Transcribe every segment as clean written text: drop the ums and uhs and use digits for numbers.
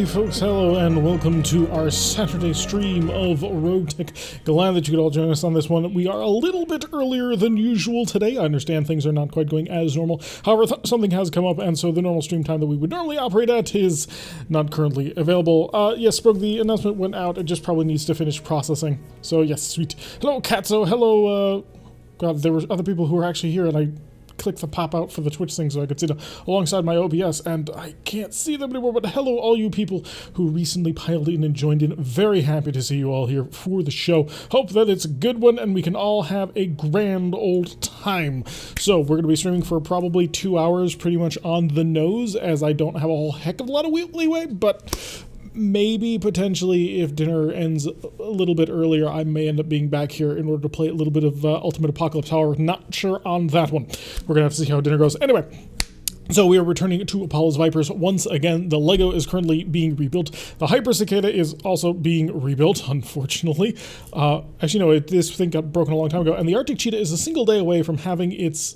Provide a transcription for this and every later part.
folks, hello and welcome to our Saturday stream of RogueTech. Glad that you could all join us on this one. We are a little bit earlier than usual today. I understand things are not quite going as normal. However, something has come up, and so the normal stream time that we would normally operate at is not currently available. Yes, Brooke, the announcement went out. It just probably needs to finish processing. So, yes, sweet. Hello, Katzo. Hello, God, there were other people who were actually here, and I clicked the pop out for the Twitch thing so I could see them alongside my OBS, and I can't see them anymore. But hello, all you people who recently piled in and joined in. Very happy to see you all here for the show. Hope that it's a good one and we can all have a grand old time. So we're going to be streaming for probably 2 hours, pretty much on the nose, as I don't have a whole heck of a lot of leeway, but maybe, potentially, if dinner ends a little bit earlier, I may end up being back here in order to play a little bit of Ultimate Apocalypse. However, not sure on that one. We're going to have to see how dinner goes. Anyway, so we are returning to Apollo's Vipers once again. The Lego is currently being rebuilt. The Hyper Cicada is also being rebuilt, unfortunately. Actually, no, this thing got broken a long time ago. And the Arctic Cheetah is a single day away from having its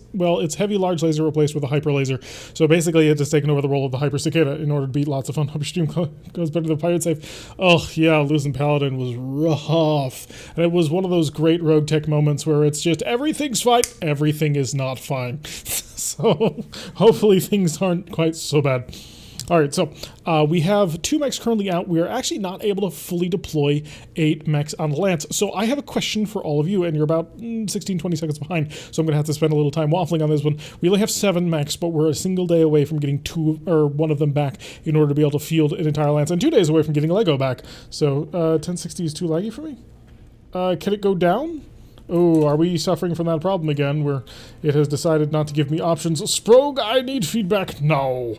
heavy large laser replaced with a hyper laser. So basically, it has taken over the role of the Hyper Cicada in order to be lots of fun. Hope your stream goes better than Pirate Safe. Oh, yeah, losing Paladin was rough. And it was one of those great RogueTech moments where it's just everything's fine, everything is not fine. So hopefully things aren't quite so bad. Alright, so we have 2 mechs currently out. We are actually not able to fully deploy 8 mechs on the Lance. So I have a question for all of you, and you're about 16-20 seconds behind, so I'm going to have to spend a little time waffling on this one. We only have 7 mechs, but we're a single day away from getting one of them back in order to be able to field an entire Lance, and 2 days away from getting Lego back. So 1060 is too laggy for me? Can it go down? Oh, are we suffering from that problem again, where it has decided not to give me options? Sprog, I need feedback now!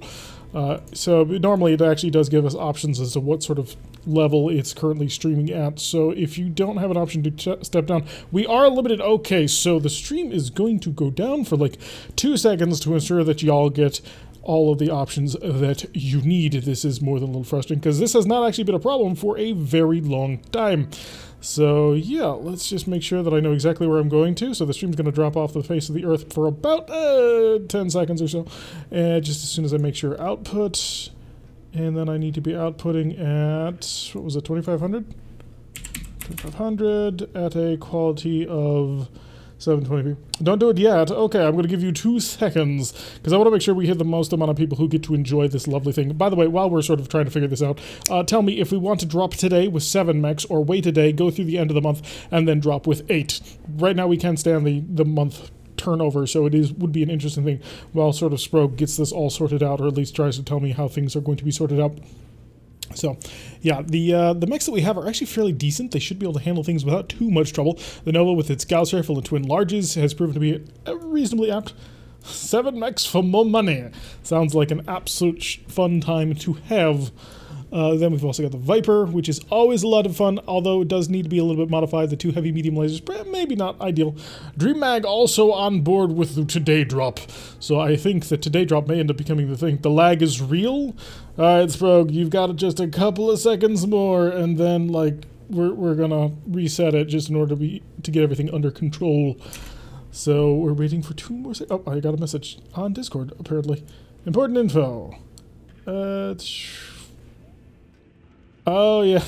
So normally it actually does give us options as to what sort of level it's currently streaming at. So if you don't have an option to step down, we are limited. Okay, so the stream is going to go down for like 2 seconds to ensure that y'all get all of the options that you need. This is more than a little frustrating because this has not actually been a problem for a very long time. So yeah, let's just make sure that I know exactly where I'm going to. So the stream's going to drop off the face of the earth for about 10 seconds or so. And just as soon as I make sure output, and then I need to be outputting at, what was it, 2500? 2500 at a quality of 720p. Don't do it yet. Okay, I'm going to give you 2 seconds because I want to make sure we hit the most amount of people who get to enjoy this lovely thing. By the way, while we're sort of trying to figure this out, tell me if we want to drop today with 7 mechs or wait a day, go through the end of the month, and then drop with 8. Right now we can't stand the month turnover, so it would be an interesting thing while sort of Sprog gets this all sorted out, or at least tries to tell me how things are going to be sorted out. So, yeah, the mechs that we have are actually fairly decent. They should be able to handle things without too much trouble. The Nova with its Gauss rifle and twin larges has proven to be reasonably apt. 7 mechs for more money. Sounds like an absolute fun time to have. Then we've also got the Viper, which is always a lot of fun, although it does need to be a little bit modified. The 2 heavy medium lasers, maybe not ideal. Dream Mag also on board with the Today Drop. So I think that Today Drop may end up becoming the thing. The lag is real. Alright, Sprog, you've got just a couple of seconds more, and then, like, we're gonna reset it just in order to get everything under control. So we're waiting for 2 more seconds. Oh, I got a message on Discord, apparently. Important info. Oh, yeah.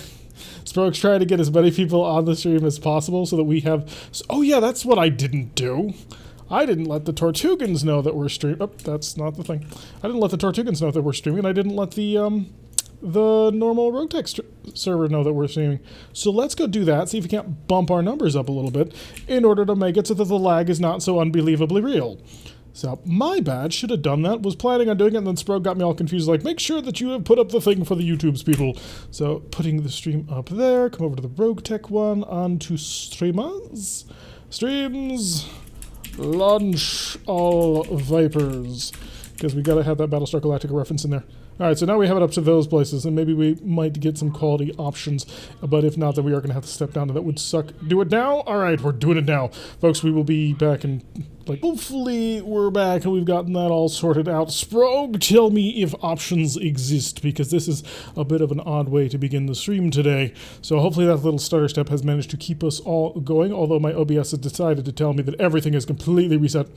Sprog's trying to get as many people on the stream as possible so that we have... Oh, yeah, that's what I didn't do. I didn't let the Tortugans know that we're streaming. Oh, that's not the thing. I didn't let the Tortugans know that we're streaming. I didn't let the normal RogueTech server know that we're streaming. So let's go do that, see if we can't bump our numbers up a little bit in order to make it so that the lag is not so unbelievably real. So, my bad, should have done that, was planning on doing it, and then Sprog got me all confused, like, make sure that you have put up the thing for the YouTubes, people. So, putting the stream up there, come over to the RogueTech one, onto streamers, streams, launch all Vipers, because we gotta have that Battlestar Galactica reference in there. Alright, so now we have it up to those places, and maybe we might get some quality options, but if not, then we are going to have to step down, and that would suck. Do it now? Alright, we're doing it now. Folks, we will be back in, like, hopefully we're back, and we've gotten that all sorted out. Sprog, tell me if options exist, because this is a bit of an odd way to begin the stream today. So hopefully that little stutter step has managed to keep us all going, although my OBS has decided to tell me that everything is completely reset.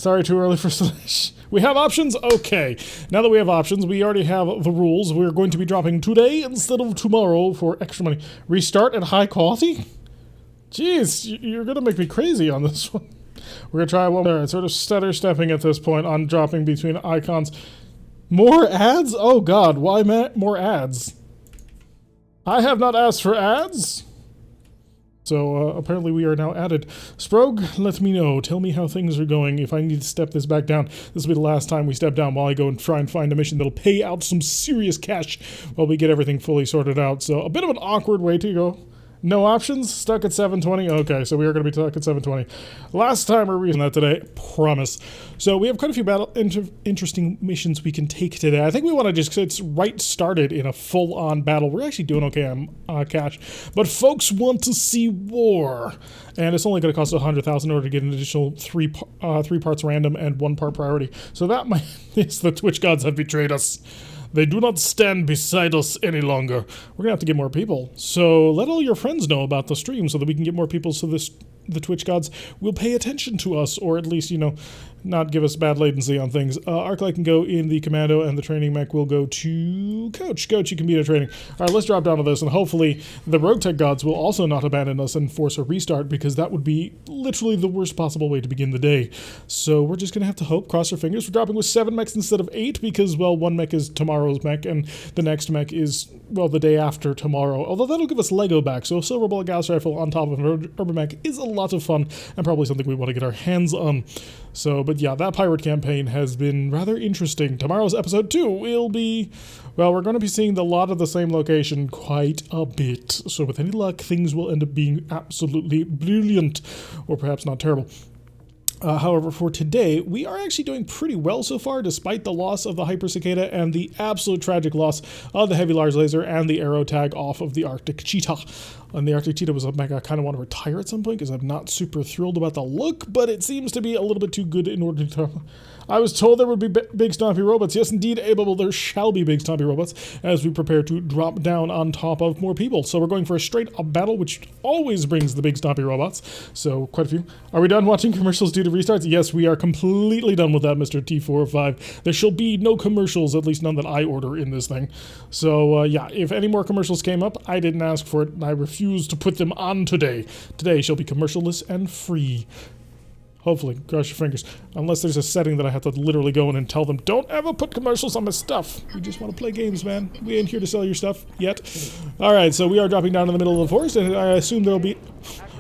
Sorry, too early for Slash. We have options? Okay. Now that we have options, we already have the rules. We're going to be dropping today instead of tomorrow for extra money. Restart at high quality? Jeez, you're going to make me crazy on this one. We're going to try one more. It's sort of stutter stepping at this point on dropping between icons. More ads? Oh god, why more ads? I have not asked for ads. So apparently we are now added. Sprog, let me know. Tell me how things are going. If I need to step this back down, this will be the last time we step down while I go and try and find a mission that'll pay out some serious cash while we get everything fully sorted out. So a bit of an awkward way to go. No options? Stuck at 720? Okay, so we are going to be stuck at 720. Last time we're reading that today, promise. So we have quite a few interesting missions we can take today. I think we want to just get right started in a full-on battle. We're actually doing okay on cash, but folks want to see war. And it's only going to cost 100,000 in order to get an additional three parts random and 1 part priority. So that might... the Twitch gods have betrayed us. They do not stand beside us any longer. We're going to have to get more people. So let all your friends know about the stream so that we can get more people so the Twitch gods will pay attention to us, or at least, you know, not give us bad latency on things. Arclight can go in the commando, and the training mech will go to Coach. Coach, you can be in a training. All right, let's drop down to this, and hopefully the RogueTech gods will also not abandon us and force a restart, because that would be literally the worst possible way to begin the day. So we're just going to have to hope, cross our fingers. We're dropping with 7 mechs instead of 8, because, well, 1 mech is tomorrow's mech, and the next mech is, well, the day after tomorrow. Although that'll give us Lego back, so a silver bullet Gauss rifle on top of an Urban mech is a lot of fun, and probably something we want to get our hands on. So, but yeah, that pirate campaign has been rather interesting. Tomorrow's episode 2 will be, well, we're going to be seeing a lot of the same location quite a bit. So with any luck, things will end up being absolutely brilliant, or perhaps not terrible. However, for today, we are actually doing pretty well so far, despite the loss of the Hyper Cicada and the absolute tragic loss of the Heavy Large Laser and the arrow tag off of the Arctic Cheetah. And the Arctic Cheetah was a mech I kind of want to retire at some point, because I'm not super thrilled about the look, but it seems to be a little bit too good in order to... I was told there would be big stompy robots. Yes, indeed, Abel, there shall be big stompy robots as we prepare to drop down on top of more people. So we're going for a straight-up battle, which always brings the big stompy robots. So, quite a few. Are we done watching commercials due to restarts? Yes, we are completely done with that, Mr. T405. There shall be no commercials, at least none that I order in this thing. So, yeah, if any more commercials came up, I didn't ask for it, and I refuse to put them on today. Today shall be commercial-less and free. Hopefully, cross your fingers. Unless there's a setting that I have to literally go in and tell them, don't ever put commercials on my stuff. We just want to play games, man. We ain't here to sell your stuff yet. Alright, so we are dropping down in the middle of the forest, and I assume there'll be...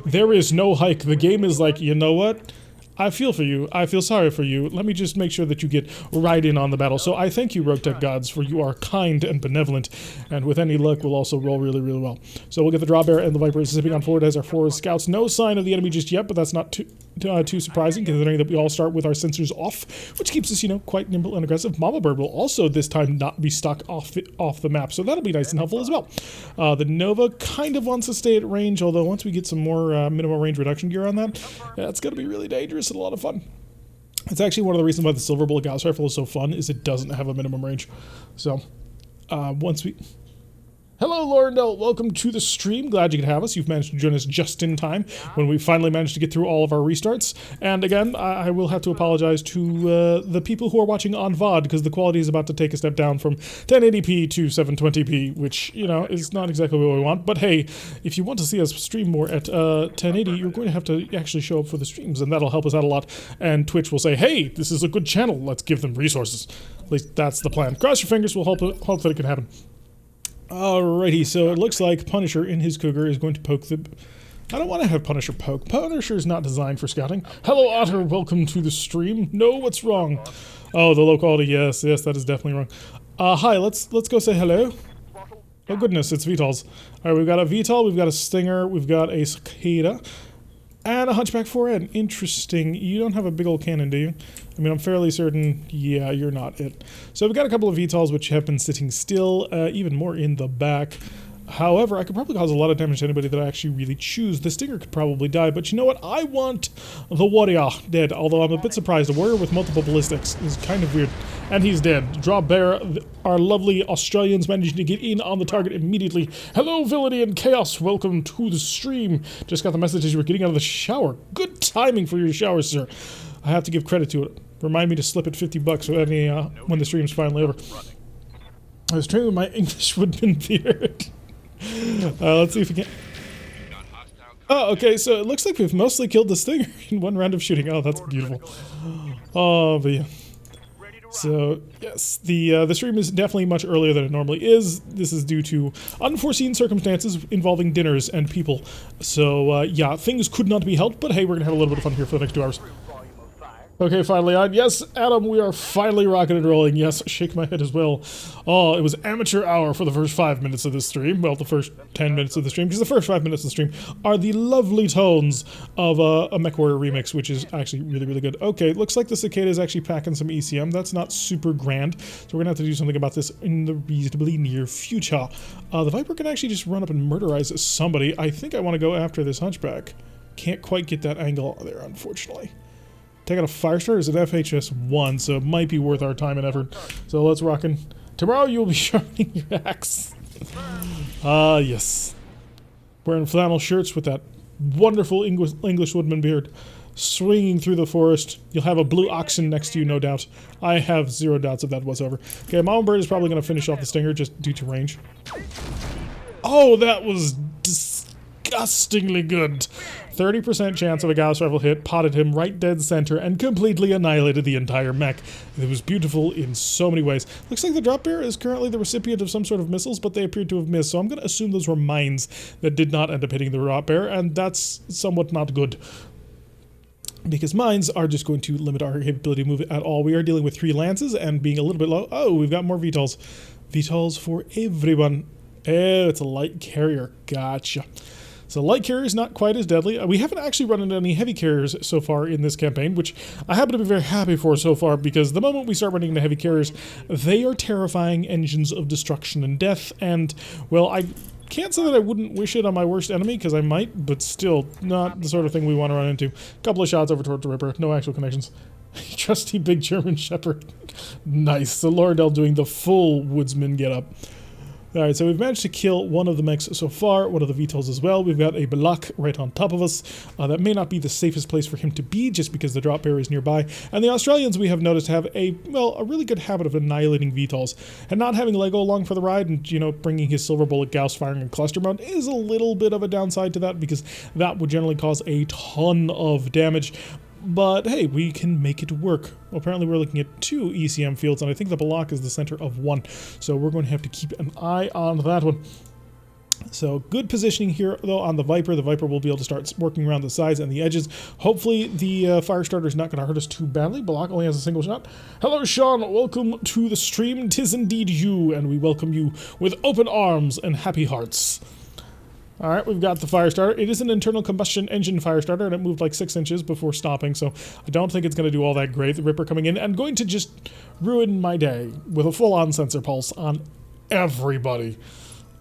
There is no hike. The game is like, you know what? I feel for you. I feel sorry for you. Let me just make sure that you get right in on the battle. So I thank you, RogueTech gods, for you are kind and benevolent, and with any luck, we'll also roll really, really well. So we'll get the Draw Bear and the Viper zipping on forward as our 4 scouts. No sign of the enemy just yet, but that's not too surprising, considering that we all start with our sensors off, which keeps us, you know, quite nimble and aggressive. Mama Bird will also this time not be stuck off the map, so that'll be nice and helpful as well. The Nova kind of wants to stay at range, although once we get some more minimum range reduction gear on that, that's going to be really dangerous. A lot of fun. It's actually one of the reasons why the silver bullet Gauss rifle is so fun, is it doesn't have a minimum range. So, once we... Hello, Laurendale. Welcome to the stream. Glad you could have us. You've managed to join us just in time when we finally managed to get through all of our restarts. And again, I will have to apologize to the people who are watching on VOD, because the quality is about to take a step down from 1080p to 720p, which, you know, is not exactly what we want. But hey, if you want to see us stream more at 1080, you're going to have to actually show up for the streams, and that'll help us out a lot. And Twitch will say, hey, this is a good channel. Let's give them resources. At least that's the plan. Cross your fingers. We'll hope that it can happen. Alrighty, so it looks like Punisher in his cougar is going to poke the... I don't want to have Punisher poke. Punisher is not designed for scouting. Hello, Otter. Welcome to the stream. No, what's wrong? Oh, the low quality. Yes, that is definitely wrong. Hi, let's go say hello. Oh, goodness, it's VTOLs. Alright, we've got a VTOL, we've got a Stinger, we've got a Cicada, and a Hunchback 4N. Interesting. You don't have a big old cannon, do you? I mean, I'm fairly certain, yeah, you're not it. So we've got a couple of VTOLs which have been sitting still, even more in the back. However, I could probably cause a lot of damage to anybody that I actually really choose. The Stinger could probably die, but you know what? I want the Warrior dead, although I'm a bit surprised. A Warrior with multiple ballistics is kind of weird. And he's dead. Draw Bear, our lovely Australians managed to get in on the target immediately. Hello, Villainy and Chaos. Welcome to the stream. Just got the message as you were getting out of the shower. Good timing for your shower, sir. I have to give credit to it. Remind me to slip it 50 bucks when the stream's finally over. I was training with my English woodman beard. Let's see if we can... Oh, okay, so it looks like we've mostly killed the stinger in one round of shooting. Oh, that's beautiful. Oh, but yeah. So, yes, the stream is definitely much earlier than it normally is. This is due to unforeseen circumstances involving dinners and people. So, yeah, things could not be helped, but hey, we're gonna have a little bit of fun here for the next 2 hours. Okay, finally on. Yes, Adam, we are finally rocking and rolling. Yes, shake my head as well. Oh, it was amateur hour for the first 5 minutes of this stream. Well, the first 10 minutes of the stream, because the first 5 minutes of the stream are the lovely tones of a MechWarrior remix, which is actually really, really good. Okay, looks like the Cicada is actually packing some ECM. That's not super grand, so we're gonna have to do something about this in the reasonably near future. The Viper can actually just run up and murderize somebody. I think I want to go after this Hunchback. Can't quite get that angle there, unfortunately. Take out a Firestarter is an FHS-1, so it might be worth our time and effort. So let's rockin'. Tomorrow you'll be sharpening your axe. Yes. Wearing flannel shirts with that wonderful English woodman beard. Swinging through the forest. You'll have a blue oxen next to you, no doubt. I have zero doubts of that whatsoever. Okay, Mama Bird is probably going to finish off the stinger just due to range. Oh, that was disgustingly good. 30% chance of a Gauss rifle hit, potted him right dead center, and completely annihilated the entire mech. It was beautiful in so many ways. Looks like the drop bear is currently the recipient of some sort of missiles, but they appear to have missed, so I'm going to assume those were mines that did not end up hitting the drop bear, and that's somewhat not good. Because mines are just going to limit our capability to move at all. We are dealing with 3 lances and being a little bit low. Oh, we've got more VTOLs. VTOLs for everyone. Oh, it's a light carrier. Gotcha. So light carrier is not quite as deadly. We haven't actually run into any heavy carriers so far in this campaign, which I happen to be very happy for so far, because the moment we start running into heavy carriers, they are terrifying engines of destruction and death, and, well, I can't say that I wouldn't wish it on my worst enemy, because I might, but still not the sort of thing we want to run into. Couple of shots over towards the Ripper, no actual connections. Trusty big German Shepherd. Nice. So Lauderdale doing the full woodsman get up. Alright, so we've managed to kill one of the mechs so far, one of the VTOLs as well. We've got a Balak right on top of us. That may not be the safest place for him to be, just because the drop bear is nearby. And the Australians, we have noticed, have a really good habit of annihilating VTOLs. And not having Lego along for the ride and, you know, bringing his silver bullet Gauss firing and cluster mode is a little bit of a downside to that, because that would generally cause a ton of damage. But hey, we can make it work. Well, apparently we're looking at 2 ECM fields, and I think the Balak is the center of 1. So we're going to have to keep an eye on that one. So good positioning here, though, on the Viper. The Viper will be able to start working around the sides and the edges. Hopefully the Firestarter is not going to hurt us too badly. Balak only has a single shot. Hello, Sean. Welcome to the stream. 'Tis indeed you, and we welcome you with open arms and happy hearts. Alright, we've got the Firestarter. It is an internal combustion engine Firestarter, and it moved like 6 inches before stopping, so I don't think it's going to do all that great. The Ripper coming in and going to just ruin my day with a full-on sensor pulse on everybody.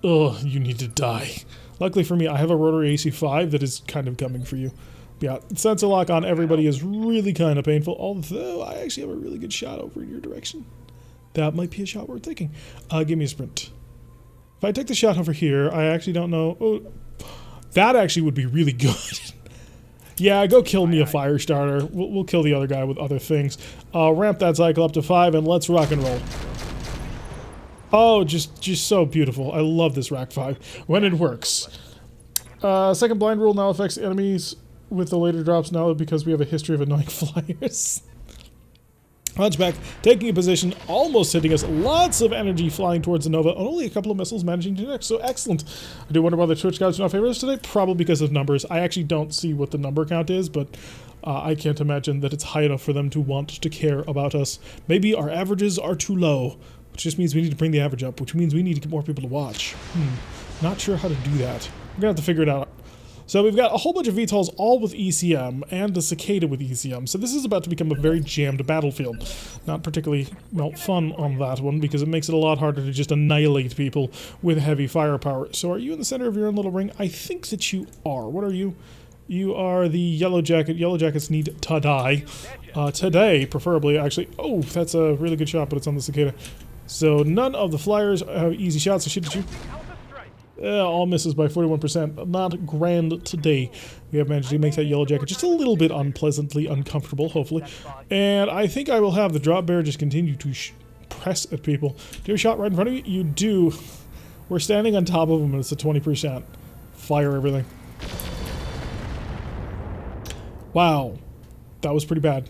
Ugh, you need to die. Luckily for me, I have a rotary AC-5 that is kind of coming for you. Yeah, sensor lock on everybody is really kind of painful, although I actually have a really good shot over in your direction. That might be a shot worth taking. Give me a sprint. If I take the shot over here, I actually don't know. Oh, that actually would be really good. Yeah, go kill me a Firestarter. We'll kill the other guy with other things. Ramp that cycle up to 5 and let's rock and roll. Oh, just so beautiful. I love this Rack 5 when it works. Second blind rule now affects enemies with the later drops now because we have a history of annoying flyers. Hunchback taking a position, almost hitting us. Lots of energy flying towards the Nova. Only a couple of missiles managing to connect, so excellent. I do wonder why the Twitch guys do not favor us today. Probably because of numbers. I actually don't see what the number count is, but I can't imagine that it's high enough for them to want to care about us. Maybe our averages are too low, which just means we need to bring the average up, which means we need to get more people to watch. Not sure how to do that. We're going to have to figure it out. So we've got a whole bunch of VTOLs all with ECM and the Cicada with ECM. So this is about to become a very jammed battlefield. Not particularly, well, fun on that one because it makes it a lot harder to just annihilate people with heavy firepower. So are you in the center of your own little ring? I think that you are. What are you? You are the Yellow Jacket. Yellow Jackets need to die. Today, preferably, actually. Oh, that's a really good shot, but it's on the Cicada. So none of the flyers have easy shots to shoot at you. All misses by 41%. Not grand today. We have managed to make that yellow jacket just a little bit unpleasantly uncomfortable, hopefully. And I think I will have the drop bear just continue to press at people. Do you have a shot right in front of you? You do. We're standing on top of them and it's a 20%. Fire everything. Wow. That was pretty bad.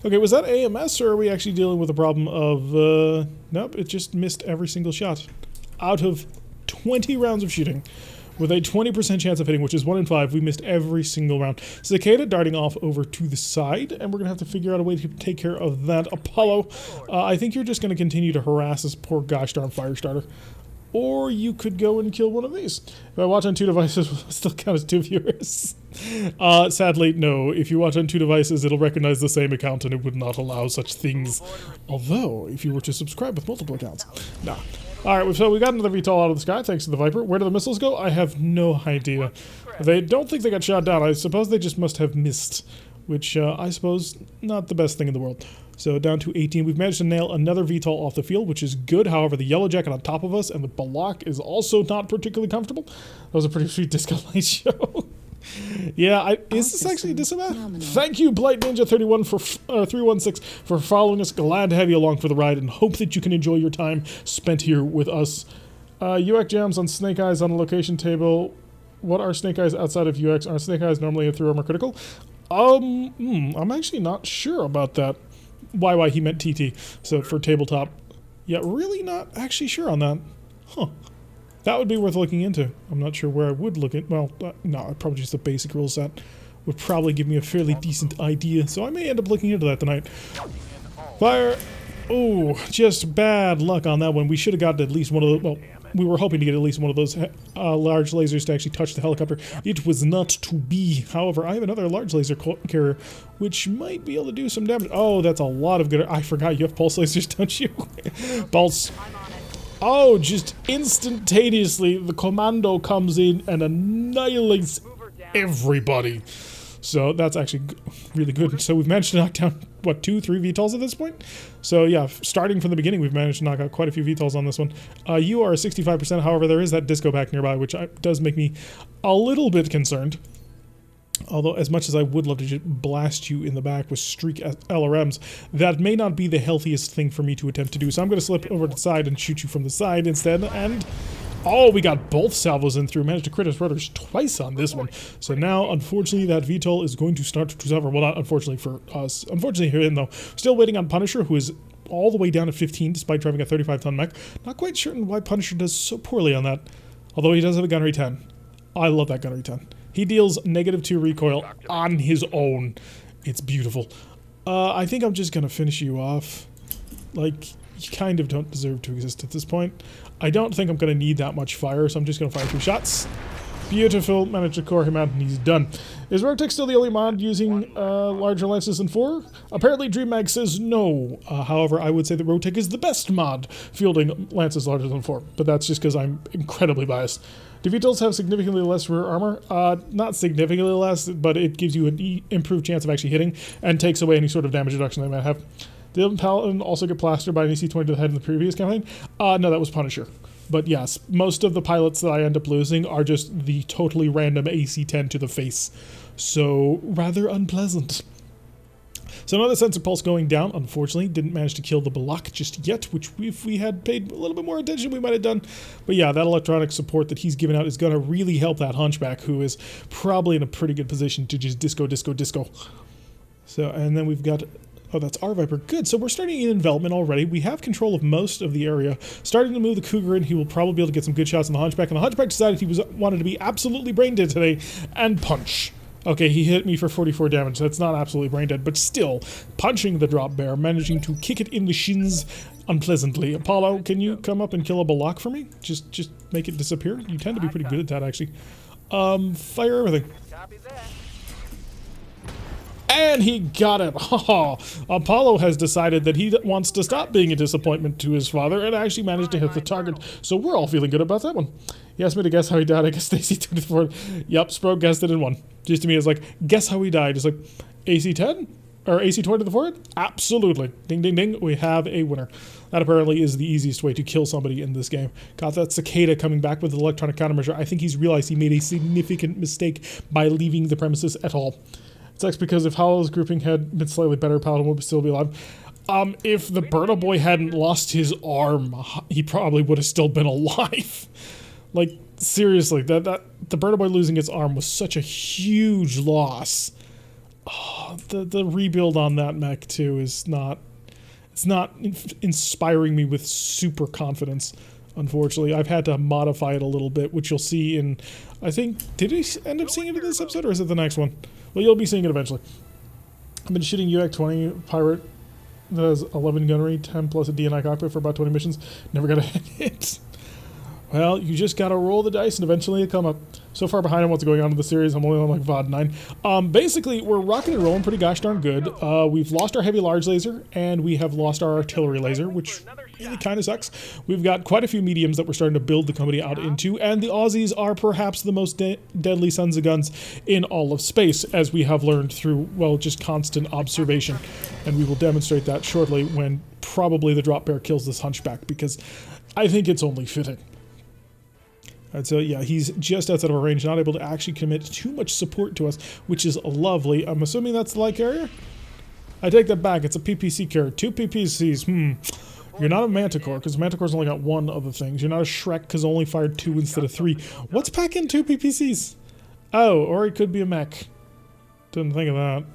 Okay, was that AMS or are we actually dealing with a problem of... nope, it just missed every single shot. Out of 20 rounds of shooting, with a 20% chance of hitting, which is 1 in 5, we missed every single round. Cicada darting off over to the side, and we're going to have to figure out a way to take care of that. Apollo, I think you're just going to continue to harass this poor gosh darn fire starter. Or you could go and kill one of these. If I watch on 2 devices, will it still count as 2 viewers? Sadly, no. If you watch on 2 devices, it'll recognize the same account and it would not allow such things. Although, if you were to subscribe with multiple accounts. Nah. Alright, so we got another VTOL out of the sky, thanks to the Viper. Where do the missiles go? I have no idea. They don't think they got shot down. I suppose they just must have missed. Which, I suppose, not the best thing in the world. So down to 18. We've managed to nail another VTOL off the field, which is good. However, the yellow jacket on top of us and the Balak is also not particularly comfortable. That was a pretty sweet disco light show. Yeah, is this actually a disavow? Thank you, Blight Ninja 31 for 316 for following us. Glad to have you along for the ride and hope that you can enjoy your time spent here with us. UX jams on Snake Eyes on a location table. What are Snake Eyes outside of UX? Are Snake Eyes normally a 3 armor critical? I'm actually not sure about that. Why he meant TT. So for tabletop. Yeah, really not actually sure on that. Huh. That would be worth looking into. I'm not sure where I would look at. Well, no, probably just the basic rule set would probably give me a fairly decent idea. So I may end up looking into that tonight. Fire. Oh, just bad luck on that one. We should have gotten at least one of the... Well, we were hoping to get at least one of those large lasers to actually touch the helicopter. It was not to be. However, I have another large laser carrier, which might be able to do some damage. Oh, that's a lot of good... I forgot you have pulse lasers, don't you? Pulse. Oh, just instantaneously, the commando comes in and annihilates everybody. So that's actually really good. So we've managed to knock down, what, 2, 3 VTOLs at this point? So yeah, starting from the beginning, we've managed to knock out quite a few VTOLs on this one. You are 65%, however, there is that disco pack nearby, which does make me a little bit concerned. Although, as much as I would love to just blast you in the back with streak LRMs, that may not be the healthiest thing for me to attempt to do. So I'm going to slip over to the side and shoot you from the side instead, and... Oh, we got both salvos in through. Managed to crit his rotors twice on this one. So now, unfortunately, that VTOL is going to start to suffer. Well, not unfortunately for us. Unfortunately for him, though. Still waiting on Punisher, who is all the way down at 15, despite driving a 35-ton mech. Not quite certain why Punisher does so poorly on that. Although he does have a gunnery 10. I love that gunnery 10. He deals -2 recoil on his own. It's beautiful. I think I'm just going to finish you off. Like... You kind of don't deserve to exist at this point. I don't think I'm going to need that much fire, so I'm just going to fire 2 shots. Beautiful. Managed to core him out, and he's done. Is RogueTech still the only mod using larger lances than 4? Apparently, DreamMag says no. However, I would say that RogueTech is the best mod fielding lances larger than 4, but that's just because I'm incredibly biased. Do VTOLs have significantly less rear armor? Not significantly less, but it gives you an improved chance of actually hitting and takes away any sort of damage reduction they might have. Did Paladin also get plastered by an AC-20 to the head in the previous campaign? No, that was Punisher. But yes, most of the pilots that I end up losing are just the totally random AC-10 to the face. So, rather unpleasant. So another sensor pulse going down, unfortunately. Didn't manage to kill the Balak just yet, which if we had paid a little bit more attention, we might have done. But yeah, that electronic support that he's given out is going to really help that Hunchback, who is probably in a pretty good position to just disco. So, and then we've got... Oh, that's our Viper. Good. So we're starting in envelopment already. We have control of most of the area. Starting to move the Cougar in. He will probably be able to get some good shots on the Hunchback. And the Hunchback decided he wanted to be absolutely brain dead today and punch. Okay, he hit me for 44 damage. That's not absolutely brain dead, but still, punching the drop bear, managing to kick it in the shins unpleasantly. Apollo, can you come up and kill a Balak for me? Just make it disappear. You tend to be pretty good at that, actually. Fire everything. And he got it. Apollo has decided that he wants to stop being a disappointment to his father and actually managed to hit the target. So we're all feeling good about that one. He asked me to guess how he died. I guess AC-24. Yep, Spro guessed it in one. Just to me, it's like, guess how he died. It's like, AC-10? or AC-20 to the forehead? Absolutely. Ding, ding, ding. We have a winner. That apparently is the easiest way to kill somebody in this game. Got that Cicada coming back with the electronic countermeasure. I think he's realized he made a significant mistake by leaving the premises at all. It sucks because if Howell's grouping had been slightly better, Paladin would still be alive. If the Burna Boy hadn't lost his arm, he probably would have still been alive. Like, seriously, the Burna Boy losing its arm was such a huge loss. Oh, the rebuild on that mech too is not, it's not inspiring me with super confidence. Unfortunately, I've had to modify it a little bit, which you'll see in, I think, did we end up seeing it in this episode, or is it the next one? Well, you'll be seeing it eventually. I've been shooting UX-20 Pirate that has 11 gunnery, 10 plus a DNI cockpit for about 20 missions. Never got a hit. Well, you just gotta roll the dice and eventually it come up. So far behind on what's going on in the series, I'm only on like VOD 9. Basically, we're rocking and rolling pretty gosh darn good. We've lost our heavy large laser, and we have lost our artillery laser, which really kind of sucks. We've got quite a few mediums that we're starting to build the company out into, and the Aussies are perhaps the most deadly sons of guns in all of space, as we have learned through, well, just constant observation. And we will demonstrate that shortly when probably the drop bear kills this hunchback, because I think it's only fitting. Alright, so yeah, he's just outside of our range, not able to actually commit too much support to us, which is lovely. I'm assuming that's the light carrier? I take that back, it's a PPC carrier. 2 PPCs, You're not a Manticore, because Manticore's only got 1 of the things. You're not a Shrek, because only fired 2 instead of 3. What's packing 2 PPCs? Oh, or it could be a mech. Didn't think of that.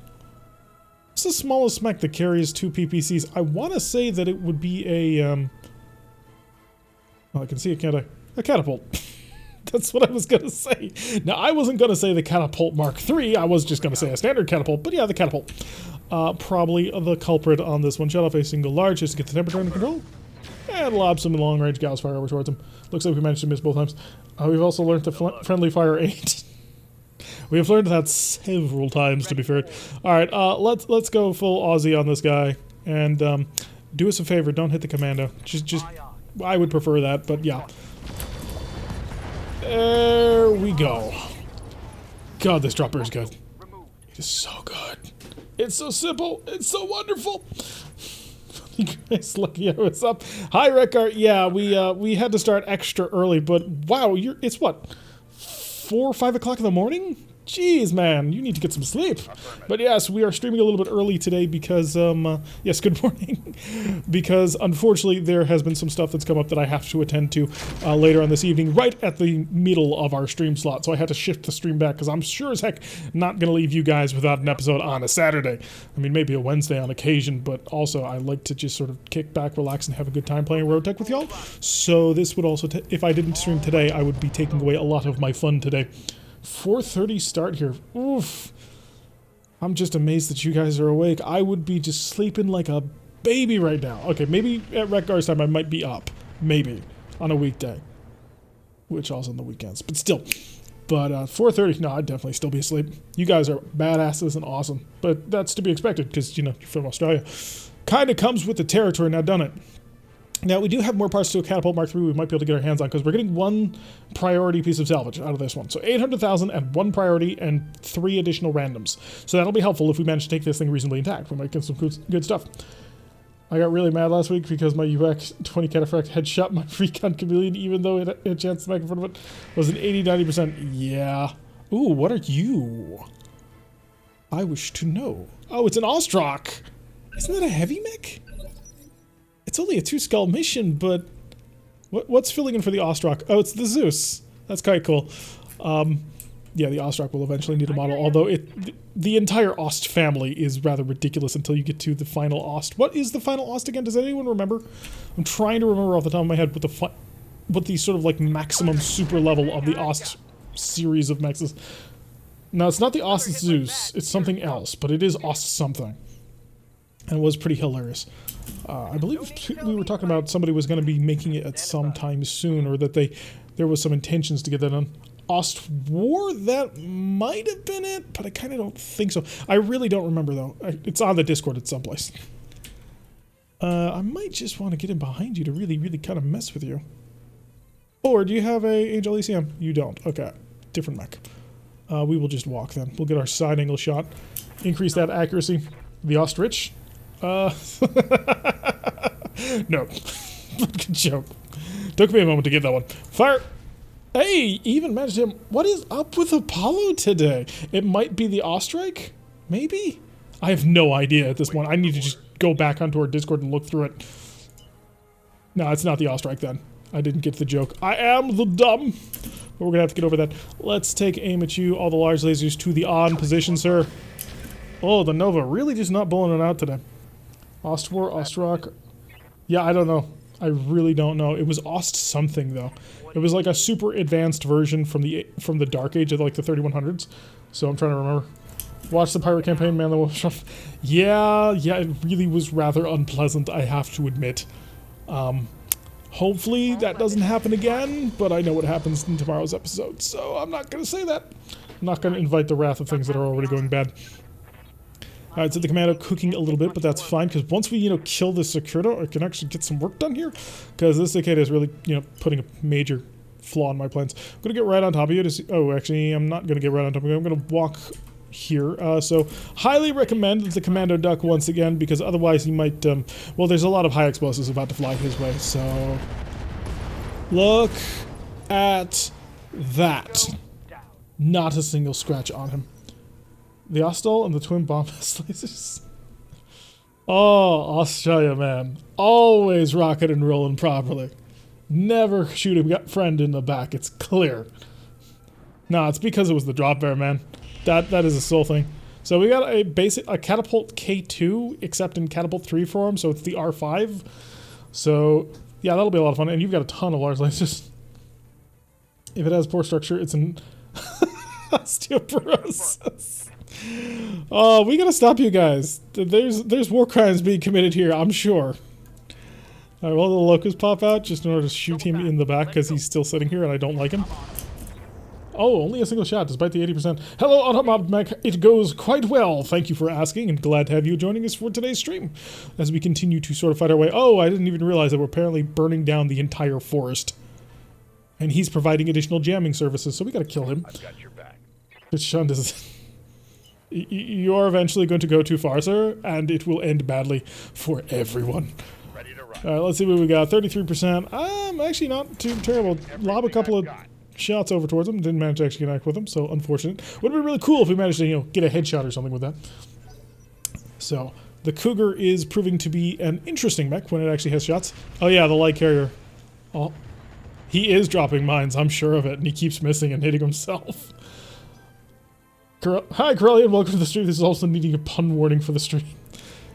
What's the smallest mech that carries 2 PPCs? I want to say that it would be a, well, I can see it, can't I? A catapult. That's what I was going to say. Now, I wasn't going to say the Catapult Mark III. I was just going to say a standard catapult, but yeah, the catapult. Probably the culprit on this one. Shut off a single large just to get the temperature under control. And lob some long-range Gauss fire over towards him. Looks like we managed to miss both times. We've also learned the friendly fire 8. We have learned that several times, to be fair. Alright, let's go full Aussie on this guy. And do us a favor, don't hit the commando. Just I would prefer that, but yeah. There we go. God, this dropper is good. It is so good. It's so simple. It's so wonderful. You guys looking at what's up. Hi, Rekar. Yeah, we had to start extra early, but wow, it's what, 4 or 5 o'clock in the morning? Jeez, man, you need to get some sleep. But yes, we are streaming a little bit early today because, yes, good morning. Because, unfortunately, there has been some stuff that's come up that I have to attend to later on this evening, right at the middle of our stream slot. So I had to shift the stream back because I'm sure as heck not going to leave you guys without an episode on a Saturday. I mean, maybe a Wednesday on occasion, but also I like to just sort of kick back, relax, and have a good time playing RogueTech with y'all. So this would also, if I didn't stream today, I would be taking away a lot of my fun today. 4:30 start here. Oof. I'm just amazed that you guys are awake. I would be just sleeping like a baby right now. Okay, maybe at Rekgar's time I might be up. Maybe. On a weekday. Which also on the weekends. But still. But 4:30, no, I'd definitely still be asleep. You guys are badasses and awesome. But that's to be expected because, you know, you're from Australia. Kind of comes with the territory now, doesn't it? Now, we do have more parts to a Catapult Mark III we might be able to get our hands on, because we're getting 1 priority piece of salvage out of this one. So 800,000 and 1 priority and 3 additional randoms. So that'll be helpful if we manage to take this thing reasonably intact. We might get some good stuff. I got really mad last week because my UX-20 Cataphract had shot my Recon Chameleon, even though it had a chance to make in front of it. Was an 80-90%. Yeah. Ooh, what are you? I wish to know. Oh, it's an Ostrock. Isn't that a heavy mech? It's only a 2-skull mission, but what's filling in for the Ostrock? Oh, it's the Zeus. That's quite cool. Yeah, the Ostrock will eventually need a model, although the entire Ost family is rather ridiculous until you get to the final Ost. What is the final Ost again? Does anyone remember? I'm trying to remember off the top of my head what the sort of like maximum super level of the Ost series of mechs is. Now, it's not the Ost Zeus. It's something else, but it is Ost something. And it was pretty hilarious. I believe we were talking about somebody was going to be making it at some time soon, or that there was some intentions to get that done. Ost War, that might have been it, but I kind of don't think so. I really don't remember, though. It's on the Discord at some place. I might just want to get in behind you to really, really kind of mess with you. Or do you have a Angel ECM? You don't. Okay. Different mech. We will just walk then. We'll get our side angle shot. Increase that accuracy. The ostrich? No. Good joke. Took me a moment to get that one. Fire! Hey, even managed him. What is up with Apollo today? It might be the Ostrike? Maybe? I have no idea at this point. I need to just go back onto our Discord and look through it. No, it's not the Ostrike then. I didn't get the joke. I am the dumb. But we're gonna have to get over that. Let's take aim at you. All the large lasers to the on position, sir. Oh, the Nova really just not blowing it out today. Ostwar, Ostrock. Yeah, I don't know. I really don't know. It was Ost something though. It was like a super advanced version from the Dark Age of like the 3100s. So I'm trying to remember. Watch the pirate campaign, man. The Wolf. Yeah, it really was rather unpleasant, I have to admit. Hopefully that doesn't happen again, but I know what happens in tomorrow's episode, so I'm not going to say that. I'm not going to invite the wrath of things that are already going bad. Alright, so the commando cooking a little bit, but that's fine, because once we, kill this Securito, I can actually get some work done here, because this cicada is really, putting a major flaw in my plans. I'm going to get right on top of you to see... Oh, actually, I'm not going to get right on top of you. I'm going to walk here. So, highly recommend the Commando Duck once again, because otherwise he might... well, there's a lot of high explosives about to fly his way, so... Look at that. Not a single scratch on him. The Ostol and the twin bomb lasers. Oh, Australia, man. Always rocking and rolling properly. Never shoot a friend in the back, it's clear. Nah, it's because it was the drop bear, man. That is a soul thing. So we got a catapult K2, except in catapult 3 form, so it's the R5. So, yeah, that'll be a lot of fun. And you've got a ton of large lasers. If it has poor structure, it's an osteoporosis. Oh, we gotta stop you guys. There's war crimes being committed here, I'm sure. Alright, well, the locusts pop out just in order to shoot him in the back because he's still sitting here and I don't like him. Oh, only a single shot despite the 80%. Hello, Automob Mech. It goes quite well. Thank you for asking and glad to have you joining us for today's stream as we continue to sort of fight our way. Oh, I didn't even realize that we're apparently burning down the entire forest. And he's providing additional jamming services, so we gotta kill him. I've got your back. But Sean does... You're eventually going to go too far, sir, and it will end badly for everyone. Ready to run. Alright, let's see what we got. 33%. Actually not too terrible. Lob a couple of shots over towards him. Didn't manage to actually connect with him, so unfortunate. Would have been really cool if we managed to, get a headshot or something with that. So, the Cougar is proving to be an interesting mech when it actually has shots. Oh yeah, the light carrier. Oh, he is dropping mines, I'm sure of it, and he keeps missing and hitting himself. Hi, Corellian, welcome to the stream. This is also needing a pun warning for the stream.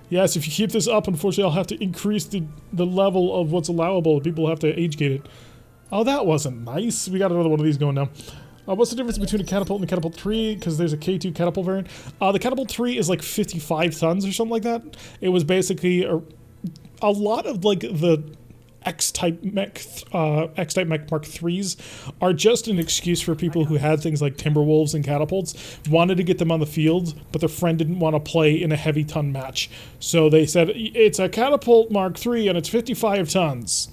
Yes, if you keep this up, unfortunately, I'll have to increase the level of what's allowable. People have to age-gate it. Oh, that wasn't nice. We got another one of these going now. What's the difference between a catapult and a catapult 3? Because there's a K2 catapult variant. The catapult 3 is like 55 tons or something like that. It was basically a lot of like the X-type mech Mark 3s are just an excuse for people who had things like Timberwolves and catapults, wanted to get them on the field, but their friend didn't want to play in a heavy ton match. So they said, it's a catapult Mark 3 and it's 55 tons.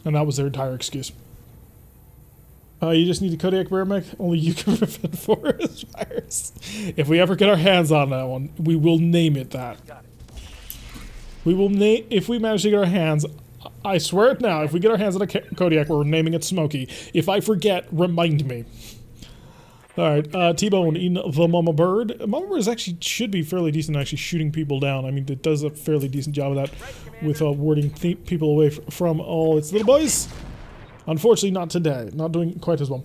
And that was their entire excuse. You just need a Kodiak Bear mech. Only you can prevent forest fires. If we ever get our hands on that one, we will name it that. We will name, if we manage to get our hands, I swear it now, if we get our hands on a Kodiak, we're naming it Smokey. If I forget, remind me. Alright, T-Bone in the Mama Bird. Mama Bird actually should be fairly decent at actually shooting people down. I mean, it does a fairly decent job of that with warding people away from all its little boys. Unfortunately, not today. Not doing quite as well.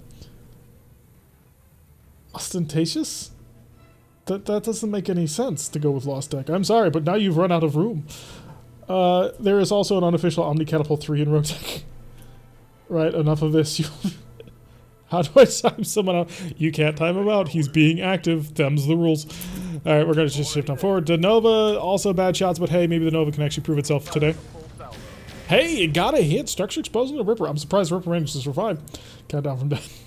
Ostentatious? That doesn't make any sense to go with Lost Tech. I'm sorry, but now you've run out of room. There is also an unofficial Omni Catapult 3 in RogueTech. Right, enough of this. How do I time someone out? You can't time him out. He's being active. Them's the rules. Alright, we're going to just shift on forward. The Nova, also bad shots, but hey, maybe the Nova can actually prove itself today. Hey, it got a hit. Structure exposing the Ripper. I'm surprised Ripper managed to survive. Countdown from death.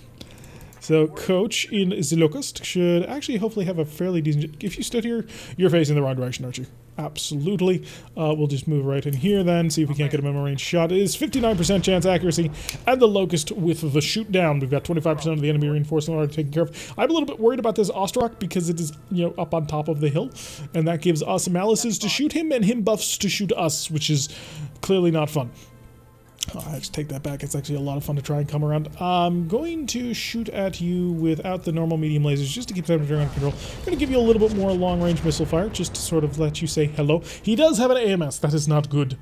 So Coach in the Locust should actually hopefully have a fairly decent... If you stood here, you're facing the wrong direction, aren't you? Absolutely. We'll just move right in here then, see if we can't get a memo range shot. It is 59% chance accuracy, and the Locust with the shoot down. We've got 25% of the enemy reinforcement already taken care of. I'm a little bit worried about this Ostrock because it is, you know, up on top of the hill, and that gives us malices to shoot him and him buffs to shoot us, which is clearly not fun. I just take that back. It's actually a lot of fun to try and come around. I'm going to shoot at you without the normal medium lasers just to keep temperature under control. I'm going to give you a little bit more long-range missile fire just to sort of let you say hello. He does have an AMS. That is not good.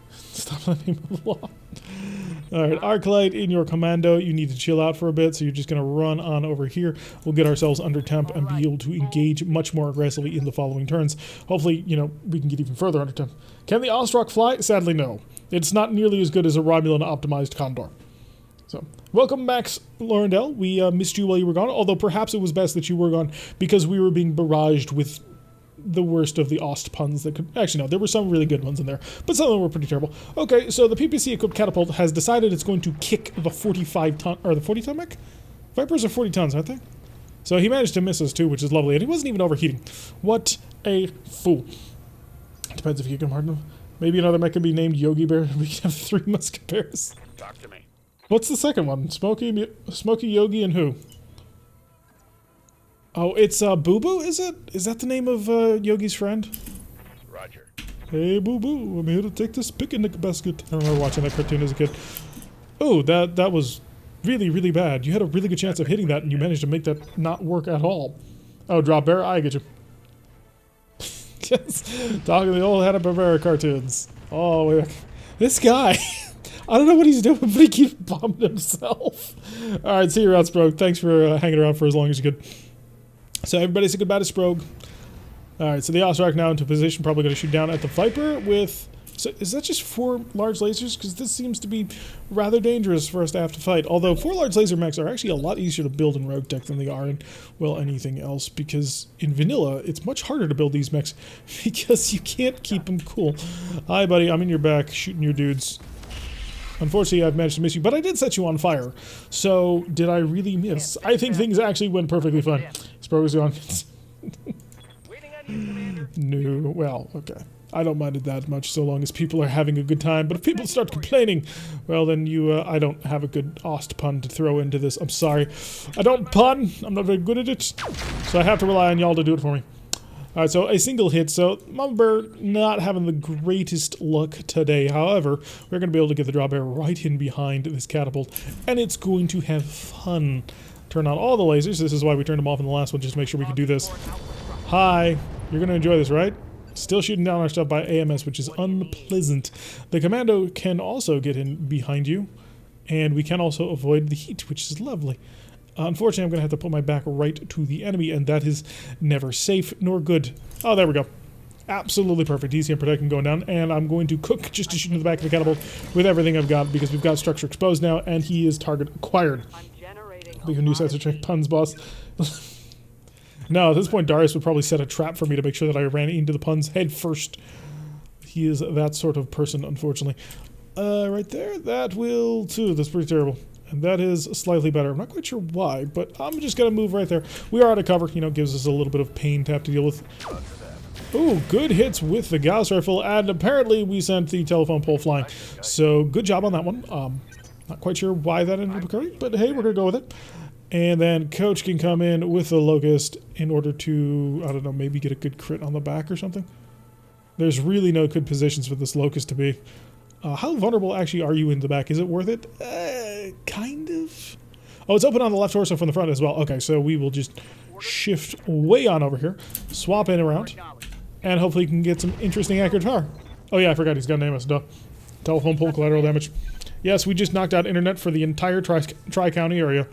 Stop letting him move along. Alright, Arclight in your commando. You need to chill out for a bit, so you're just going to run on over here. We'll get ourselves under temp and be able to engage much more aggressively in the following turns. Hopefully, you know, we can get even further under temp. Can the Ostrock fly? Sadly, no. It's not nearly as good as a Romulan optimized Condor. So, welcome Max Laurendell. We missed you while you were gone, although perhaps it was best that you were gone because we were being barraged with the worst of the Ost puns that could... Actually, no, there were some really good ones in there, but some of them were pretty terrible. Okay, so the PPC-equipped catapult has decided it's going to kick the 45-ton... Or the 40-ton mech? Vipers are 40 tons, aren't they? So he managed to miss us too, which is lovely, and he wasn't even overheating. What a fool. Depends if you can harden him. Maybe another mech can be named Yogi Bear. We can have 3 Musketeers. Talk to me. What's the second one? Smokey, Yogi, and who? Oh, it's Boo Boo, is it? Is that the name of Yogi's friend? Roger. Hey, Boo Boo, I'm here to take this picnic basket. I remember watching that cartoon as a kid. Oh, that was really, really bad. You had a really good chance of hitting that, and you managed to make that not work at all. Oh, Drop Bear, I get you. Yes, talking the old Hanna-Barbera cartoons. Oh, wait. This guy, I don't know what he's doing, but he keeps bombing himself. Alright, see you around, Sprogue. Thanks for hanging around for as long as you could. So everybody say goodbye to Sprogue. Alright, so the Ostrock now into position, probably going to shoot down at the Viper with... So is that just 4 large lasers? Because this seems to be rather dangerous for us to have to fight. Although 4 large laser mechs are actually a lot easier to build in RogueTech than they are in, well, anything else. Because in vanilla, it's much harder to build these mechs because you can't keep them cool. Hi, buddy. I'm in your back shooting your dudes. Unfortunately, I've managed to miss you, but I did set you on fire. So, did I really miss? I think things actually went perfectly fine. Sprogue is gone. No, well, okay. I don't mind it that much so long as people are having a good time. But if people start complaining, well then I don't have a good Ost pun to throw into this. I'm sorry. I don't pun. I'm not very good at it. So I have to rely on y'all to do it for me. Alright, so a single hit. So Mama Bear not having the greatest luck today. However, we're going to be able to get the Draw Bear right in behind this catapult. And it's going to have fun. Turn on all the lasers. This is why we turned them off in the last one, just to make sure we could do this. Hi. You're going to enjoy this, right? Still shooting down our stuff by AMS, which is unpleasant. The commando can also get in behind you, and we can also avoid the heat, which is lovely. Unfortunately, I'm going to have to put my back right to the enemy, and that is never safe nor good. Oh, there we go. Absolutely perfect. ECM protection going down, and I'm going to cook just to shoot in the back of the catapult with everything I've got, because we've got structure exposed now, and he is target acquired. We can do sensor check puns, boss. No, at this point, Darius would probably set a trap for me to make sure that I ran into the puns head first. He is that sort of person, unfortunately. Right there, that will too. That's pretty terrible. And that is slightly better. I'm not quite sure why, but I'm just going to move right there. We are out of cover. You know, gives us a little bit of pain to have to deal with. Ooh, good hits with the Gauss rifle, and apparently we sent the telephone pole flying. So, good job on that one. Not quite sure why that ended up occurring, but hey, we're going to go with it. And then Coach can come in with the Locust in order to, I don't know, maybe get a good crit on the back or something. There's really no good positions for this Locust to be. How vulnerable actually are you in the back? Is it worth it? Kind of. Oh, it's open on the left torso from the front as well. Okay, so we will just shift way on over here, swap in around, and hopefully you can get some interesting accurate fire. Oh yeah, I forgot he's got an AMS. Duh. Telephone pole collateral damage. Yes, we just knocked out internet for the entire Tri-County area.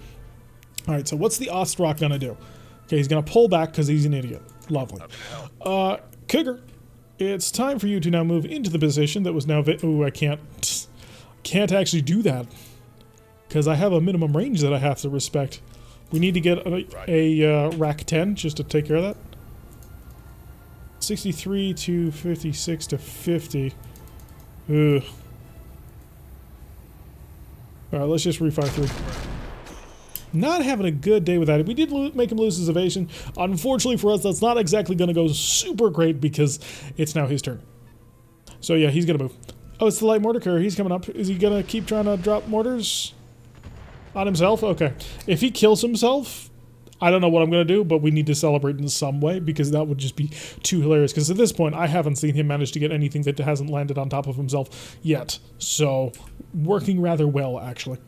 Alright, so what's the Ostrock gonna do? Okay, he's gonna pull back because he's an idiot. Lovely. Cougar, it's time for you to now move into the position that was now... Ooh, I can't actually do that. Because I have a minimum range that I have to respect. We need to get a rack 10 just to take care of that. 63 to 56 to 50. Ugh. Alright, let's just refire through. Not having a good day with that. We did make him lose his evasion. Unfortunately for us, that's not exactly going to go super great because it's now his turn. So yeah, he's going to move. Oh, it's the light mortar carrier. He's coming up. Is he going to keep trying to drop mortars on himself? Okay. If he kills himself, I don't know what I'm going to do, but we need to celebrate in some way because that would just be too hilarious. Because at this point, I haven't seen him manage to get anything that hasn't landed on top of himself yet. So, working rather well, actually.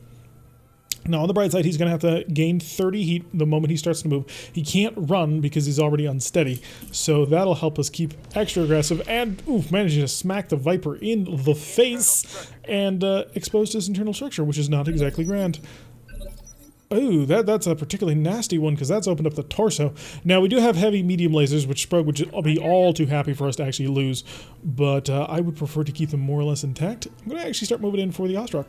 Now, on the bright side, he's going to have to gain 30 heat the moment he starts to move. He can't run because he's already unsteady, so that'll help us keep extra aggressive and, managing to smack the Viper in the face and exposed his internal structure, which is not exactly grand. Ooh, that's a particularly nasty one because that's opened up the torso. Now, we do have heavy medium lasers, which Sprague would be all too happy for us to actually lose, but I would prefer to keep them more or less intact. I'm going to actually start moving in for the Ostrock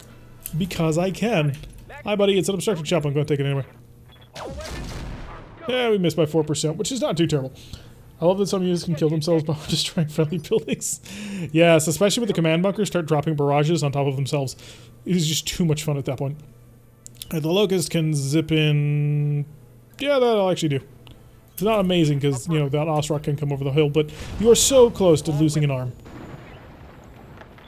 because I can. Hi, buddy. It's an obstructed shop. I'm going to take it anyway. Yeah, we missed by 4%, which is not too terrible. I love that some units can kill themselves by destroying friendly buildings. Yes, especially with the command bunkers start dropping barrages on top of themselves. It is just too much fun at that point. The Locust can zip in... Yeah, that'll actually do. It's not amazing because, that Ostrock can come over the hill, but you are so close to losing an arm.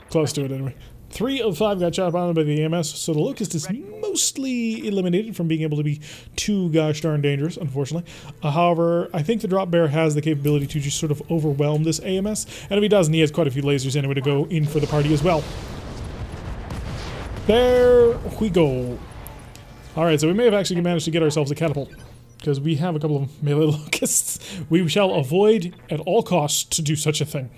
Close to it, anyway. 3 of 5 got shot down by the AMS, so the Locust is mostly eliminated from being able to be too gosh darn dangerous, unfortunately. However, I think the Drop Bear has the capability to just sort of overwhelm this AMS, and if he doesn't, he has quite a few lasers anyway to go in for the party as well. There we go. Alright, so we may have actually managed to get ourselves a catapult, because we have a couple of melee Locusts. We shall avoid at all costs to do such a thing.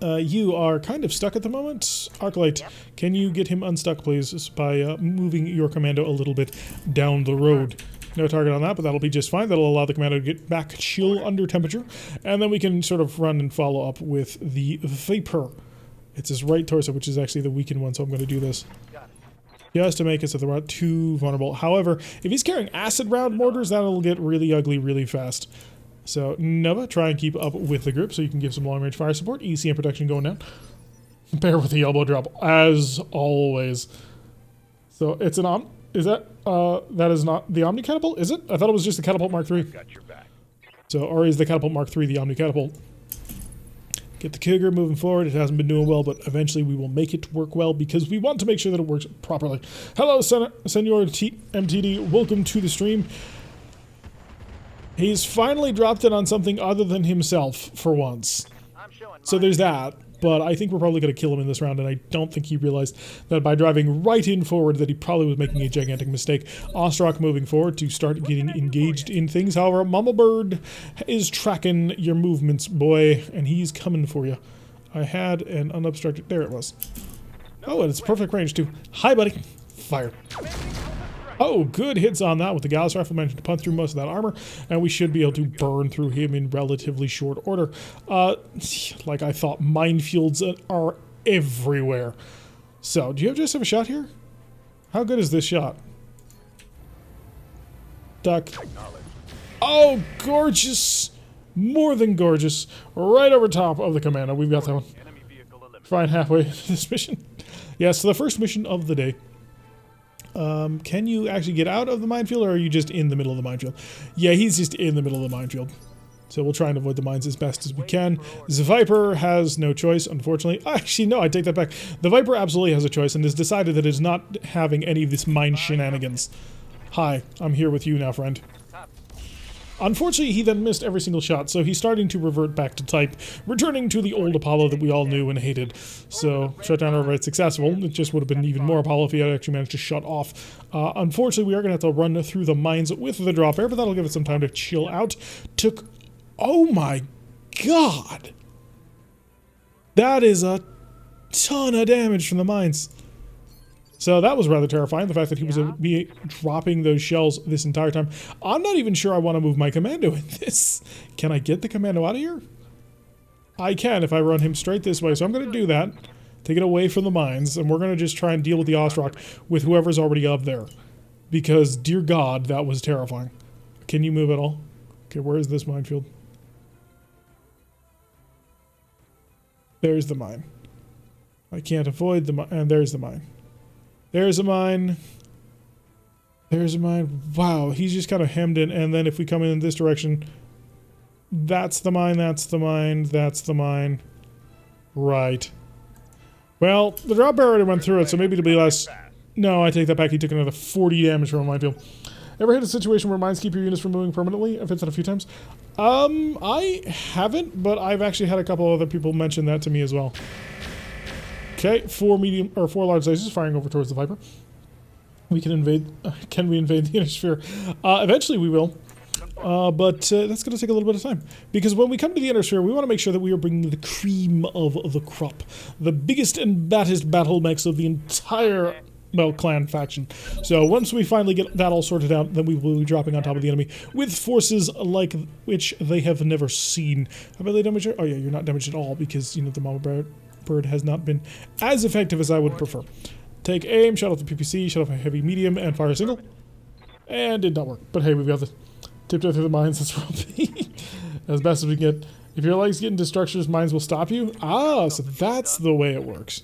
You are kind of stuck at the moment. Arclight, can you get him unstuck, please, by moving your commando a little bit down the road? No target on that, but that'll be just fine. That'll allow the commando to get back chill under temperature. And then we can sort of run and follow up with the Viper. It's his right torso, which is actually the weakened one, so I'm going to do this. Just to make it so they're not too vulnerable. However, if he's carrying acid round mortars, that'll get really ugly really fast. So, Nova, try and keep up with the group so you can give some long-range fire support. ECM protection going down. Bear with the elbow drop, as always. So, it's an is that, that is not the Omni Catapult, is it? I thought it was just the Catapult Mark III. Got your back. So, or is the Catapult Mark III the Omni Catapult? Get the Cougar moving forward. It hasn't been doing well, but eventually we will make it work well because we want to make sure that it works properly. Hello, Senor MTD. Welcome to the stream. He's finally dropped it on something other than himself for once. So there's that, but I think we're probably going to kill him in this round, and I don't think he realized that by driving right in forward that he probably was making a gigantic mistake. Ostrock moving forward to start getting engaged in things. However, Mama Bird is tracking your movements, boy, and he's coming for you. I had an unobstructed... There it was. Oh, and it's perfect range, too. Hi, buddy. Fire. Oh, good hits on that with the Gauss rifle. Managed to punt through most of that armor, and we should be able to burn through him in relatively short order. Like I thought, minefields are everywhere. So, do you just have a shot here? How good is this shot? Duck. Oh, gorgeous! More than gorgeous. Right over top of the commando. We've got that one. Fine, halfway this mission. Yeah, so the first mission of the day. Can you actually get out of the minefield, or are you just in the middle of the minefield? Yeah, he's just in the middle of the minefield. So we'll try and avoid the mines as best as we can. The Viper has no choice, unfortunately. Actually, no, I take that back. The Viper absolutely has a choice and has decided that it is not having any of this mine shenanigans. Hi, I'm here with you now, friend. Unfortunately, he then missed every single shot, so he's starting to revert back to type, returning to the old Apollo that we all knew and hated. So, shutdown override successful. It just would have been even more Apollo if he had actually managed to shut off. Unfortunately, we are going to have to run through the mines with the drop air, but that'll give it some time to chill out. Took... Oh my god! That is a ton of damage from the mines. So that was rather terrifying, the fact that he was dropping those shells this entire time. I'm not even sure I want to move my commando in this. Can I get the commando out of here? I can if I run him straight this way, so I'm going to do that. Take it away from the mines, and we're going to just try and deal with the Ostrock with whoever's already up there. Because, dear God, that was terrifying. Can you move at all? Okay, where is this minefield? There's the mine. I can't avoid the mine, and there's the mine. There's a mine. There's a mine. Wow, he's just kind of hemmed in. And then if we come in this direction, that's the mine, that's the mine, that's the mine. Right. Well, the drop barrier already went through it, so maybe it'll be less. No, I take that back. He took another 40 damage from a minefield. Ever hit a situation where mines keep your units from moving permanently? I've hit that a few times. I haven't, but I've actually had a couple other people mention that to me as well. Okay, 4 large lasers firing over towards the Viper. We can invade. Can we invade the inner sphere? Eventually we will. But that's going to take a little bit of time. Because when we come to the inner sphere, we want to make sure that we are bringing the cream of the crop. The biggest and baddest battle mechs of the entire, well, clan faction. So once we finally get that all sorted out, then we will be dropping on top of the enemy with forces like which they have never seen. How about they damage? Oh yeah, you're not damaged at all because, you know, the Mama Bird has not been as effective as I would prefer. Take aim, shut off the PPC, shut off a heavy medium, and fire a single. And did not work. But hey, we've got the tiptoe through the mines. That's probably as best as we can get. If your legs get into structures, mines will stop you. Ah, so that's the way it works.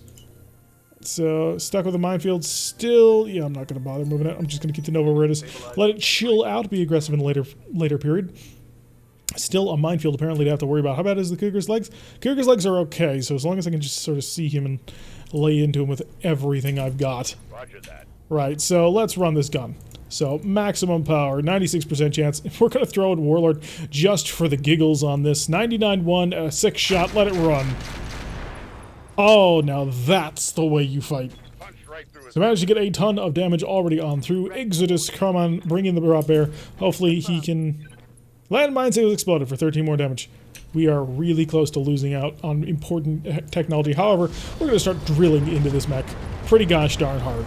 So, stuck with a minefield still. Yeah, I'm not going to bother moving it. I'm just going to keep the Nova where it is. Let it chill out, be aggressive in a later period. Still a minefield apparently to have to worry about. How bad is the Cougar's legs? Cougar's legs are okay, so as long as I can just sort of see him and lay into him with everything I've got. Roger that. Right, so let's run this gun. So, maximum power, 96% chance. If we're going to throw in Warlord just for the giggles on this, 99-1, a 6-shot, let it run. Oh, now that's the way you fight. Right through his So managed to get a ton of damage already on through. Exodus, come on, bring in the drop bear. Hopefully he can... Landmine sails exploded for 13 more damage. We are really close to losing out on important technology. However, we're going to start drilling into this mech pretty gosh darn hard.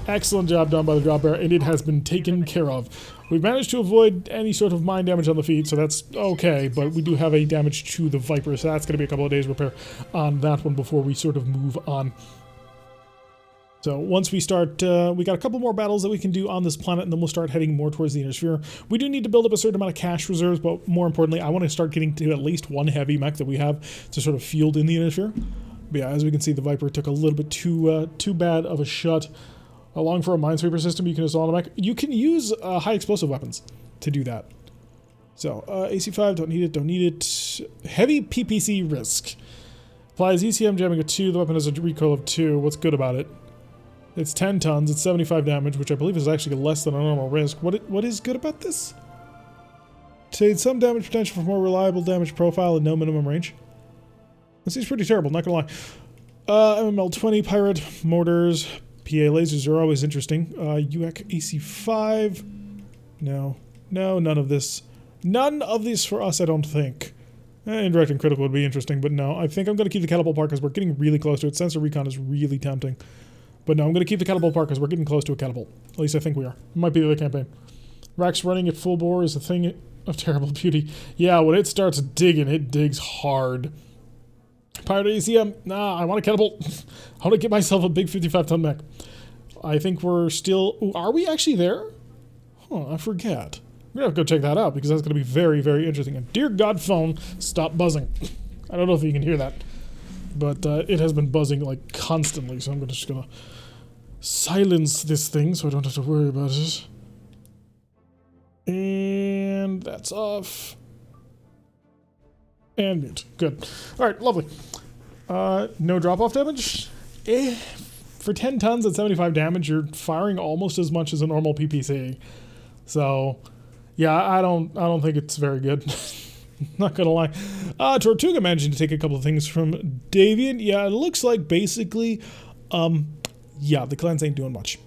Excellent job done by the drop bear, and it has been taken care of. We've managed to avoid any sort of mine damage on the feet, so that's okay, but we do have a damage to the Viper, so that's going to be a couple of days repair on that one before we sort of move on. So once we start, we got a couple more battles that we can do on this planet, and then we'll start heading more towards the inner sphere. We do need to build up a certain amount of cash reserves, but more importantly, I want to start getting to at least one heavy mech that we have to sort of field in the inner sphere. But yeah, as we can see, the Viper took a little bit too bad of a shot. Along for a minesweeper system, you can install on a mech. You can use high explosive weapons to do that. So, AC5, don't need it. Heavy PPC risk. Applies ECM jamming of 2, the weapon has a recoil of 2. What's good about it? It's 10 tons, it's 75 damage, which I believe is actually less than a normal risk. What is good about this? Obtain some damage potential for more reliable damage profile and no minimum range. This seems pretty terrible, not gonna lie. MML-20, pirate, mortars, PA lasers are always interesting. UAC AC5. No, none of this. None of these for us, I don't think. Indirect and critical would be interesting, but no. I think I'm going to keep the catapult part because we're getting really close to it. Sensor recon is really tempting. But no, I'm going to keep the catapult part because we're getting close to a catapult. At least I think we are. It might be the other campaign. Rax running at full bore is a thing of terrible beauty. Yeah, when it starts digging, it digs hard. Pirate ACM, nah, I want a catapult. I want to get myself a big 55-ton mech. I think we're still... Ooh, are we actually there? Huh, I forget. We're going to have to go check that out because that's going to be very, very interesting. And dear God, phone, stop buzzing. I don't know if you can hear that. But it has been buzzing like constantly, so I'm just going to silence this thing so I don't have to worry about it. And that's off. And mute. Good. Alright, lovely. No drop-off damage? For 10 tons at 75 damage, you're firing almost as much as a normal PPC. So, yeah, I don't think it's very good. Not gonna lie. Tortuga managing to take a couple of things from Davian. Yeah, it looks like basically, yeah, the clans ain't doing much.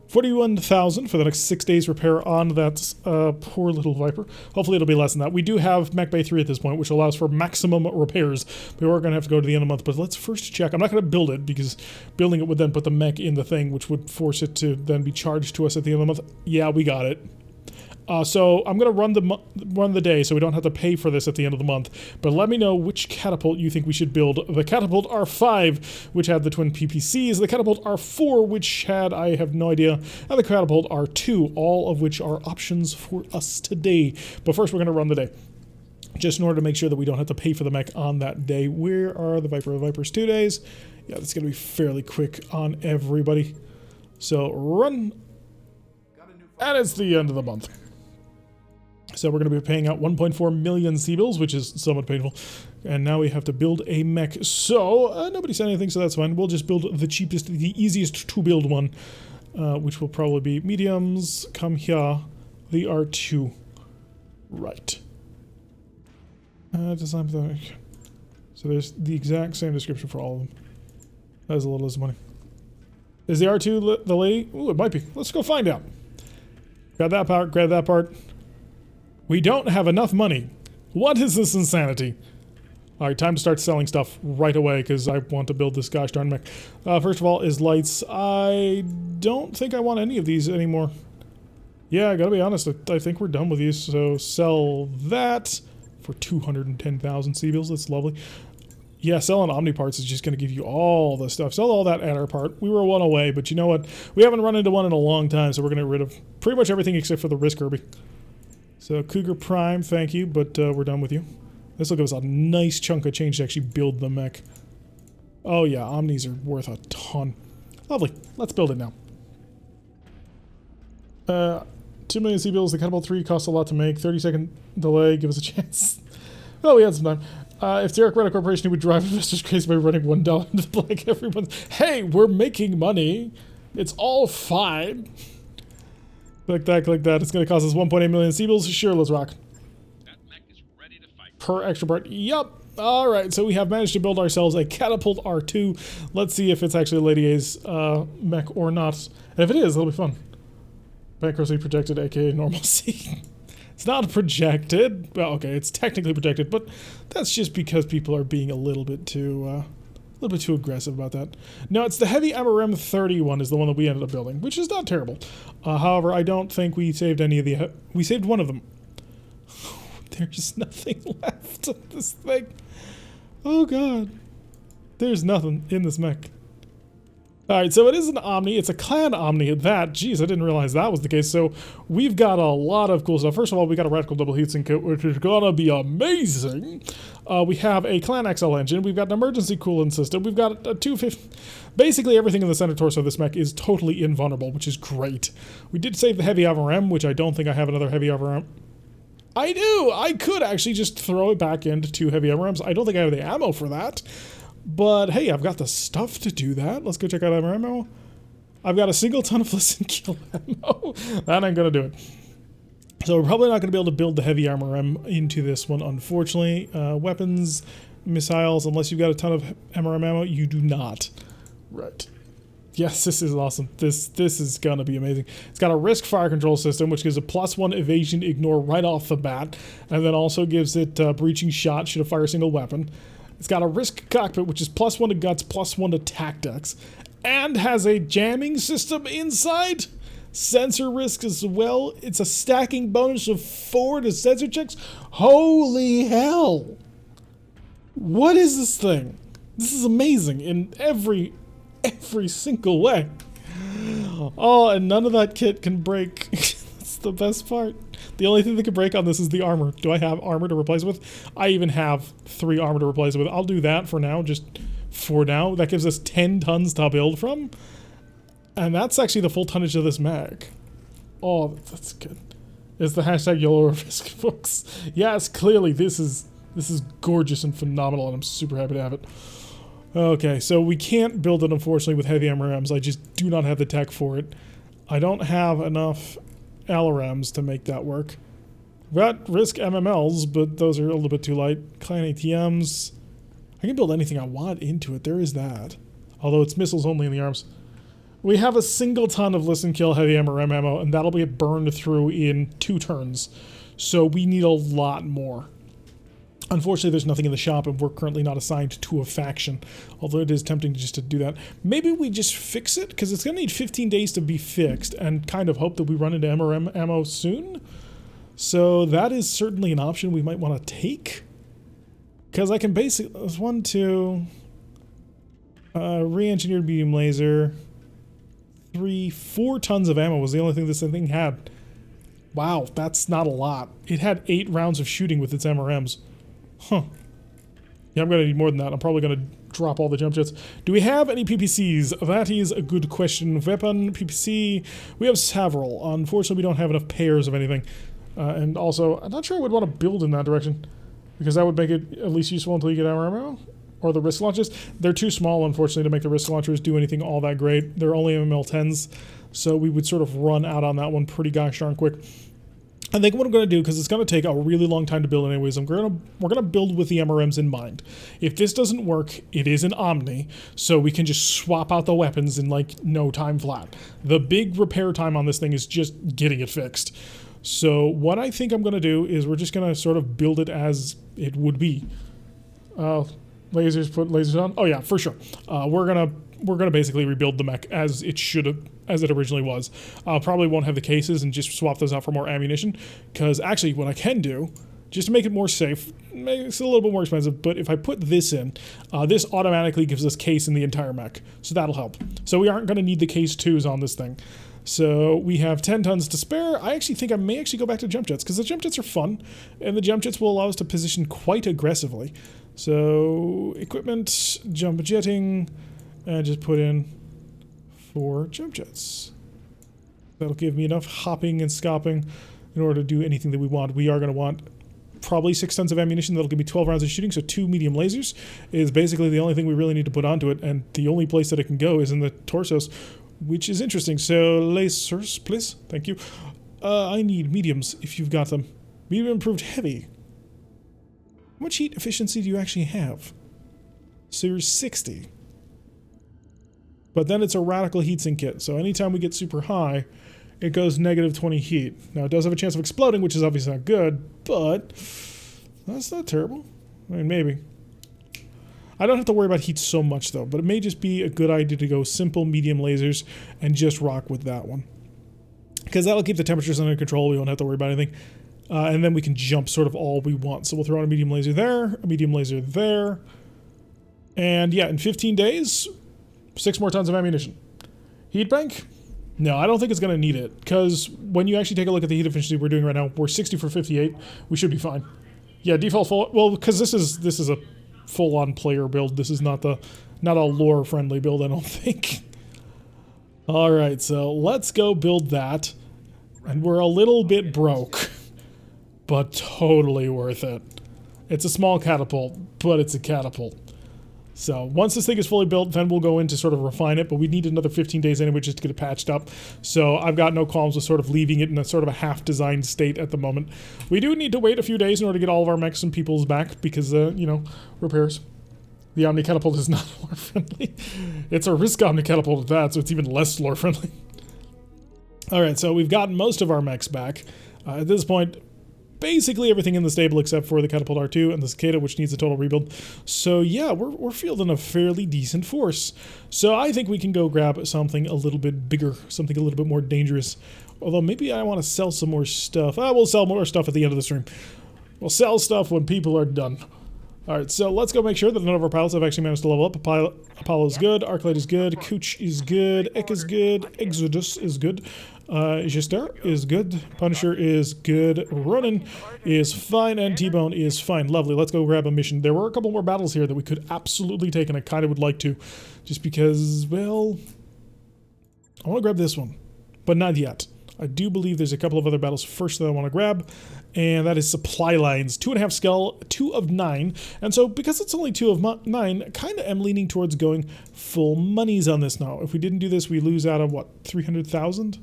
41,000 for the next 6 days repair on that poor little Viper. Hopefully it'll be less than that. We do have Mech Bay 3 at this point, which allows for maximum repairs. We are going to have to go to the end of the month, but let's first check. I'm not going to build it because building it would then put the mech in the thing, which would force it to then be charged to us at the end of the month. Yeah, we got it. So I'm going to run the day so we don't have to pay for this at the end of the month. But let me know which catapult you think we should build. The Catapult R5, which had the twin PPCs. The Catapult R4, which had, I have no idea. And the Catapult R2, all of which are options for us today. But first we're going to run the day. Just in order to make sure that we don't have to pay for the mech on that day. Where are the Viper? The Viper's 2 days. Yeah, that's going to be fairly quick on everybody. So run... And it's the end of the month. So we're going to be paying out 1.4 million C-bills, which is somewhat painful. And now we have to build a mech. So nobody said anything, so that's fine. We'll just build the cheapest, the easiest to build one, which will probably be mediums. Come here. The R2. Right. Design. So there's the exact same description for all of them. That is a little disappointing. Is the R2 the lady? Ooh, it might be. Let's go find out. Grab that part, grab that part. We don't have enough money. What is this insanity? Alright, time to start selling stuff right away because I want to build this gosh darn mech. First of all is lights. I don't think I want any of these anymore. Yeah, I gotta be honest, I think we're done with these. So sell that for 210,000 C-bills. That's lovely. Yeah, selling Omni parts is just going to give you all the stuff. Sell all that adder part. We were one away, but you know what? We haven't run into one in a long time, so we're going to get rid of pretty much everything except for the Risk Kirby. So Cougar Prime, thank you, but we're done with you. This will give us a nice chunk of change to actually build the mech. Oh yeah, Omnis are worth a ton. Lovely. Let's build it now. 2 million C-bills. The Catapult 3 costs a lot to make. 30-second delay. Give us a chance. Oh, we had some time. If Derek ran a corporation, he would drive investors crazy by running $1 into the blank every month. Hey, we're making money. It's all fine. Click that, click that. It's going to cost us 1.8 million C-bills. Sure, let's rock. That mech is ready to fight. Per extra part. Yup. All right, so we have managed to build ourselves a Catapult R2. Let's see if it's actually Lady A's mech or not. And if it is, it'll be fun. Bankruptcy projected, aka normalcy. It's not projected. Well, okay, it's technically projected, but that's just because people are being a little bit too aggressive about that. No, it's the heavy MRM 31 is the one that we ended up building, which is not terrible. However, I don't think we saved any of the. We saved one of them. There's nothing left of this thing. Oh god, there's nothing in this mech. Alright, so it is an Omni. It's a clan Omni at that. Jeez, I didn't realize that was the case. So we've got a lot of cool stuff. First of all, we got a Radical Double Heatsink kit, which is gonna be amazing. We have a Clan XL engine. We've got an emergency coolant system. We've got a 250... Basically, everything in the center torso of this mech is totally invulnerable, which is great. We did save the Heavy MRM, which I don't think I have another Heavy MRM. I do! I could actually just throw it back into 2 Heavy MRMs. I don't think I have the ammo for that. But hey, I've got the stuff to do that. Let's go check out ammo. I've got a single ton of listen kill ammo. That ain't gonna do it. So we're probably not gonna be able to build the heavy armor into this one, unfortunately. Weapons, missiles, unless you've got a ton of MRM ammo, you do not. Right. Yes, this is awesome. This is gonna be amazing. It's got a risk fire control system, which gives a +1 evasion ignore right off the bat, and then also gives it breaching shot should it fire a single weapon. It's got a risk cockpit, which is +1 to guts, +1 to tactics, and has a jamming system inside. Sensor risk as well. It's a stacking bonus of 4 to sensor checks. Holy hell! What is this thing? This is amazing in every single way. Oh, and none of that kit can break. That's the best part. The only thing that can break on this is the armor. Do I have armor to replace with? I even have 3 armor to replace with. I'll do that for now, just for now. That gives us 10 tons to build from. And that's actually the full tonnage of this mag. Oh, that's good. It's the hashtag YOLO risk, folks. Yes, clearly this is gorgeous and phenomenal, and I'm super happy to have it. Okay, so we can't build it, unfortunately, with heavy MRMs. I just do not have the tech for it. I don't have enough LRMs to make that work. I've got risk MMLs, but those are a little bit too light. Clan ATMs. I can build anything I want into it. There is that. Although it's missiles only in the arms. We have a single ton of listen kill heavy MRM ammo, and that'll be burned through in 2 turns. So we need a lot more. Unfortunately, there's nothing in the shop, and we're currently not assigned to a faction. Although it is tempting just to do that. Maybe we just fix it, because it's going to need 15 days to be fixed, and kind of hope that we run into MRM ammo soon. So that is certainly an option we might want to take. Because I can basically... There's 1, 2... re-engineered beam laser... 3, 4 tons of ammo was the only thing this thing had. Wow, that's not a lot. It had 8 rounds of shooting with its MRMs. Huh. Yeah, I'm gonna need more than that. I'm probably gonna drop all the jump jets. Do we have any PPCs? That is a good question. Weapon, PPC, we have several. Unfortunately, we don't have enough pairs of anything. And also, I'm not sure I would want to build in that direction, because that would make it at least useful until you get our ammo. Or the risk launches. They're too small, unfortunately, to make the risk launchers do anything all that great. They're only MML-10s, so we would sort of run out on that one pretty gosh darn quick. I think what I'm going to do, because it's going to take a really long time to build anyways, we're going to build with the MRMs in mind. If this doesn't work, it is an Omni, so we can just swap out the weapons in like no time flat. The big repair time on this thing is just getting it fixed. So what I think I'm going to do is we're just going to sort of build it as it would be. Lasers, put lasers on. Oh yeah, for sure. We're gonna basically rebuild the mech as it originally was. Probably won't have the cases and just swap those out for more ammunition. Because actually, what I can do, just to make it more safe, makes it a little bit more expensive. But if I put this in, this automatically gives us case in the entire mech, so that'll help. So we aren't gonna need the case 2s on this thing. So we have 10 tons to spare. I actually think I may actually go back to jump jets, because the jump jets are fun, and the jump jets will allow us to position quite aggressively. So equipment, jump jetting, and just put in 4 jump jets. That'll give me enough hopping and scopping in order to do anything that we want. We are going to want probably 6 tons of ammunition. That'll give me 12 rounds of shooting, so 2 medium lasers is basically the only thing we really need to put onto it, and the only place that it can go is in the torsos, which is interesting. So lasers, please. Thank you. I need mediums if you've got them. Medium improved heavy. How much heat efficiency do you actually have? So you're 60. But then it's a radical heatsink kit, so anytime we get super high, it goes negative 20 heat. Now it does have a chance of exploding, which is obviously not good, but that's not terrible. I mean, maybe. I don't have to worry about heat so much though, but it may just be a good idea to go simple medium lasers and just rock with that one. Because that'll keep the temperatures under control, we won't have to worry about anything. And then we can jump sort of all we want. So we'll throw on a medium laser there, a medium laser there. And yeah, in 15 days, 6 more tons of ammunition. Heat bank? No, I don't think it's going to need it. Because when you actually take a look at the heat efficiency we're doing right now, we're 60 for 58. We should be fine. Yeah, default full. Well, because this is a full-on player build. This is not a lore-friendly build, I don't think. All right, so let's go build that. And we're a little bit broke. But totally worth it. It's a small catapult, but it's a catapult. So once this thing is fully built, then we'll go in to sort of refine it, but we need another 15 days anyway just to get it patched up. So I've got no qualms with sort of leaving it in a sort of a half-designed state at the moment. We do need to wait a few days in order to get all of our mechs and peoples back because, you know, repairs. The Omni Catapult is not lore-friendly. It's a risk Omni Catapult at that, so it's even less lore-friendly. Alright, so we've gotten most of our mechs back. At this point, basically everything in the stable except for the Catapult R2 and the Cicada, which needs a total rebuild. So yeah, we're fielding a fairly decent force. So I think we can go grab something a little bit bigger, something a little bit more dangerous. Although maybe I want to sell some more stuff. We'll sell more stuff at the end of the stream. We'll sell stuff when people are done. Alright, so let's go make sure that none of our pilots have actually managed to level up. Apollo is good, Arclight is good, Cooch is good, Ek is good, Exodus is good. Jester is good, Punisher is good, Ronin is fine, and T-Bone is fine. Lovely, let's go grab a mission. There were a couple more battles here that we could absolutely take, and I kind of would like to. Just because, well, I want to grab this one, but not yet. I do believe there's a couple of other battles first that I want to grab, and that is supply lines. 2.5 skull, 2 of 9, and so because it's only 2 of 9, kind of am leaning towards going full monies on this now. If we didn't do this, we lose out of what, 300,000?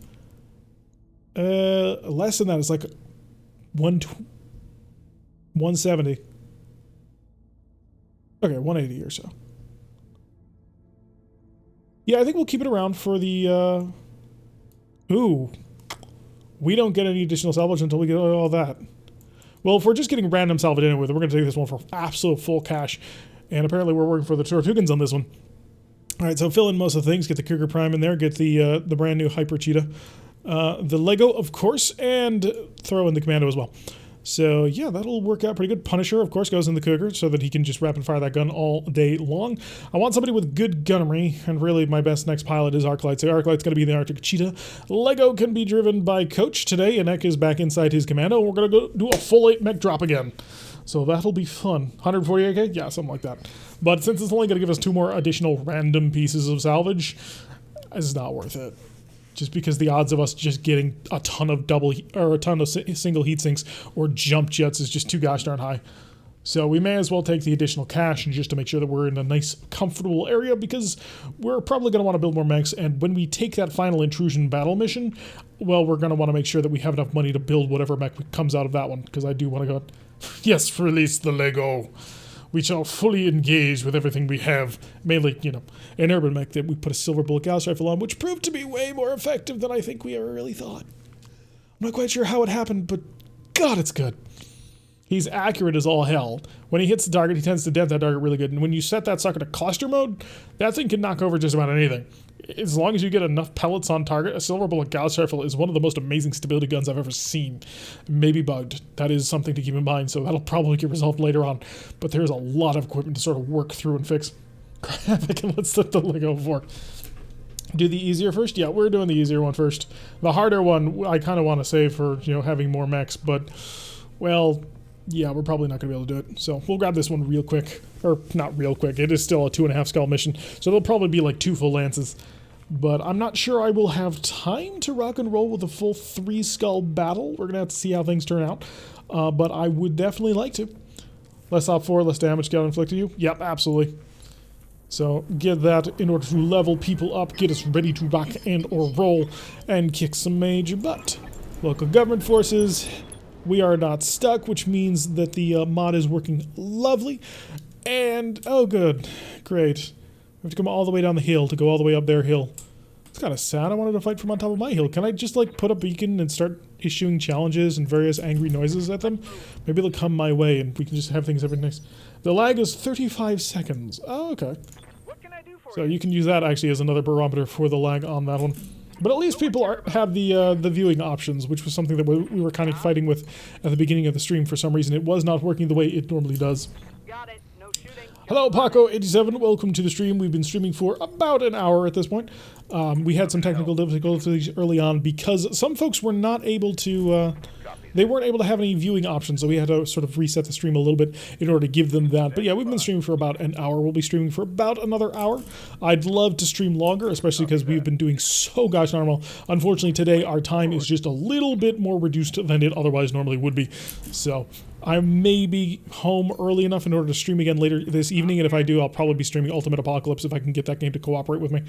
Less than that. It's like 170. Okay, 180 or so. Yeah, I think we'll keep it around for the, ooh. We don't get any additional salvage until we get all that. Well, if we're just getting random salvage anyway, then we're going to take this one for absolute full cash. And apparently we're working for the Tortugans on this one. Alright, so fill in most of the things. Get the Cougar Prime in there. Get the brand new Hyper Cheetah. The Lego, of course. And throw in the Commando as well. So, yeah, that'll work out pretty good. Punisher, of course, goes in the Cougar so that he can just rapid fire that gun all day long. I want somebody with good gunnery, and really my best next pilot is Arclight. So Arclight's going to be the Arctic Cheetah. Lego can be driven by Coach today, and Ek is back inside his Commando. We're going to go do a full 8 mech drop again. So that'll be fun. 148k? Yeah, something like that. But since it's only going to give us 2 more additional random pieces of salvage, it's not worth it. Just because the odds of us just getting a ton of single heat sinks or jump jets is just too gosh darn high. So we may as well take the additional cash and just to make sure that we're in a nice, comfortable area, because we're probably going to want to build more mechs, and when we take that final intrusion battle mission, well, we're going to want to make sure that we have enough money to build whatever mech comes out of that one, because I do want to go, yes, release the Lego. We shall fully engage with everything we have, mainly, you know, an urban mech that we put a silver bullet Gauss rifle on, which proved to be way more effective than I think we ever really thought. I'm not quite sure how it happened, but God, it's good. He's accurate as all hell. When he hits the target, he tends to dent that target really good. And when you set that sucker to cluster mode, that thing can knock over just about anything. As long as you get enough pellets on target, a silver bullet Gauss rifle is one of the most amazing stability guns I've ever seen. Maybe bugged. That is something to keep in mind, so that'll probably get resolved later on. But there's a lot of equipment to sort of work through and fix. Let's set the Lego for. Do the easier first? Yeah, we're doing the easier one first. The harder one, I kind of want to save for, you know, having more mechs, but, well, yeah, we're probably not going to be able to do it. So we'll grab this one real quick. Or, not real quick. It is still a 2.5 skull mission, so there'll probably be like 2 full lances. But I'm not sure I will have time to rock and roll with a full 3 skull battle. We're going to have to see how things turn out. But I would definitely like to. Less op 4, less damage get inflicted to you? Yep, absolutely. So get that in order to level people up, get us ready to rock and or roll, and kick some major butt. Local government forces, we are not stuck, which means that the mod is working lovely. And, oh good, great. We have to come all the way down the hill to go all the way up their hill. It's kind of sad. I wanted to fight from on top of my hill. Can I just, like, put a beacon and start issuing challenges and various angry noises at them? Maybe they'll come my way and we can just have things every nice. The lag is 35 seconds. Oh, okay. So you can use that, actually, as another barometer for the lag on that one. But at least people have the viewing options, which was something that we were kind of fighting with at the beginning of the stream. For some reason, it was not working the way it normally does. Hello, Paco87. Welcome to the stream. We've been streaming for about an hour at this point. We had some technical difficulties early on because some folks were not able to... they weren't able to have any viewing options, so we had to sort of reset the stream a little bit in order to give them that. But yeah, we've been streaming for about an hour. We'll be streaming for about another hour. I'd love to stream longer, especially because we've been doing so gosh darn well. Unfortunately, today our time is just a little bit more reduced than it otherwise normally would be. So I may be home early enough in order to stream again later this evening, and if I do, I'll probably be streaming Ultimate Apocalypse if I can get that game to cooperate with me,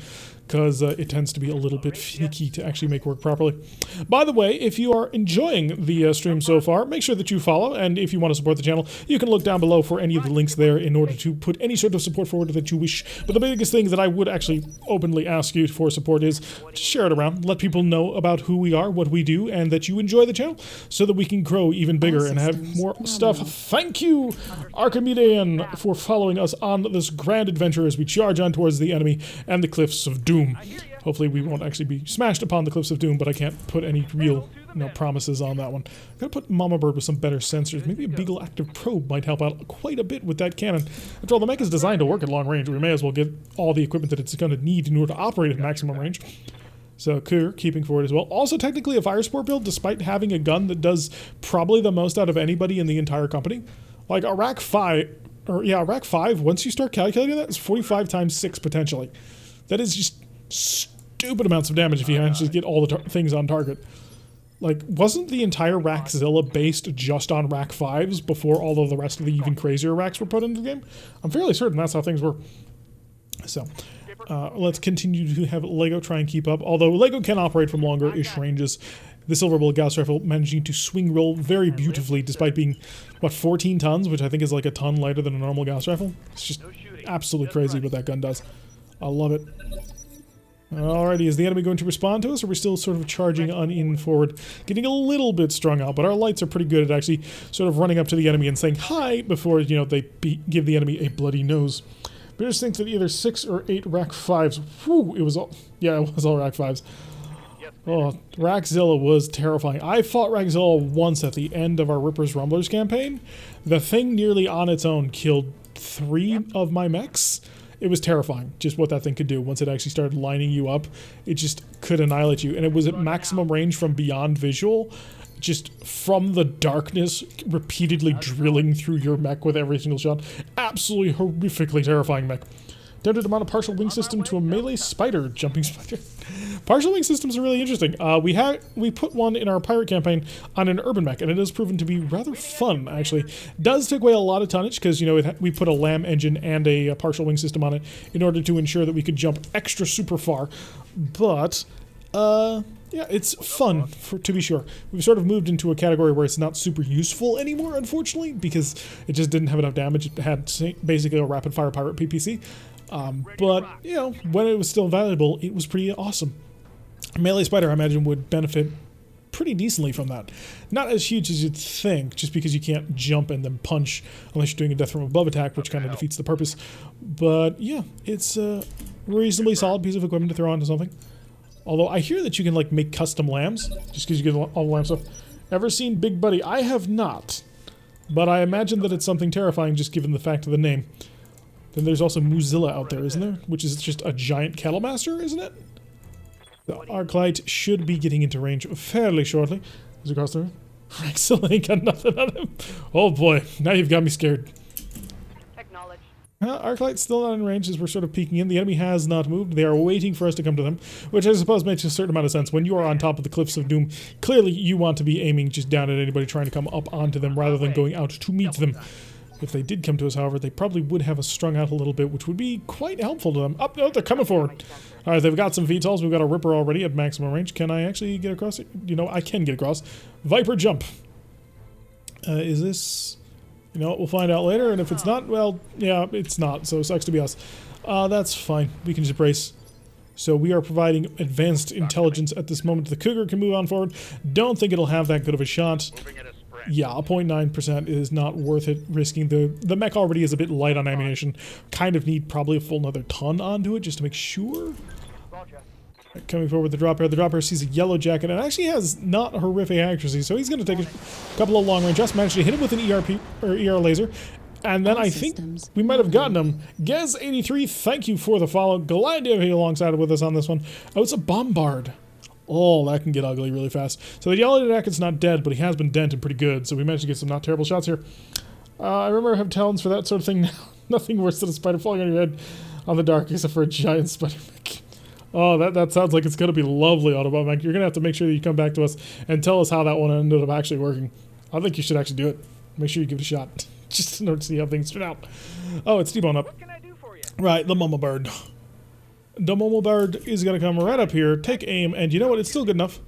because it tends to be a little bit finicky to actually make work properly. By the way, if you are enjoying the stream so far, make sure that you follow, and if you want to support the channel, you can look down below for any of the links there in order to put any sort of support forward that you wish. But the biggest thing that I would actually openly ask you for support is to share it around, let people know about who we are, what we do, and that you enjoy the channel, so that we can grow even bigger and have more stuff. Thank you, Archimedean, for following us on this grand adventure as we charge on towards the enemy and the Cliffs of Doom. Hopefully we won't actually be smashed upon the Cliffs of Doom, but I can't put any real promises on that one. I'm going to put Mama Bird with some better sensors. Maybe a Beagle Active Probe might help out quite a bit with that cannon. After all, the mech is designed to work at long range. We may as well get all the equipment that it's going to need in order to operate at maximum range. So, Kur, keeping forward as well. Also, technically a fire support build, despite having a gun that does probably the most out of anybody in the entire company. Like, a Rack 5, Rack 5, once you start calculating that, is 45 times 6 potentially. That is just stupid amounts of damage if you manage to get all the things on target. Like, wasn't the entire Rackzilla based just on Rack 5s before all of the rest of the even crazier racks were put into the game? I'm fairly certain that's how things were. So... let's continue to have Lego try and keep up, although Lego can operate from longer-ish ranges. The silver bullet Gauss rifle managing to swing roll very beautifully despite being, what, 14 tons, which I think is like a ton lighter than a normal Gauss rifle. It's just absolutely crazy what that gun does. I love it. Alrighty, is the enemy going to respond to us, or are we still sort of charging on in forward? Getting a little bit strung out, but our lights are pretty good at actually sort of running up to the enemy and saying hi before, you know, they give the enemy a bloody nose. But I just think that either 6 or 8 Rack 5s, whew, it was all Rack 5s. Oh, Rackzilla was terrifying. I fought Rackzilla once at the end of our Rippers Rumblers campaign. The thing nearly on its own killed 3 of my mechs. It was terrifying, just what that thing could do. Once it actually started lining you up, it just could annihilate you. And it was at maximum range from beyond visual. just from the darkness, repeatedly drilling through your mech with every single shot. Absolutely horrifically terrifying mech. Tempted to mount a partial wing system to a melee spider, jumping spider. Partial wing systems are really interesting. We put one in our pirate campaign on an urban mech, and it has proven to be rather fun, actually. Does take away a lot of tonnage, because, you know, we put a LAM engine and a partial wing system on it in order to ensure that we could jump extra super far. But, yeah, it's fun, to be sure. We've sort of moved into a category where it's not super useful anymore, unfortunately, because it just didn't have enough damage. It had basically a rapid-fire pirate PPC. But, you know, when it was still valuable, it was pretty awesome. Melee Spider, I imagine, would benefit pretty decently from that. Not as huge as you'd think, just because you can't jump and then punch unless you're doing a death from above attack, which kind of defeats the purpose. But, yeah, it's a reasonably solid piece of equipment to throw onto something. Although, I hear that you can, like, make custom lambs, just because you get all the lamb stuff. Ever seen Big Buddy? I have not. But I imagine that it's something terrifying, just given the fact of the name. Then there's also Muzilla out there, isn't there? Which is just a giant cattle master, isn't it? The Arclight should be getting into range fairly shortly. Is it across there? Frank still ain't got nothing on him. Oh boy, now you've got me scared. Acknowledged. Arclight's still not in range as we're sort of peeking in. The enemy has not moved. They are waiting for us to come to them, which I suppose makes a certain amount of sense. When you are on top of the Cliffs of Doom, clearly you want to be aiming just down at anybody trying to come up onto them rather than going out to meet them. If they did come to us, however, they probably would have us strung out a little bit, which would be quite helpful to them. Oh, no, they're coming forward. All right, they've got some VTOLs. We've got a Ripper already at maximum range. Can I actually get across it? You know, I can get across. Viper jump. Is this... You know, we'll find out later, and if it's not, well, yeah, it's not, so it sucks to be us. That's fine. We can just brace. So we are providing advanced intelligence at this moment. The Cougar can move on forward. Don't think it'll have that good of a shot. Yeah, a 0.9% is not worth it risking. The mech already is a bit light on ammunition. Kind of need probably a full another ton onto it just to make sure. Coming forward with the drop air. The drop air sees a yellow jacket and actually has not horrific accuracy, so he's going to take a couple of long range shots. Managed to hit him with an ER laser. And then I think we might have gotten him. Gez83, thank you for the follow. Glad to have you alongside with us on this one. Oh, it's a bombard. Oh, that can get ugly really fast. So the yellow jacket's not dead, but he has been dented pretty good, so we managed to get some not terrible shots here. I remember I have talents for that sort of thing now. Nothing worse than a spider falling on your head on the dark except for a giant spider mech. Oh, that sounds like it's going to be lovely, Autobot mech. You're going to have to make sure that you come back to us and tell us how that one ended up actually working. I think you should actually do it. Make sure you give it a shot. Just in order to see how things turn out. Oh, it's T-Bone up. What can I do for you? Right, the Mama Bird. The Momo Bird is going to come right up here, take aim, and you know what? It's still good enough.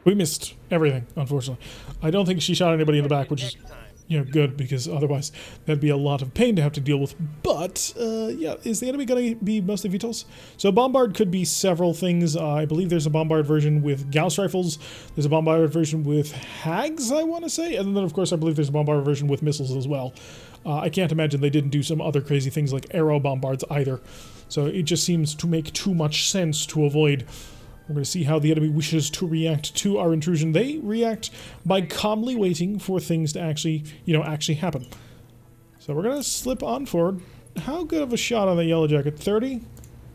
We missed everything, unfortunately. I don't think she shot anybody in the back, which is, you know, good, because otherwise that'd be a lot of pain to have to deal with. But, yeah, is the enemy going to be mostly VTOLs? So Bombard could be several things. I believe there's a Bombard version with Gauss rifles. There's a Bombard version with Hags, I want to say. And then, of course, I believe there's a Bombard version with missiles as well. I can't imagine they didn't do some other crazy things like arrow bombards either. So it just seems to make too much sense to avoid. We're going to see how the enemy wishes to react to our intrusion. They react by calmly waiting for things to actually, actually happen. So we're going to slip on forward. How good of a shot on the yellow jacket? 30?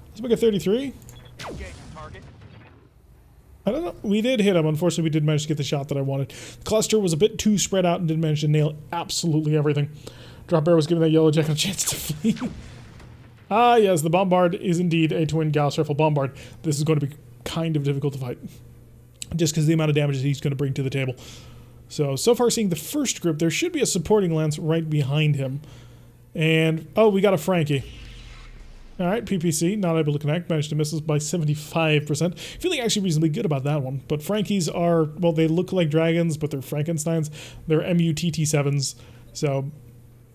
Let's make a 33. I don't know. We did hit him. Unfortunately, we did manage to get the shot that I wanted. The cluster was a bit too spread out and didn't manage to nail absolutely everything. Drop Bear was giving that yellow jacket a chance to flee. Ah, yes, the Bombard is indeed a twin Gauss rifle Bombard. This is going to be kind of difficult to fight, just because of the amount of damage that he's going to bring to the table. So far seeing the first group, there should be a supporting lance right behind him. And, oh, we got a Frankie. Alright, PPC, not able to connect, managed to miss us by 75%. Feeling actually reasonably good about that one. But Frankies are, well, they look like dragons, but they're Frankensteins. They're MUTT7s, so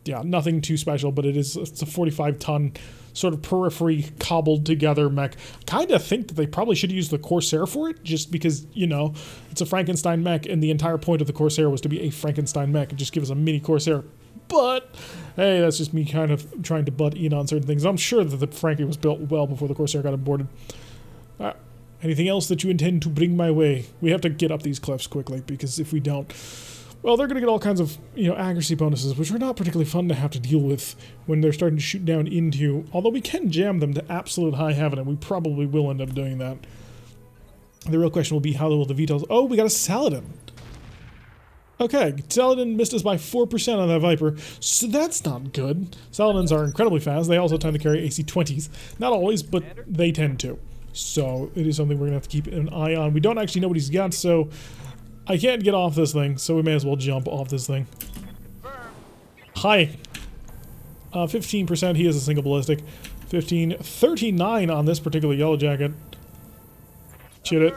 yeah, nothing too special, but it's a 45-ton sort of periphery cobbled together mech. Kind of think that they probably should use the Corsair for it, just because, it's a Frankenstein mech, and the entire point of the Corsair was to be a Frankenstein mech and just give us a mini Corsair. But, hey, that's just me kind of trying to butt in on certain things. I'm sure that the Frankie was built well before the Corsair got aborted. Anything else that you intend to bring my way? We have to get up these cliffs quickly, because if we don't, well, they're going to get all kinds of, accuracy bonuses, which are not particularly fun to have to deal with when they're starting to shoot down into, although we can jam them to absolute high heaven, and we probably will end up doing that. The real question will be how will the VTOLs... Oh, we got a Saladin. Okay, Saladin missed us by 4% on that Viper, so that's not good. Saladins are incredibly fast. They also tend to carry AC-20s. Not always, but they tend to. So it is something we're going to have to keep an eye on. We don't actually know what he's got, so I can't get off this thing, so we may as well jump off this thing. Hi. 15%, he is a single ballistic. 15, 39 on this particular yellow jacket. Shoot it.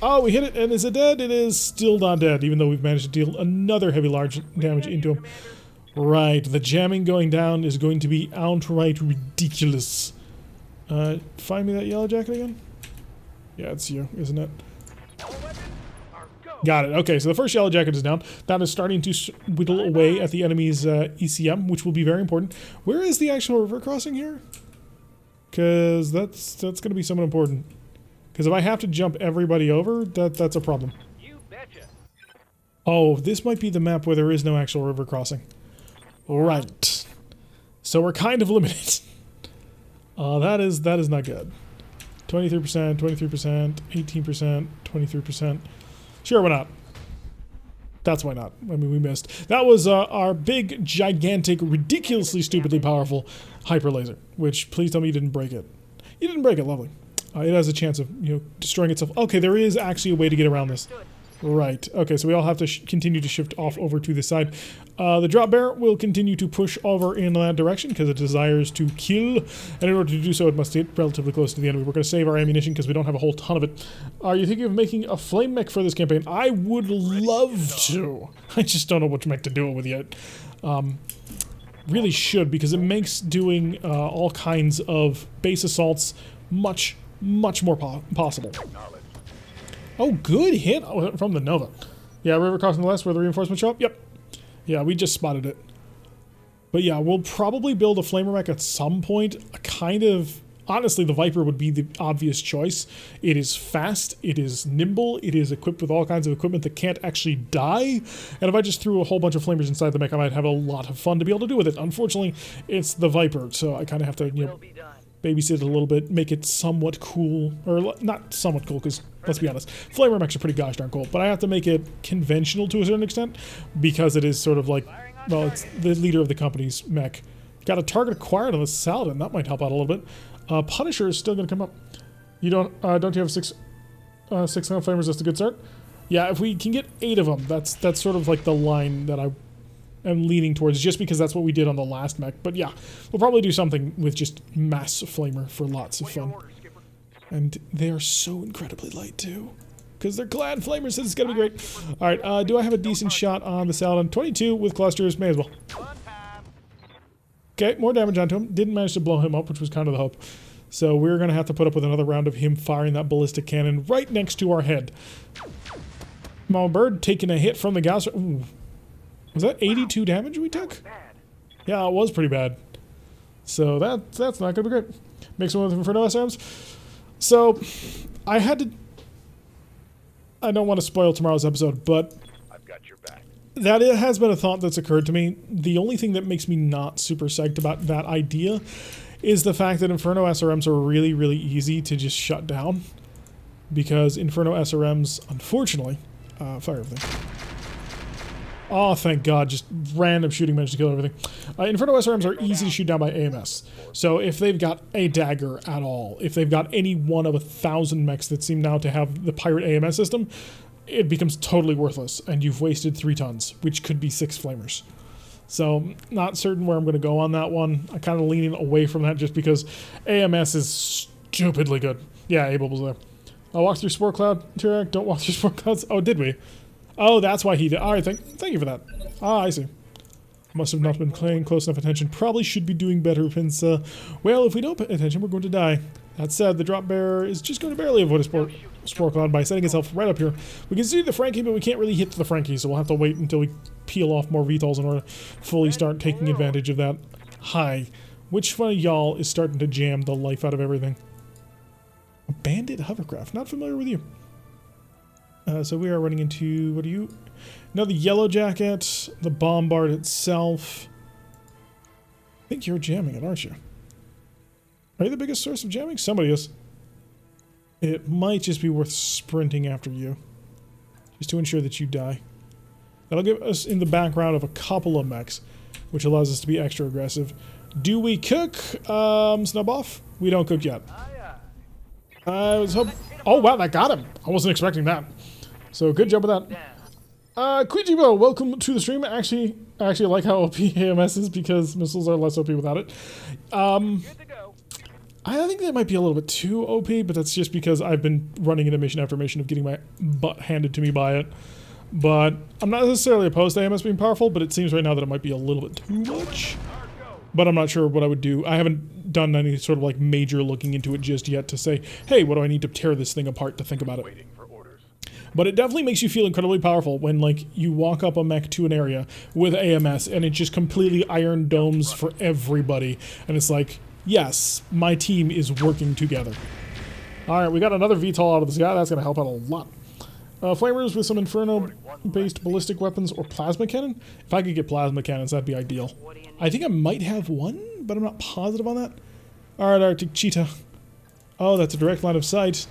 Oh, we hit it, and is it dead? It is still not dead, even though we've managed to deal another heavy large damage into him. Right, the jamming going down is going to be outright ridiculous. Find me that yellow jacket again? Yeah, it's you, isn't it? Got it. Okay, so the first yellow jacket is down. That is starting to whittle away at the enemy's ECM, which will be very important. Where is the actual river crossing here? Because that's going to be somewhat important. Because if I have to jump everybody over, that's a problem. You betcha. Oh, this might be the map where there is no actual river crossing. Right. So we're kind of limited. That is not good. 23%, 23%, 18%, 23%. Sure, why not? That's why not. I mean, we missed. That was our big, gigantic, ridiculously stupidly powerful hyper laser. Which, please tell me you didn't break it. You didn't break it, lovely. It has a chance of, destroying itself. Okay, there is actually a way to get around this. Right. Okay, so we all have to continue to shift off over to the side. The drop bear will continue to push over in that direction because it desires to kill. And in order to do so, it must get relatively close to the enemy. We're going to save our ammunition because we don't have a whole ton of it. Are you thinking of making a flame mech for this campaign? I would love to. I just don't know which mech to do it with yet. Really should, because it makes doing all kinds of base assaults much more possible. Oh, good hit from the Nova. Yeah, river crossing the west where the reinforcements show up? Yep. Yeah, we just spotted it. But yeah, we'll probably build a flamer mech at some point. Honestly, the Viper would be the obvious choice. It is fast, it is nimble, it is equipped with all kinds of equipment that can't actually die. And if I just threw a whole bunch of flamers inside the mech, I might have a lot of fun to be able to do with it. Unfortunately, it's the Viper, so I kind of have to, babysit it a little bit, make it somewhat cool, or not somewhat cool, because let's be honest, flamer mechs are pretty gosh darn cool, but I have to make it conventional to a certain extent, because it is sort of like, well, it's the leader of the company's mech. Got a target acquired on the Saladin, that might help out a little bit. Punisher is still going to come up. You don't you have six flamers? That's a good start. Yeah, if we can get 8 of them, that's sort of like the line that I am leaning towards, just because that's what we did on the last mech. But yeah, we'll probably do something with just mass flamer for lots of fun. And they are so incredibly light too, because they're clad flamers, so it's gonna be great. All right, do I have a decent shot on the Saladin? 22 with clusters, may as well. Okay, more damage onto him. Didn't manage to blow him up, which was kind of the hope. So we're gonna have to put up with another round of him firing that ballistic cannon right next to our head. Mama Bird taking a hit from the Gauss. Ooh. Was that 82 damage we took? Yeah, it was pretty bad. So that's not gonna be great. Mix one with Inferno SRMs. So I don't want to spoil tomorrow's episode, but I've got your back. that it has been a thought that's occurred to me. The only thing that makes me not super psyched about that idea is the fact that Inferno SRMs are really, really easy to just shut down. Because Inferno SRMs, unfortunately, fire everything. Oh, thank God, just random shooting managed to kill everything. Inferno SRMs are easy to shoot down by AMS. So if they've got a dagger at all, if they've got any one of 1,000 mechs that seem now to have the pirate AMS system, it becomes totally worthless, and you've wasted 3 tons, which could be 6 flamers. So, not certain where I'm going to go on that one. I'm kind of leaning away from that just because AMS is stupidly good. Yeah, Abel was there. I'll walk through Spore Cloud, Turek. Don't walk through Spore Clouds. Oh, did we? Oh, that's why he did. All right, thank you for that. Ah, I see. Must have not been paying close enough attention. Probably should be doing better since, well, if we don't pay attention, we're going to die. That said, the drop bearer is just going to barely avoid a Spore Cloud by setting itself right up here. We can see the Frankie, but we can't really hit the Frankie, so we'll have to wait until we peel off more VTOLs in order to fully start taking advantage of that. Hi. Which one of y'all is starting to jam the life out of everything? A bandit hovercraft. Not familiar with you. So we are running into, what are you? Another yellow jacket, the bombard itself. I think you're jamming it, aren't you? Are you the biggest source of jamming? Somebody is. it might just be worth sprinting after you. Just to ensure that you die. That'll give us in the background of a couple of mechs, which allows us to be extra aggressive. Do we cook? Snub off? We don't cook yet. I was hoping... Oh, wow, that got him. I wasn't expecting that. So, good job with that. Quijibo, welcome to the stream. I actually like how OP AMS is because missiles are less OP without it. I think that might be a little bit too OP, but that's just because I've been running into mission after mission of getting my butt handed to me by it. But I'm not necessarily opposed to AMS being powerful, but it seems right now that it might be a little bit too much. But I'm not sure what I would do. I haven't done any sort of like major looking into it just yet to say, hey, what do I need to tear this thing apart to think about it? But it definitely makes you feel incredibly powerful when like you walk up a mech to an area with AMS and it just completely iron domes for everybody. And it's like, yes, my team is working together. Alright, we got another VTOL out of this guy. That's going to help out a lot. Flamers with some Inferno-based ballistic weapons or plasma cannon. If I could get plasma cannons, that'd be ideal. I think I might have one, but I'm not positive on that. Alright, Arctic Cheetah. Oh, that's a direct line of sight.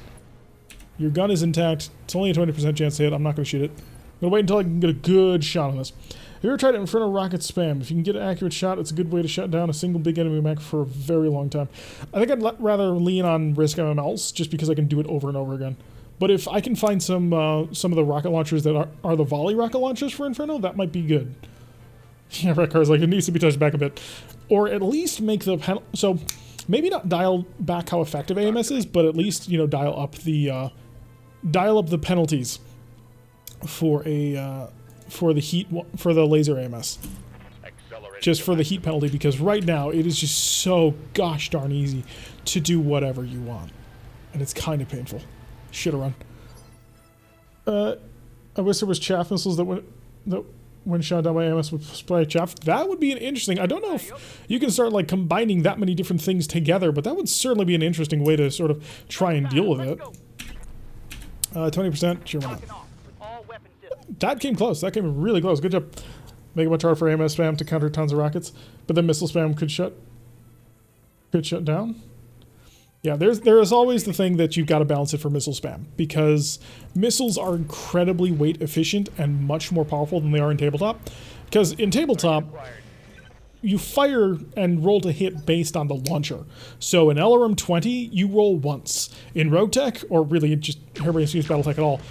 Your gun is intact. It's only a 20% chance to hit. I'm not going to shoot it. I'm going to wait until I can get a good shot on this. Have you ever tried Inferno rocket spam? If you can get an accurate shot, it's a good way to shut down a single big enemy mech for a very long time. I think I'd rather lean on risk MMLs just because I can do it over and over again. But if I can find some of the rocket launchers that are the volley rocket launchers for Inferno, that might be good. Yeah, Redcar's like, it needs to be touched back a bit. Or at least make the so maybe not dial back how effective AMS is, but at least, you know, dial up the penalties for the laser AMS. Just for the heat penalty, because right now it is just so gosh darn easy to do whatever you want. And it's kind of painful. Should've run. I wish there was chaff missiles that when shot down by AMS would spray chaff. That would be an interesting... I don't know if you can start like combining that many different things together, but that would certainly be an interesting way to sort of try and deal with it. 20%, sure, why not. That came close. That came really close. Good job. Make it much harder for AMS spam to counter tons of rockets, but then missile spam could shut down. Yeah, there is always the thing that you've got to balance it for missile spam, because missiles are incredibly weight efficient and much more powerful than they are in tabletop. Because in tabletop, you fire and roll to hit based on the launcher. So in LRM 20, you roll once. In RogueTech, or really just everybody use Battletech at all,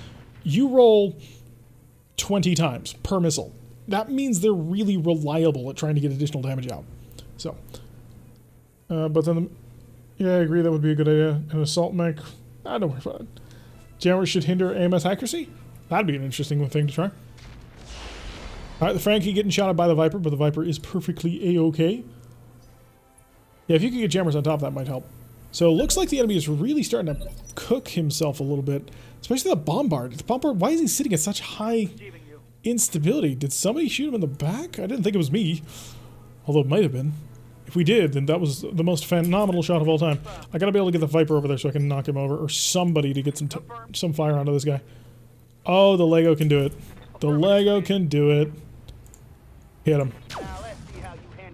you roll 20 times per missile. That means they're really reliable at trying to get additional damage out. So, but then... Yeah, I agree, that would be a good idea. An assault mech, don't worry about it. Jammers should hinder AMS accuracy? That'd be an interesting thing to try. Alright, the Frankie getting shot at by the Viper, but the Viper is perfectly A-OK. Yeah, if you could get jammers on top, that might help. So it looks like the enemy is really starting to cook himself a little bit. Especially the Bombard. The Bombard, why is he sitting at such high instability? Did somebody shoot him in the back? I didn't think it was me. Although it might have been. If we did, then that was the most phenomenal shot of all time. I gotta be able to get the Viper over there so I can knock him over, or somebody to get some fire onto this guy. Oh, the Lego can do it. The Lego can do it. Hit him.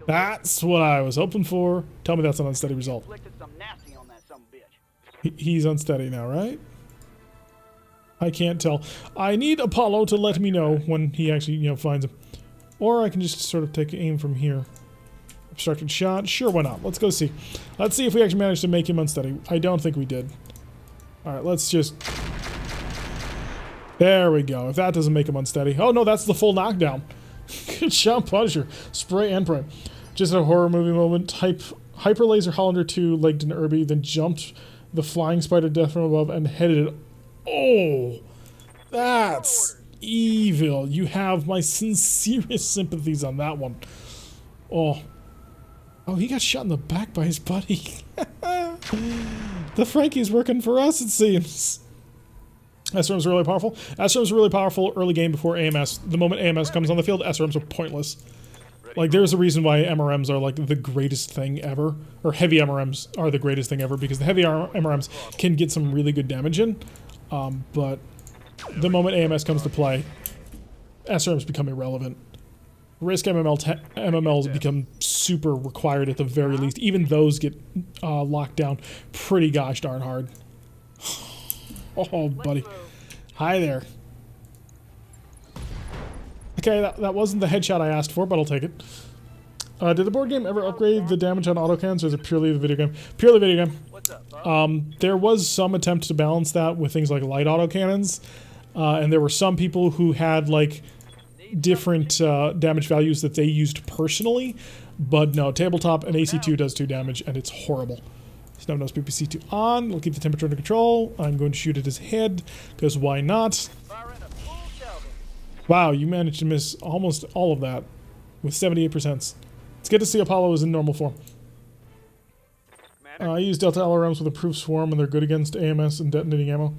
That's what I was hoping for. Tell me that's an unsteady result. He's unsteady now, right? I can't tell. I need Apollo to let me know when he actually, you know, finds him. Or I can just sort of take aim from here. Obstructed shot. Sure, why not? Let's go see. Let's see if we actually managed to make him unsteady. I don't think we did. Alright, let's just... There we go. If that doesn't make him unsteady. Oh no, that's the full knockdown. Good shot, Punisher. Spray and pray. Just a horror movie moment. Hyper Laser Hollander 2 legged an Irby, then jumped the Flying Spider Death from above and headed it. Oh! That's evil. You have my sincerest sympathies on that one. Oh. Oh, he got shot in the back by his buddy. The Frankie's working for us, it seems. SRM's really powerful. SRM's really powerful early game before AMS. The moment AMS comes on the field, SRMs are pointless. Like, there's a reason why MRMs are, like, the greatest thing ever. Or heavy MRMs are the greatest thing ever, because the heavy MRMs can get some really good damage in. But the moment AMS comes to play, SRMs become irrelevant. Risk MMLs become super required at the very least. Even those get locked down pretty gosh darn hard. Oh, buddy. Hi there. Okay, that wasn't the headshot I asked for, but I'll take it. Did the board game ever upgrade the damage on autocannons, or is it purely the video game? Purely video game. What's up, bud? There was some attempt to balance that with things like light autocannons, and there were some people who had like different damage values that they used personally, but no, tabletop and AC2 does 2 damage, and it's horrible. Snow Nose PPC2 on. We'll keep the temperature under control. I'm going to shoot at his head, because why not? Firing a full Shelby. Wow, you managed to miss almost all of that with 78%. It's good to see Apollo is in normal form. I use Delta LRMs with improved swarm, and they're good against AMS and detonating ammo.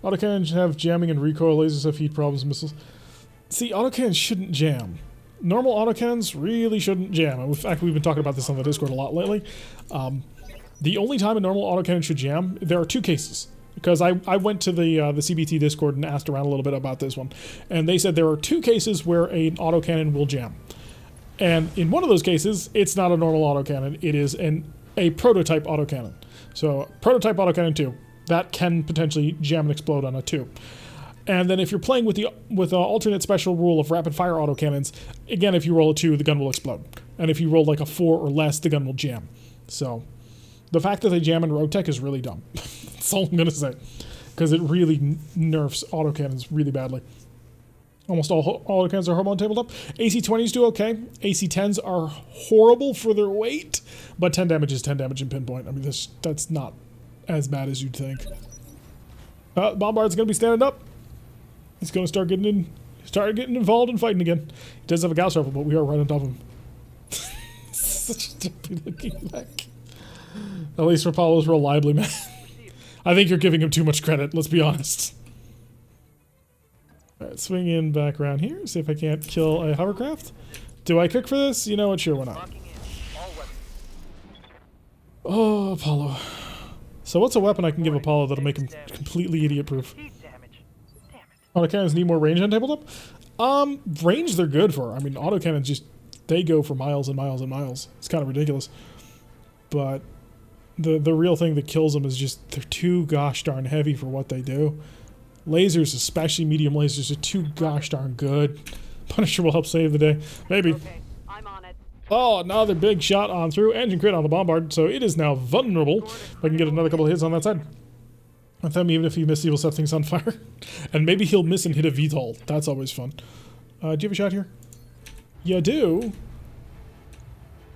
Autocannons have jamming and recoil. Lasers have heat problems, missiles. See, autocannons shouldn't jam. Normal autocannons really shouldn't jam. In fact, we've been talking about this on the Discord a lot lately. The only time a normal autocannon should jam, there are 2 cases. Because I went to the CBT Discord and asked around a little bit about this one. And they said there are 2 cases where an autocannon will jam. And in one of those cases, it's not a normal autocannon. It is a prototype autocannon. So, prototype autocannon 2. That can potentially jam and explode on a 2. And then if you're playing with the alternate special rule of rapid fire autocannons, again, if you roll a 2, the gun will explode. And if you roll like a 4 or less, the gun will jam. So, the fact that they jam in RogueTech is really dumb. That's all I'm going to say. Because it really nerfs autocannons really badly. Almost all autocannons are horrible on tabletop. AC-20s do okay. AC-10s are horrible for their weight. But 10 damage is 10 damage in pinpoint. I mean, that's not as bad as you'd think. Bombard's going to be standing up. He's going to start getting involved in fighting again. He does have a Gauss rifle, but we are right on top of him. Such a stupid looking mech. At least Apollo's reliably mad. I think you're giving him too much credit, let's be honest. Alright, swing in back around here, see if I can't kill a hovercraft. Do I cook for this? You know what, sure, why not? Oh, Apollo. So what's a weapon I can give Apollo that'll make him completely idiot-proof? Autocannons need more range on tabletop? Range they're good for. I mean, autocannons just, they go for miles and miles and miles. It's kind of ridiculous. But the real thing that kills them is just they're too gosh darn heavy for what they do. Lasers, especially medium lasers, are too gosh darn good. Punisher will help save the day. Maybe. Okay, I'm on it. Oh, another big shot on through. Engine crit on the bombard, so it is now vulnerable. If I can get another couple of hits on that side. I thought even if he missed, he will set things on fire. And maybe he'll miss and hit a VTOL. That's always fun. Do you have a shot here? You do.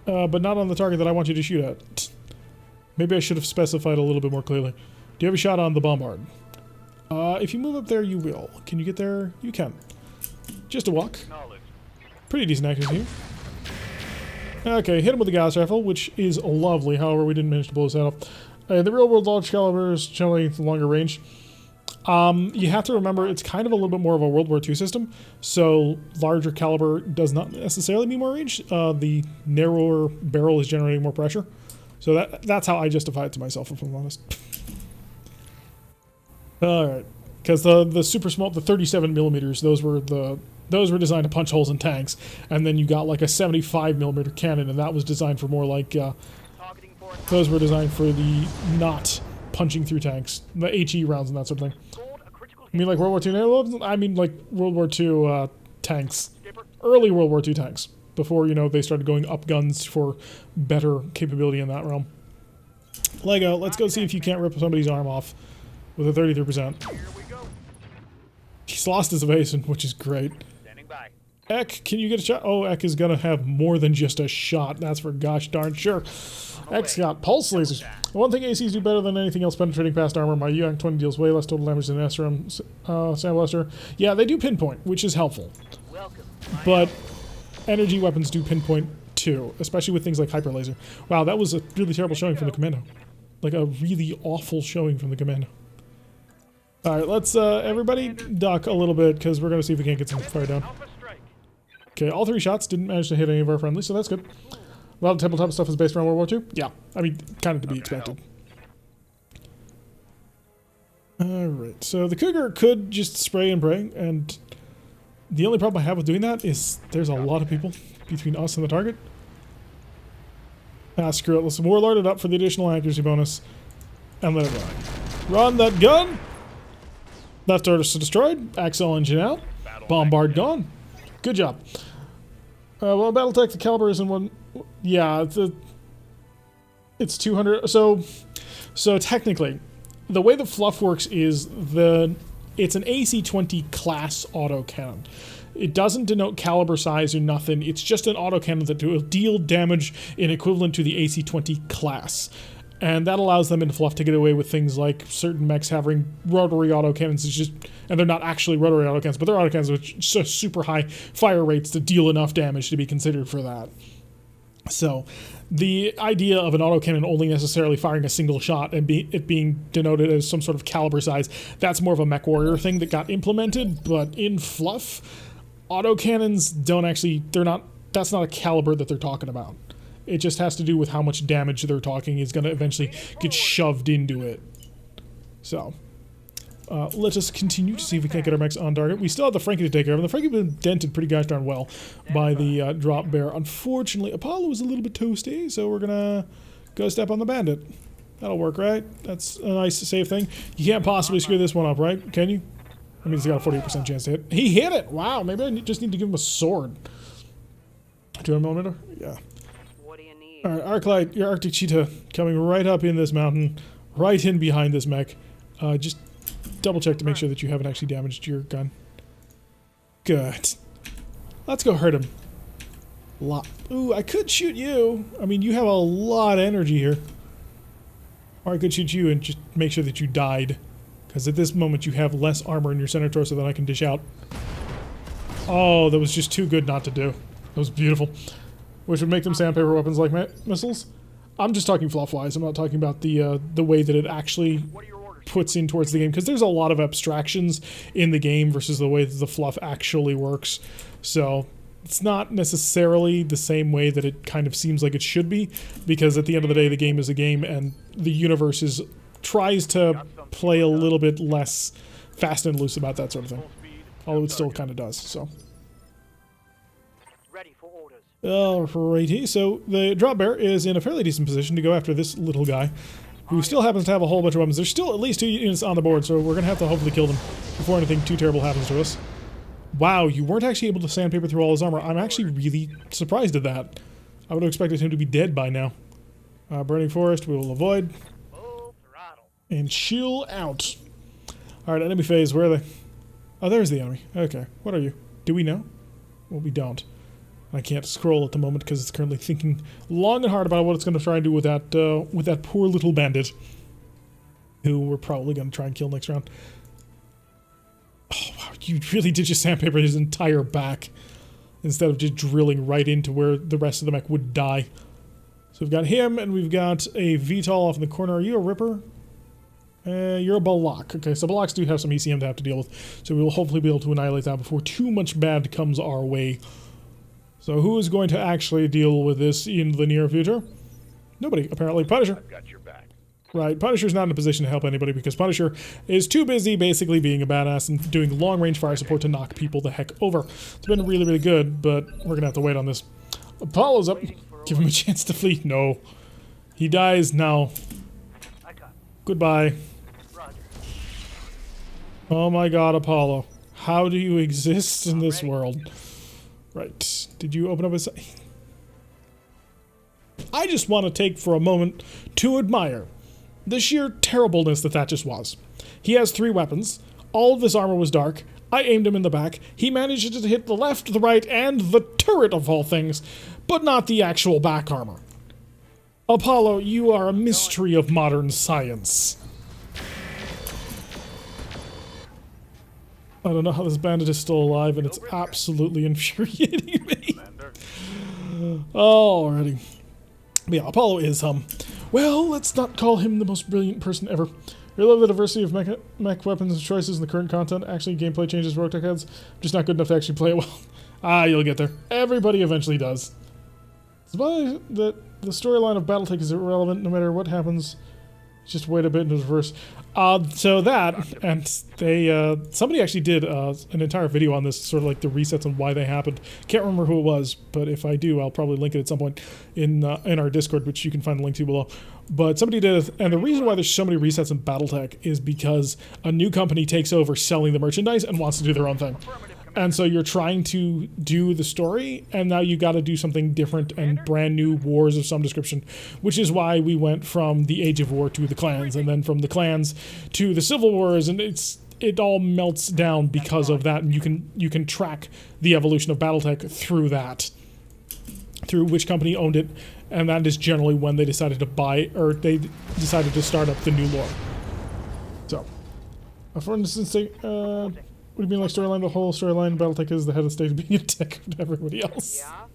But not on the target that I want you to shoot at. Maybe I should have specified a little bit more clearly. Do you have a shot on the bombard? If you move up there, you will. Can you get there? You can. Just a walk. Pretty decent accuracy here. Okay, hit him with the gas rifle, which is lovely. However, we didn't manage to blow his head off. The real-world large caliber is generally longer range. You have to remember it's kind of a little bit more of a World War II system, so larger caliber does not necessarily mean more range. The narrower barrel is generating more pressure. So that's how I justify it to myself, if I'm honest. Alright. Because the super small, the 37 millimeters, those were designed to punch holes in tanks. And then you got like a 75 millimeter cannon, and that was designed for more like, those were designed for the not punching through tanks. The HE rounds and that sort of thing. You mean like World War II naval? I mean like World War II tanks. Early World War II tanks. Before, you know, they started going up guns for better capability in that realm. Lego, let's go see if you can't rip somebody's arm off with a 33%. He's lost his evasion, which is great. Eck, can you get a shot? Oh, Eck is gonna have more than just a shot. That's for gosh darn sure. Eck's got pulse lasers. The one thing ACs do better than anything else penetrating past armor, my UAC 20 deals way less total damage than SRM Sandblaster. Yeah, they do pinpoint, which is helpful. But energy weapons do pinpoint too, especially with things like hyper laser. Wow, that was a really terrible showing from the commando. Like a really awful showing from the commando. Alright, let's everybody duck a little bit because we're going to see if we can't get some fire down. Okay, all 3 shots didn't manage to hit any of our friendlies, so that's good. A lot of tabletop stuff is based around World War II. Yeah, I mean, kind of to be expected. Alright, so the Cougar could just spray and pray, and the only problem I have with doing that is there's a lot of people between us and the target. Ah, screw it. Let's warlord it up for the additional accuracy bonus, and let it run. Run that gun! That tortoise destroyed. Axle engine out. Bombard gone. Good job. Well, BattleTech, the caliber isn't one. Yeah, it's 200. So technically, the way the fluff works is it's an AC-20 class autocannon. It doesn't denote caliber size or nothing. It's just an autocannon that will deal damage in equivalent to the AC-20 class. And that allows them in fluff to get away with things like certain mechs having rotary autocannons. And they're not actually rotary autocannons, but they're autocannons with super high fire rates to deal enough damage to be considered for that. So, the idea of an autocannon only necessarily firing a single shot and it being denoted as some sort of caliber size, that's more of a mech warrior thing that got implemented, but in fluff, autocannons that's not a caliber that they're talking about. It just has to do with how much damage they're talking is going to eventually get shoved into it. So, let us continue to see if we can't get our mechs on target. We still have the Frankie to take care of, and the Frankie has been dented pretty gosh darn well by the drop bear. Unfortunately, Apollo is a little bit toasty, so we're going to go step on the bandit. That'll work, right? That's a nice safe thing. You can't possibly screw this one up, right? Can you? I mean, he's got a 48% chance to hit. He hit it! Wow, maybe I just need to give him a sword. 200mm? Yeah. Alright, Arclight, your Arctic Cheetah coming right up in this mountain, right in behind this mech. Just double check to make sure that you haven't actually damaged your gun. Good. Let's go hurt him. Ooh, I could shoot you. I mean, you have a lot of energy here. Or I could shoot you and just make sure that you died. Because at this moment you have less armor in your center torso than I can dish out. Oh, that was just too good not to do. That was beautiful. Which would make them sandpaper weapons like missiles. I'm just talking fluff-wise. I'm not talking about the way that it actually puts in towards the game, because there's a lot of abstractions in the game versus the way that the fluff actually works. So it's not necessarily the same way that it kind of seems like it should be, because at the end of the day, the game is a game, and the universe tries to play a little bit less fast and loose about that sort of thing. Although it still kind of does, so. Alrighty, so the drop bear is in a fairly decent position to go after this little guy, who still happens to have a whole bunch of weapons. There's still at least 2 units on the board, so we're going to have to hopefully kill them before anything too terrible happens to us. Wow, you weren't actually able to sandpaper through all his armor. I'm actually really surprised at that. I would have expected him to be dead by now. Burning forest, we will avoid. And chill out. Alright, enemy phase, where are they? Oh, there's the enemy. Okay, what are you? Do we know? Well, we don't. I can't scroll at the moment because it's currently thinking long and hard about what it's going to try and do with that poor little bandit, who we're probably going to try and kill next round. Oh wow, you really did just sandpaper his entire back instead of just drilling right into where the rest of the mech would die. So we've got him, and we've got a VTOL off in the corner. Are you a Ripper? You're a Balak. Okay, so Balaks do have some ECM to have to deal with, so we will hopefully be able to annihilate that before too much bad comes our way. So who is going to actually deal with this in the near future? Nobody, apparently. Punisher. I've got your back. Right, Punisher's not in a position to help anybody because Punisher is too busy basically being a badass and doing long-range fire support to knock people the heck over. It's been really, really good, but we're going to have to wait on this. Apollo's up. Give him a chance to flee. No. He dies now. Goodbye. Oh my god, Apollo. How do you exist in this world? Right. Did you open up his... I just want to take for a moment to admire the sheer terribleness that just was. He has 3 weapons. All of his armor was dark. I aimed him in the back. He managed to hit the left, the right, and the turret of all things, but not the actual back armor. Apollo, you are a mystery of modern science. I don't know how this bandit is still alive, and it's absolutely infuriating me. Alrighty. But yeah, Apollo is, well, let's not call him the most brilliant person ever. We love the diversity of mech weapons and choices in the current content. Actually, gameplay changes RogueTech heads. Just not good enough to actually play it well. You'll get there. Everybody eventually does. It's about the storyline of BattleTech is irrelevant no matter what happens Just wait a bit in reverse. So that, and they, somebody actually did an entire video on this, sort of like the resets and why they happened. Can't remember who it was, but if I do, I'll probably link it at some point in our Discord, which you can find the link to below. But somebody did, and the reason why there's so many resets in BattleTech is because a new company takes over selling the merchandise and wants to do their own thing. And so you're trying to do the story, and now you got to do something different and brand new wars of some description, which is why we went from the Age of War to the clans, and then from the clans to the Civil Wars, and it all melts down because of that, and you can track the evolution of BattleTech through that, through which company owned it, and that is generally when they decided to buy, or they decided to start up the new lore. So, for instance, what do you mean, like storyline? The whole storyline, BattleTech is the head of state being a dick to everybody else. Yeah?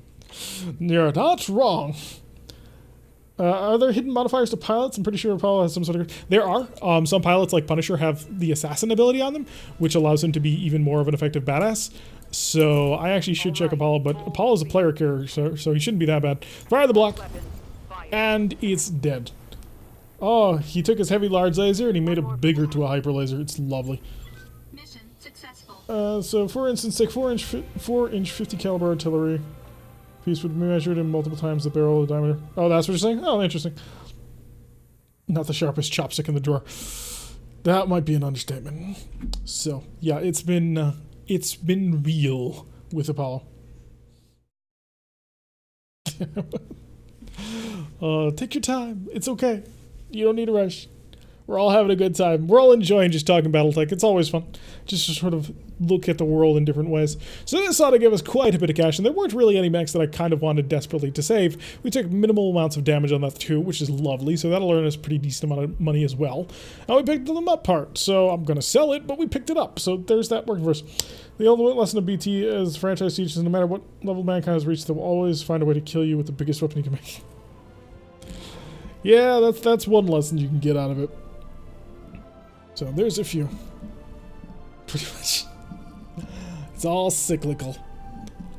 You're not wrong. Are there hidden modifiers to pilots? I'm pretty sure Apollo has some sort of... There are. Some pilots, like Punisher, have the assassin ability on them, which allows him to be even more of an effective badass. So I actually should check Apollo, but Apollo's a player character, so he shouldn't be that bad. Fire the block, and it's dead. Oh, he took his heavy large laser and he made it bigger to a hyper laser. It's lovely. So for instance, take 4-inch 50 caliber artillery piece would be measured in multiple times the barrel of the diameter. Oh, that's what you're saying? Oh, interesting. Not the sharpest chopstick in the drawer. That might be an understatement. So yeah, it's been real with Apollo. Take your time. It's okay. You don't need to rush. We're all having a good time. We're all enjoying just talking BattleTech. It's always fun. Just to sort of look at the world in different ways. So this ought to give us quite a bit of cash, and there weren't really any mechs that I kind of wanted desperately to save. We took minimal amounts of damage on that too, which is lovely, so that'll earn us a pretty decent amount of money as well. And we picked them up part, so I'm going to sell it, but we picked it up, so there's that working for us. The ultimate lesson of BT is franchise teaches no matter what level mankind has reached, they will always find a way to kill you with the biggest weapon you can make. Yeah, that's one lesson you can get out of it. So there's a few. Pretty much. It's all cyclical.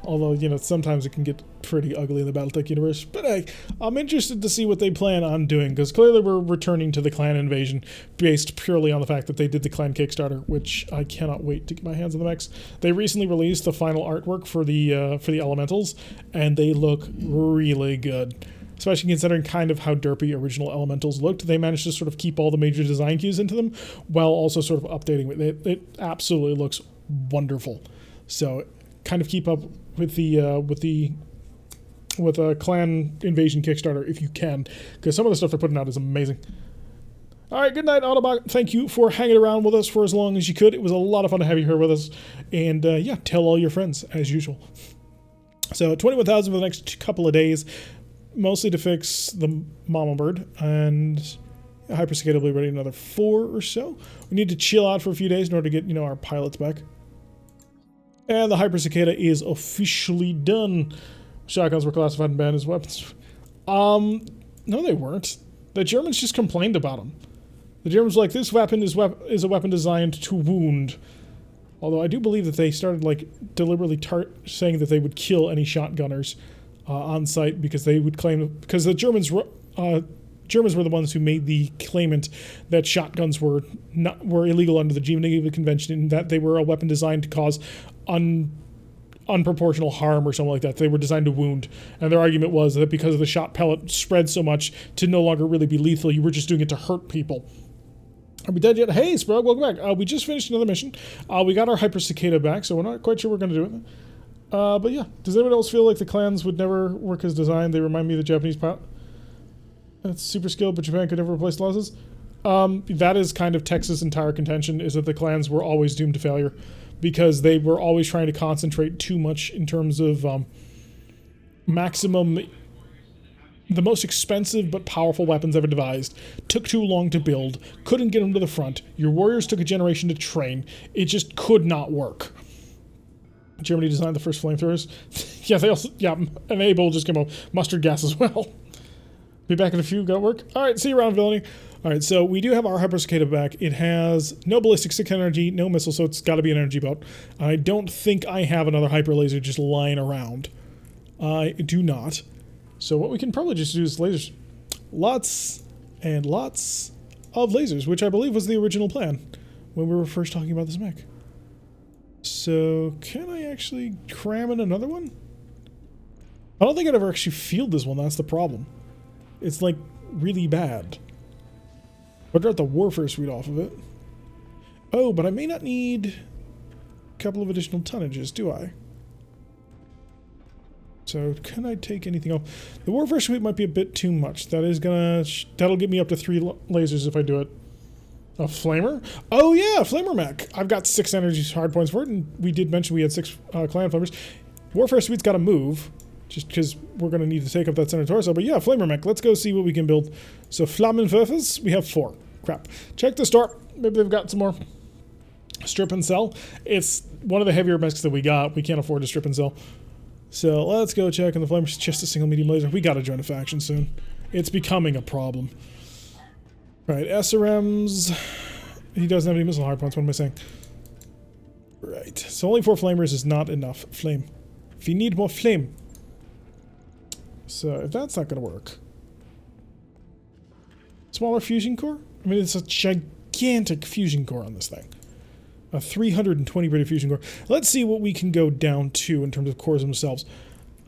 Although, you know, sometimes it can get pretty ugly in the BattleTech universe. But hey, I'm interested to see what they plan on doing, because clearly we're returning to the clan invasion based purely on the fact that they did the clan Kickstarter, which I cannot wait to get my hands on the mechs. They recently released the final artwork for the elementals, and they look really good. Especially considering kind of how derpy original elementals looked. They managed to sort of keep all the major design cues into them while also sort of updating it. It absolutely looks wonderful. So kind of keep up with the clan invasion Kickstarter if you can, because some of the stuff they're putting out is amazing. All right, good night, Autobot. Thank you for hanging around with us for as long as you could. It was a lot of fun to have you here with us. And yeah, tell all your friends as usual. So 21,000 for the next couple of days. Mostly to fix the mama bird, and Hyper Cicada will be ready in another 4 or so. We need to chill out for a few days in order to get, you know, our pilots back. And the Hyper Cicada is officially done. Shotguns were classified and banned as weapons. No, they weren't. The Germans just complained about them. The Germans were like, this weapon is a weapon designed to wound. Although I do believe that they started, like, deliberately saying that they would kill any shotgunners on site, because they would claim, because the Germans were the ones who made the claimant that shotguns were illegal under the Geneva Convention, and that they were a weapon designed to cause unproportional harm or something like that. They were designed to wound, and their argument was that because of the shot pellet spread so much to no longer really be lethal, you were just doing it to hurt people. Are we dead yet? Hey, Sprog, welcome back. We just finished another mission. We got our Hyper Cicada back, so we're not quite sure we're going to do it. But yeah, does anyone else feel like the clans would never work as designed? They remind me of the Japanese pilot. That's super skilled, but Japan could never replace losses. That is kind of Texas' entire contention, is that the clans were always doomed to failure, because they were always trying to concentrate too much in terms of maximum... The most expensive but powerful weapons ever devised. Took too long to build. Couldn't get them to the front. Your warriors took a generation to train. It just could not work. Germany designed the first flamethrowers. And Abel just came up. Mustard gas as well. Be back in a few. Got work? Alright, see you around, villainy. Alright, so we do have our Hyper Cicada back. It has no ballistic stick energy, no missile, so it's got to be an energy boat. I don't think I have another hyper laser just lying around. I do not. So what we can probably just do is lasers. Lots and lots of lasers, which I believe was the original plan when we were first talking about this mech. So, can I actually cram in another one? I don't think I'd ever actually field this one, that's the problem. It's like really bad. I'd got the Warfare Suite off of it. Oh, but I may not need a couple of additional tonnages, do I? So, can I take anything off? The Warfare Suite might be a bit too much. That is gonna... that'll get me up to 3 lasers if I do it. A Flamer? Oh yeah, Flamer mech. I've got 6 energy hardpoints for it, and we did mention we had 6 clan Flamers. Warfare Suite's gotta move, just because we're gonna need to take up that center torso. But yeah, Flamer mech. Let's go see what we can build. So, Flammenwerfers, we have 4. Crap. Check the store. Maybe they've got some more. Strip and sell. It's one of the heavier mechs that we got. We can't afford to strip and sell. So let's go check on the Flamer's just a single medium laser. We gotta join a faction soon. It's becoming a problem. Right, SRMs. He doesn't have any missile hardpoints. What am I saying? Right. So only 4 flamers is not enough. Flame. We need more flame. So if that's not gonna work. Smaller fusion core? I mean, it's a gigantic fusion core on this thing. A 320 British fusion core. Let's see what we can go down to in terms of cores themselves.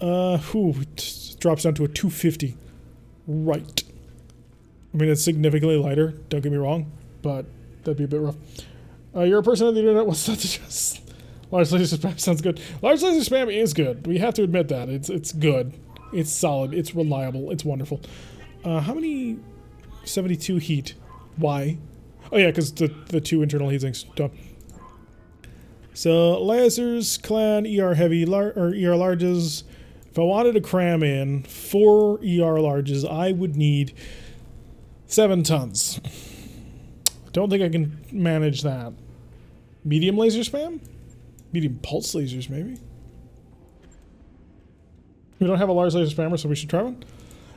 It drops down to a 250. Right. I mean, it's significantly lighter, don't get me wrong, but that'd be a bit rough. You're a person on the internet, what's that to just... Large laser spam sounds good. Large laser spam is good. We have to admit that. It's good. It's solid. It's reliable. It's wonderful. How many... 72 heat. Why? Oh yeah, because the 2 internal heat sinks. Duh. So, lasers, clan, ER heavy, or ER larges. If I wanted to cram in 4 ER larges, I would need 7 tons. Don't think I can manage that. Medium laser spam? Medium pulse lasers, maybe? We don't have a large laser spammer, so we should try one?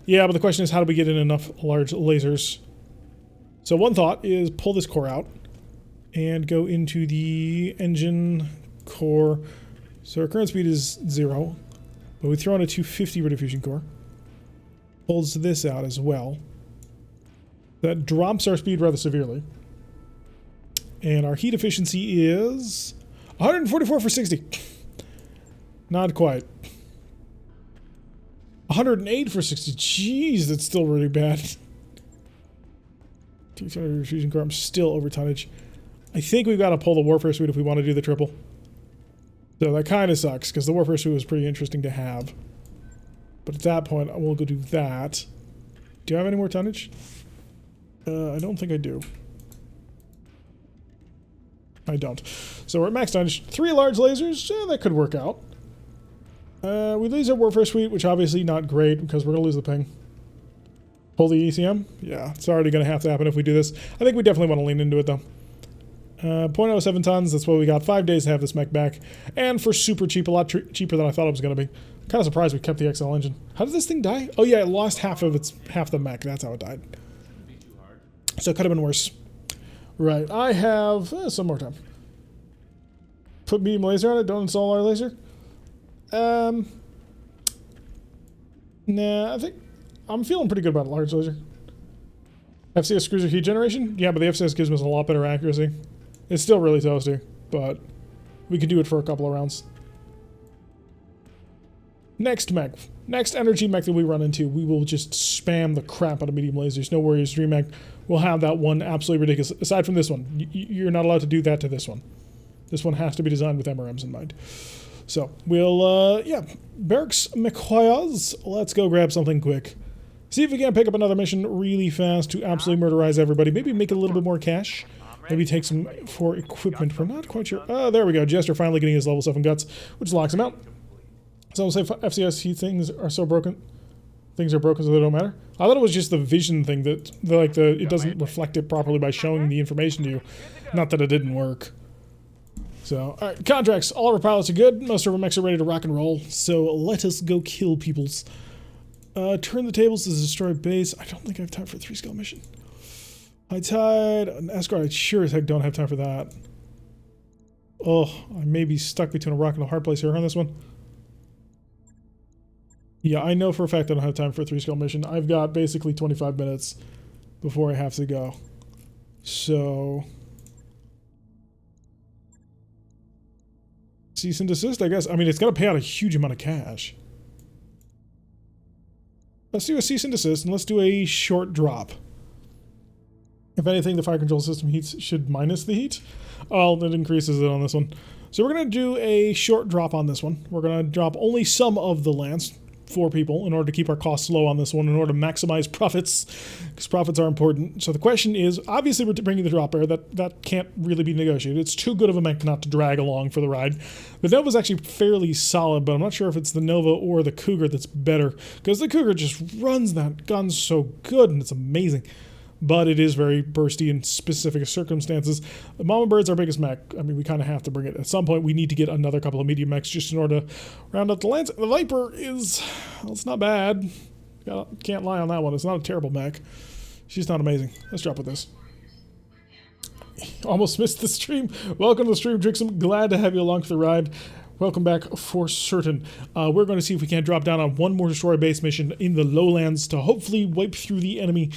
Yeah, but the question is, how do we get in enough large lasers? So one thought is pull this core out and go into the engine core. So our current speed is 0, but we throw in a 250 rediffusion core. Pulls this out as well. That drops our speed rather severely. And our heat efficiency is 144 for 60. Not quite. 108 for 60. Jeez, that's still really bad. 200 fusion core. I'm still over tonnage. I think we've got to pull the Warfare Suite if we want to do the triple. So that kind of sucks, because the Warfare Suite was pretty interesting to have. But at that point, I will go do that. Do I have any more tonnage? I don't think I do. I don't. So we're at max tonnage. 3 large lasers. That could work out. We lose our Warfare Suite, which obviously not great, because we're going to lose the ping. Pull the ECM? Yeah, it's already going to have to happen if we do this. I think we definitely want to lean into it, though. 0.07 tons, that's what we got. 5 days to have this mech back. And for super cheap, a lot cheaper than I thought it was going to be. Kind of surprised we kept the XL engine. How did this thing die? Oh yeah, it lost half the mech. That's how it died. So it could have been worse. Right, I have some more time. Put medium laser on it, don't install our laser. Nah, I think I'm feeling pretty good about a large laser. FCS cruiser heat generation? Yeah, but the FCS gives us a lot better accuracy. It's still really toasty, but we could do it for a couple of rounds. Next mech. Next energy mech that we run into, we will just spam the crap out of medium lasers. No worries, Dream Mech will have that one absolutely ridiculous. Aside from this one, you're not allowed to do that to this one. This one has to be designed with MRMs in mind. So, we'll, yeah, Barracks McCoyas, let's go grab something quick. See if we can pick up another mission really fast to absolutely murderize everybody. Maybe make a little bit more cash. Maybe take some for equipment. We're not quite sure. Oh, there we go. Jester finally getting his level 7 guts, which locks him out. So I'll say FCS heat things are so broken. Things are broken so they don't matter. I thought it was just the vision thing that, it doesn't reflect it properly by showing the information to you. Not that it didn't work. So, alright, contracts. All of our pilots are good. Most of our mechs are ready to rock and roll. So let us go kill peoples. Turn the tables to destroy base. I don't think I have time for a 3-scale mission. High Tide, an escort. I sure as heck don't have time for that. Oh, I may be stuck between a rock and a hard place here on this one. Yeah, I know for a fact I don't have time for a 3-scale mission. I've got basically 25 minutes before I have to go. So, cease and desist, I guess. I mean, it's going to pay out a huge amount of cash. Let's do a cease and desist, and let's do a short drop. If anything, the fire control system heats should minus the heat. Oh, that increases it on this one. So we're going to do a short drop on this one. We're going to drop only some of the lands for people in order to keep our costs low on this one, in order to maximize profits, because profits are important. So the question is, obviously we're bringing the drop air. That can't really be negotiated. It's too good of a mech not to drag along for the ride. The Nova's actually fairly solid, but I'm not sure if it's the Nova or the Cougar that's better, because the Cougar just runs that gun so good, and it's amazing. But it is very bursty in specific circumstances. The Mama Bird's our biggest mech. I mean, we kind of have to bring it. At some point, we need to get another couple of medium mechs just in order to round up the lands. The Viper is, well, it's not bad. Can't lie on that one. It's not a terrible mech. She's not amazing. Let's drop with this. Almost missed the stream. Welcome to the stream, Drixum. Glad to have you along for the ride. Welcome back for certain. We're going to see if we can't drop down on one more destroy base mission in the lowlands to hopefully wipe through the enemy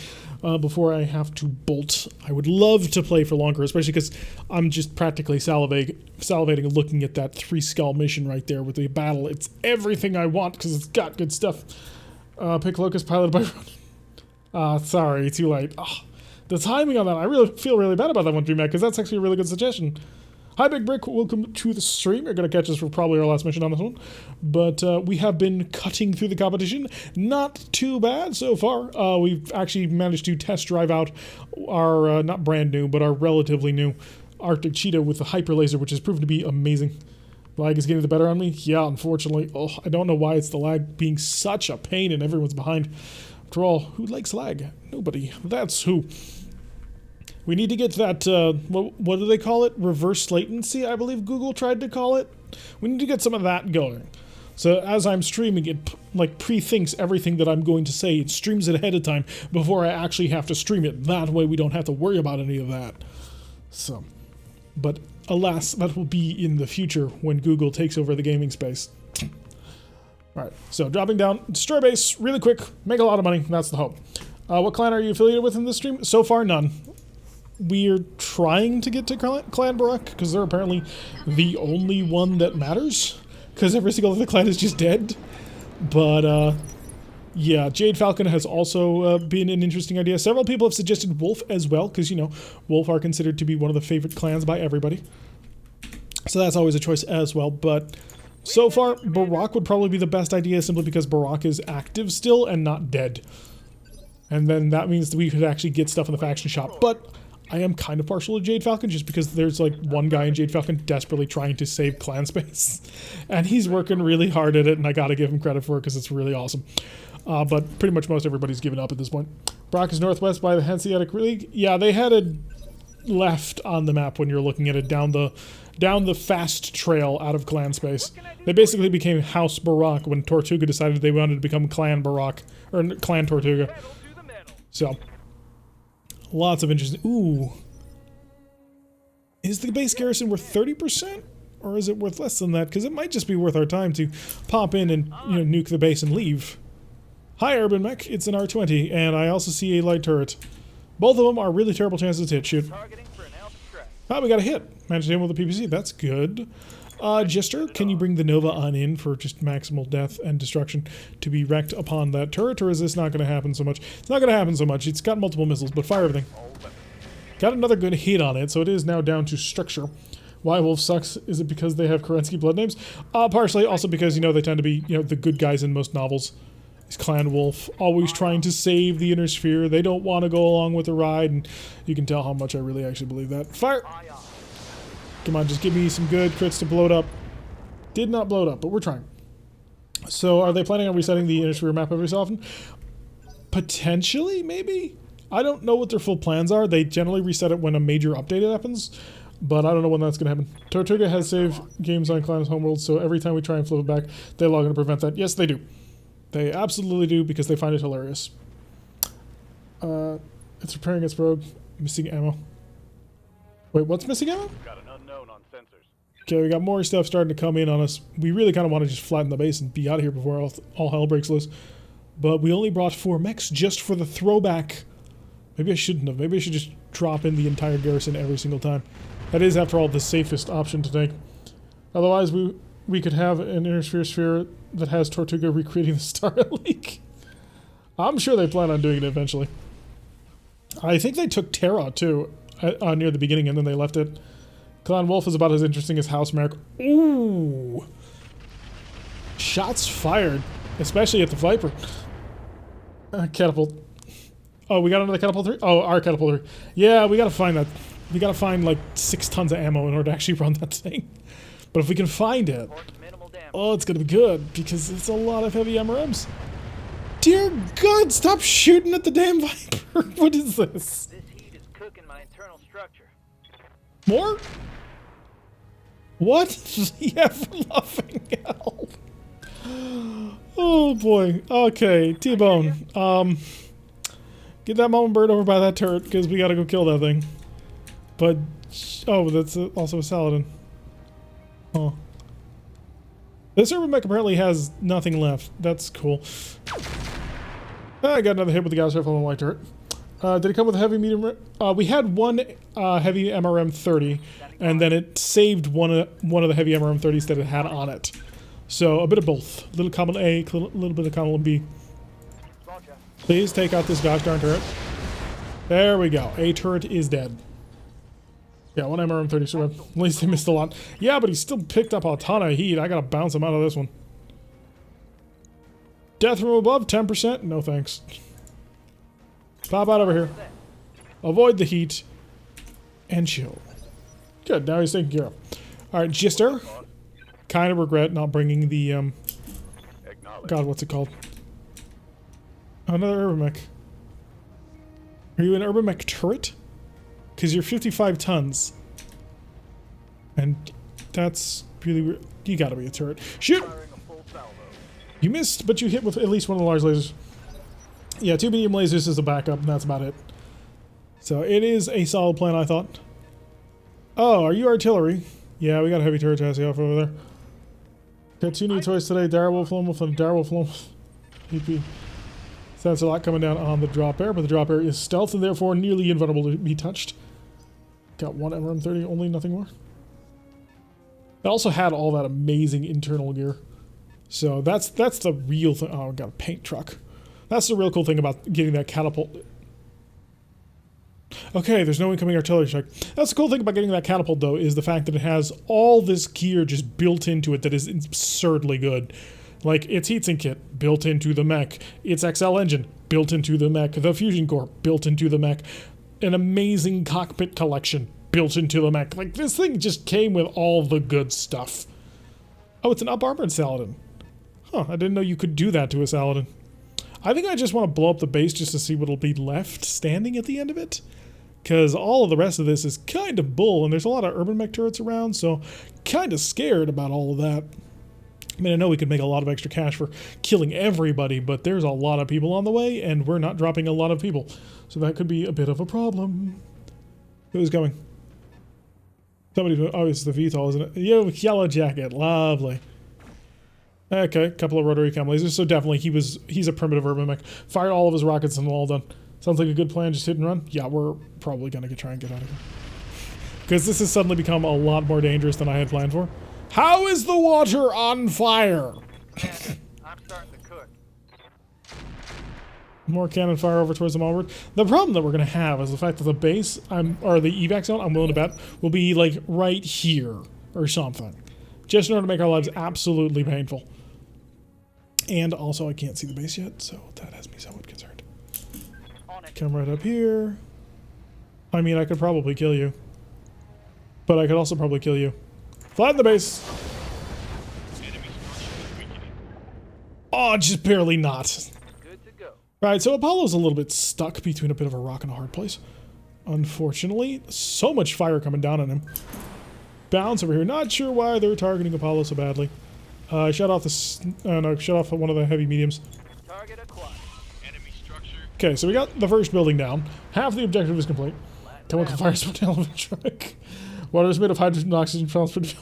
before I have to bolt. I would love to play for longer, especially because I'm just practically salivating looking at that 3 skull mission right there with the battle. It's everything I want because it's got good stuff. Pick Locust piloted by sorry, too late. The timing on that, I really feel really bad about that one, VMAC, because that's actually a really good suggestion. Hi, Big Brick. Welcome to the stream. You're going to catch us for probably our last mission on this one. But we have been cutting through the competition. Not too bad so far. We've actually managed to test drive out our, not brand new, but our relatively new Arctic Cheetah with the Hyper Laser, which has proven to be amazing. Lag is getting the better on me? Yeah, unfortunately. Oh, I don't know why it's the lag being such a pain and everyone's behind. After all, who likes lag? Nobody. That's who. We need to get that, what do they call it? Reverse latency, I believe Google tried to call it. We need to get some of that going. So as I'm streaming, it like pre-thinks everything that I'm going to say. It streams it ahead of time before I actually have to stream it. That way we don't have to worry about any of that. So, but alas, that will be in the future when Google takes over the gaming space. Alright, so dropping down, destroy base, really quick, make a lot of money, that's the hope. What clan are you affiliated with in this stream? So far, none. We're trying to get to Clan Barak, because they're apparently the only one that matters, because every single other clan is just dead. But, yeah, Jade Falcon has also been an interesting idea. Several people have suggested Wolf as well, because, you know, Wolf are considered to be one of the favorite clans by everybody. So that's always a choice as well, but so far, Barak would probably be the best idea, simply because Barak is active still and not dead. And then that means that we could actually get stuff in the faction shop, but I am kind of partial to Jade Falcon just because there's like one guy in Jade Falcon desperately trying to save clan space. And he's working really hard at it, and I gotta give him credit for it because it's really awesome. But pretty much most everybody's given up at this point. Brock is northwest by the Hanseatic League. Yeah, they had a left on the map when you're looking at it down the fast trail out of clan space. They basically became House Barak when Tortuga decided they wanted to become Clan Barak, or Clan Tortuga. So, lots of interesting. Ooh. Is the base garrison worth 30%? Or is it worth less than that? Because it might just be worth our time to pop in and, you know, nuke the base and leave. Hi, Urban Mech. It's an R20, and I also see a light turret. Both of them are really terrible chances to hit. Shoot. Ah, we got a hit. Managed to hit him with a PPC. That's good. Jester, can you bring the Nova on in for just maximal death and destruction to be wrecked upon that turret, or is this not going to happen so much? It's not going to happen so much. It's got multiple missiles, but fire everything. Got another good hit on it, so it is now down to structure. Why Wolf sucks? Is it because they have Kerensky blood names? Partially, also because, you know, they tend to be, you know, the good guys in most novels. Is Clan Wolf, always trying to save the inner sphere. They don't want to go along with the ride, and you can tell how much I really actually believe that. Fire! Come on, just give me some good crits to blow it up. Did not blow it up, but we're trying. So, are they planning on resetting the inner sphere map every so often? Potentially, maybe? I don't know what their full plans are. They generally reset it when a major update happens, but I don't know when that's going to happen. Tortuga has saved games on Clan's homeworld, so every time we try and flip it back, they log in to prevent that. Yes, they do. They absolutely do, because they find it hilarious. It's repairing its rogue. Missing ammo. Wait, what's missing ammo? Got an unknown on sensors. Okay, we got more stuff starting to come in on us. We really kind of want to just flatten the base and be out of here before all hell breaks loose. But we only brought 4 mechs just for the throwback Maybe I shouldn't have. Maybe I should just drop in the entire garrison every single time. That is, after all, the safest option to take. Otherwise, we could have an inner sphere that has Tortuga recreating the Star Leak. I'm sure they plan on doing it eventually. I think they took Terra, too, near the beginning, and then they left it. Clan Wolf is about as interesting as House Merrick. Ooh! Shots fired, especially at the Viper. Catapult. Oh, we got another catapult 3? Oh, our catapult 3. Yeah, we gotta find that. We gotta find like 6 tons of ammo in order to actually run that thing. But if we can find it, oh, it's gonna be good, because it's a lot of heavy MRMs. Dear God, stop shooting at the damn Viper. What is this? This heat is cooking my internal structure. More? What? Yeah, for laughing hell. Oh boy. Okay, T-Bone. Get that mama bird over by that turret, because we gotta go kill that thing. But, oh, that's also a Saladin. Huh. This Urban Mech apparently has nothing left. That's cool. I got another hit with the gas rifle on the light turret. Did it come with a heavy medium? We had one heavy MRM 30, and then it saved one of the heavy MRM 30s that it had on it. So a bit of both. Little column A, little bit of column B. Please take out this gosh darn turret. There we go. A turret is dead. Yeah, one MRM 30 survived. At least they missed a lot. Yeah, but he still picked up a ton of heat. I gotta bounce him out of this one. Death from above, 10%. No thanks. Pop out over here. Avoid the heat. And chill. Good, now he's taken care of. Alright, Gister. Kind of regret not bringing the, God, what's it called? Another Urban Mech. Are you an Urban Mech turret? Because you're 55 tons. And that's really... You gotta be a turret. Shoot! You missed, but you hit with at least one of the large lasers. Yeah, 2 medium lasers is a backup, and that's about it. So it is a solid plan, I thought. Oh, are you artillery? Yeah, we got a heavy turret chassis off over there. Got 2 new toys today, Direwolf Lone Wolf and Direwolf Lone Wolf. EP. So that's a lot coming down on the drop air, but the drop air is stealth and therefore nearly invulnerable to be touched. Got one MRM-30 only, nothing more. It also had all that amazing internal gear. So that's the real thing. Oh, I got a paint truck. That's the real cool thing about getting that catapult. Okay, there's no incoming artillery strike. That's the cool thing about getting that catapult, though, is the fact that it has all this gear just built into it that is absurdly good. Like, its heatsink kit, built into the mech. Its XL engine, built into the mech. The fusion core, built into the mech. An amazing cockpit collection, built into the mech. Like, this thing just came with all the good stuff. Oh, it's an up-armored Saladin. Huh, I didn't know you could do that to a Saladin. I think I just want to blow up the base just to see what'll be left standing at the end of it. Because all of the rest of this is kind of bull, and there's a lot of Urban Mech turrets around, so kind of scared about all of that. I mean, I know we could make a lot of extra cash for killing everybody, but there's a lot of people on the way, and we're not dropping a lot of people. So that could be a bit of a problem. Who's going? Somebody, oh, it's the VTOL, isn't it? Yo, yellow jacket, lovely. Okay, a couple of rotary cam lasers, so definitely he's a primitive Urban Mech. Fired all of his rockets and all done. Sounds like a good plan, just hit and run. Yeah, we're probably gonna try and get out of here. Because this has suddenly become a lot more dangerous than I had planned for. How is the water on fire? I'm starting to cook. More cannon fire over towards the onward. The problem that we're going to have is the fact that the base, or the evac zone, I'm willing to bet, will be like right here or something. Just in order to make our lives absolutely painful. And also I can't see the base yet, so that has me somewhat concerned. Come right up here. I mean, I could probably kill you. But I could also probably kill you. Flatten the base. Oh, just barely not. Good to go. Right, so Apollo's a little bit stuck between a bit of a rock and a hard place. Unfortunately, so much fire coming down on him. Bounce over here. Not sure why they're targeting Apollo so badly. Shut off shut off one of the heavy mediums. Target acquired. Enemy structure. Okay, so we got the first building down. Half the objective is complete. Chemical fire split element truck. Water is made of hydrogen and oxygen transport.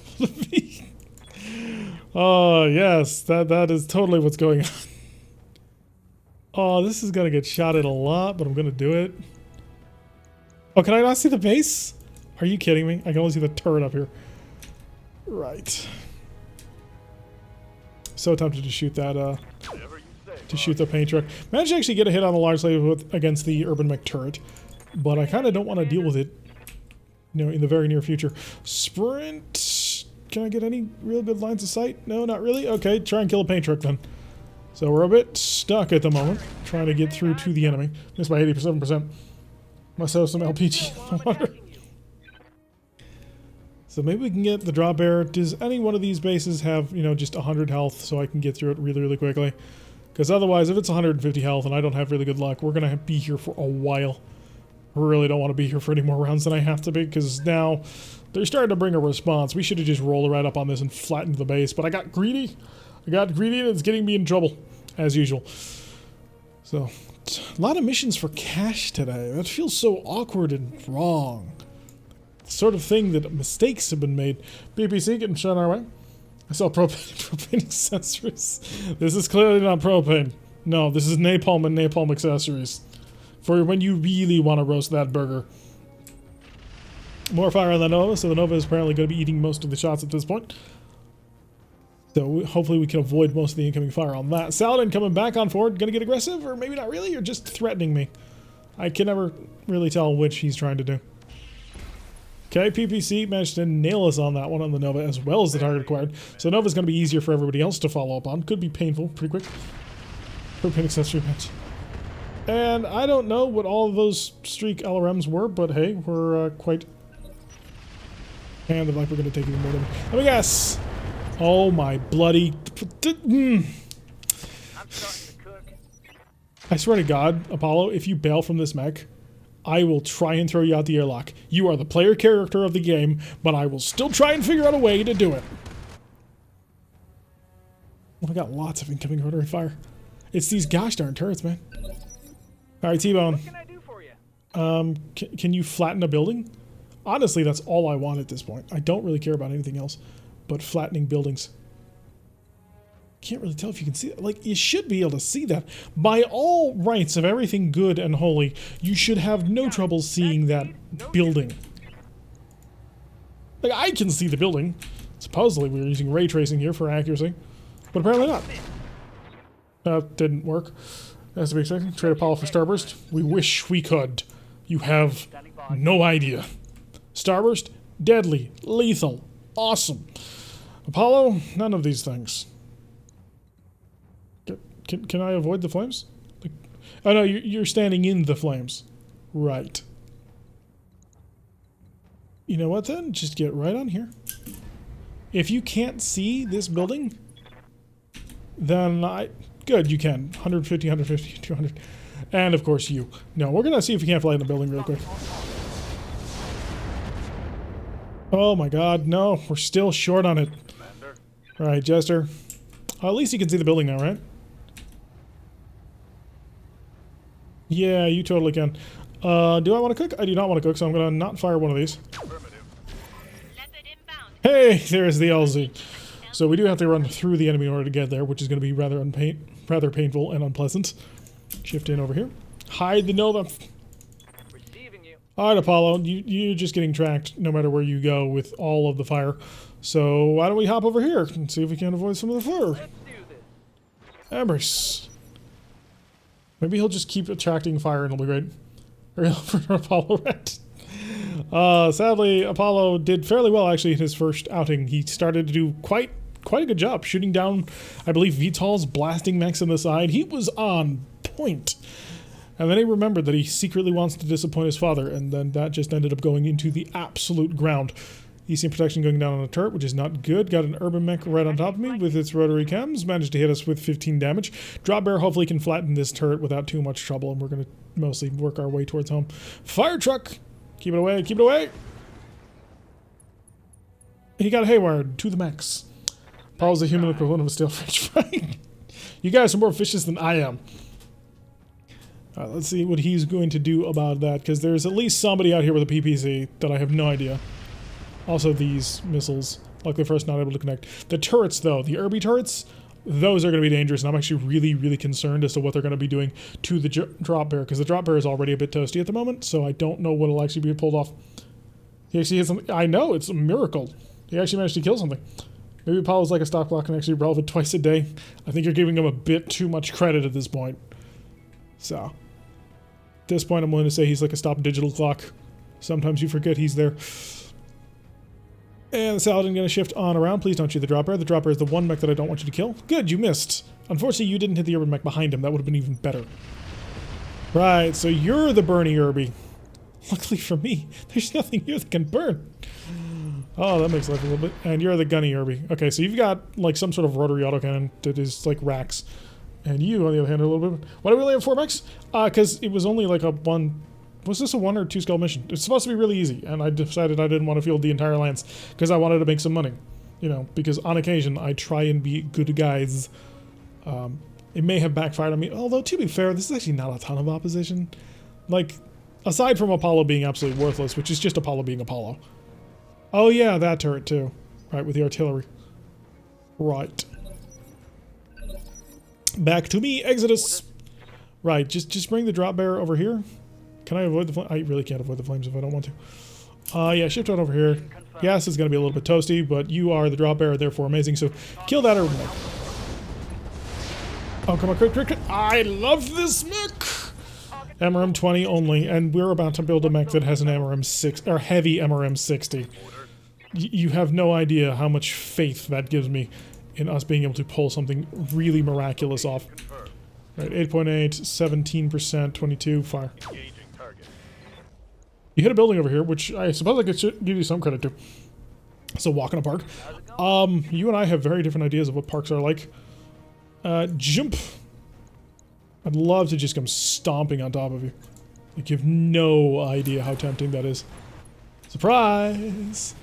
Oh, yes, that is totally what's going on. Oh, this is gonna get shot at a lot, but I'm gonna do it. Oh, can I not see the base? Are you kidding me? I can only see the turret up here. Right. So tempted to shoot that, to shoot the paint truck. Managed to actually get a hit on the large slave against the Urban Mech turret, but I kind of don't want to deal with it, you know, in the very near future. Sprint. Can I get any real good lines of sight? No, not really. Okay, try and kill a paint truck then. So we're a bit stuck at the moment, trying to get through to the enemy. Missed by 87%. Must have some LPG in the water. So maybe we can get the drop bear. Does any one of these bases have, you know, just 100 health so I can get through it really, really quickly? Because otherwise, if it's 150 health and I don't have really good luck, we're going to be here for a while. I really don't want to be here for any more rounds than I have to be, because now they're starting to bring a response. We should have just rolled right up on this and flattened the base, but I got greedy. And it's getting me in trouble, as usual. So, a lot of missions for cash today. That feels so awkward and wrong. The sort of thing that mistakes have been made. PPC getting shot our way. I saw propane accessories. This is clearly not propane. No, this is napalm and napalm accessories. For when you really want to roast that burger. More fire on the Nova, so the Nova is apparently going to be eating most of the shots at this point. So hopefully we can avoid most of the incoming fire on that. Saladin coming back on forward. Going to get aggressive, or maybe not really, or just threatening me. I can never really tell which he's trying to do. Okay, PPC managed to nail us on that one on the Nova, as well as the target acquired. So Nova's going to be easier for everybody else to follow up on. Could be painful, pretty quick. Propane accessory match. And I don't know what all of those streak LRMs were, but hey, we're quite... And the Viper going to take even more damage. Let me guess! Oh my bloody... I'm starting to cook. I swear to God, Apollo, if you bail from this mech, I will try and throw you out the airlock. You are the player character of the game, but I will still try and figure out a way to do it. Well, I got lots of incoming rotary fire. It's these gosh darn turrets, man. Alright, T-Bone. What can I do for you? Can you flatten a building? Honestly, that's all I want at this point. I don't really care about anything else but flattening buildings. Can't really tell if you can see it. Like, you should be able to see that. By all rights of everything good and holy, you should have no trouble seeing that building. Like, I can see the building. Supposedly we were using ray tracing here for accuracy, but apparently not. That didn't work. As to be expected. Trade Apollo for Starburst. We wish we could. You have no idea. Starburst, deadly, lethal, awesome. Apollo, none of these things. Can I avoid the flames? Like, oh no, you're standing in the flames. Right. You know what then? Just get right on here. If you can't see this building, then good, you can. 150, 150, 200. And of course you. No, we're gonna see if we can't fly in the building real quick. Oh my god, no, we're still short on it. Alright, Jester. At least you can see the building now, right? Yeah, you totally can. Do I want to cook? I do not want to cook, so I'm going to not fire one of these. Hey, there's the LZ. So we do have to run through the enemy in order to get there, which is going to be rather painful and unpleasant. Shift in over here. Hide the Nova. Receiving you. Alright, Apollo, you're just getting tracked no matter where you go with all of the fire. So why don't we hop over here and see if we can avoid some of the fire. Let's do this. Embers. Maybe he'll just keep attracting fire and it'll be great. Or for Apollo Red. Sadly, Apollo did fairly well actually in his first outing. He started to do quite a good job shooting down, I believe, VTOL's blasting mechs on the side. He was on point. And then he remembered that he secretly wants to disappoint his father, and then that just ended up going into the absolute ground. ECM protection going down on a turret, which is not good. Got an Urban Mech right on top of me with its rotary chems. Managed to hit us with 15 damage. Drop Bear hopefully can flatten this turret without too much trouble, and we're going to mostly work our way towards home. Fire truck! Keep it away, keep it away! He got haywired to the mechs. Paul's the human equivalent of a steel french fry. You guys are more vicious than I am. Alright, let's see what he's going to do about that, because there's at least somebody out here with a PPC that I have no idea. Also these missiles. Luckily for us, not able to connect. The turrets, though, the Urby turrets those are going to be dangerous, and I'm actually really, really concerned as to what they're going to be doing to the drop bear, because the drop bear is already a bit toasty at the moment, so I don't know what will actually be pulled off. He actually hit something. I know, it's a miracle. He actually managed to kill something. Maybe Apollo's like a stock clock and actually relevant twice a day. I think you're giving him a bit too much credit at this point. So, at this point, I'm willing to say he's like a stop digital clock. Sometimes you forget he's there. And the Saladin going to shift on around. Please don't shoot the drop bear. The drop bear is the one mech that I don't want you to kill. Good, you missed. Unfortunately, you didn't hit the urban mech behind him. That would have been even better. Right, so you're the Bernie Irby. Luckily for me, there's nothing here that can burn. Oh, that makes life a little bit. And you're the Gunny Irby. Okay, so you've got like some sort of rotary autocannon that is like racks. And you, on the other hand, are a little bit... Why do we only have 4 mechs? Because it was only like a 1... Was this a 1 or 2 skull mission? It's supposed to be really easy, and I decided I didn't want to field the entire lance because I wanted to make some money. You know, because on occasion I try and be good guys. It may have backfired on me, although to be fair, this is actually not a ton of opposition. Like, aside from Apollo being absolutely worthless, which is just Apollo being Apollo. Oh yeah, that turret too. Right, with the artillery. Right. Back to me, Exodus! Right, just bring the drop bear over here. Can I avoid the flames? I really can't avoid the flames if I don't want to. Yeah, shift on over here. Yes, it's going to be a little bit toasty, but you are the drop bearer, therefore amazing, so kill that urban mech. Oh, come on, crit. I love this mech! MRM 20 only, and we're about to build a mech that has an MRM 6, or heavy MRM 60. You have no idea how much faith that gives me in us being able to pull something really miraculous off. Right, 8.8, 17%, 22, fire. You hit a building over here, which I suppose I could give you some credit to. It's a walk in a park. You and I have very different ideas of what parks are like. Jump. I'd love to just come stomping on top of you. Like, you have no idea how tempting that is. Surprise!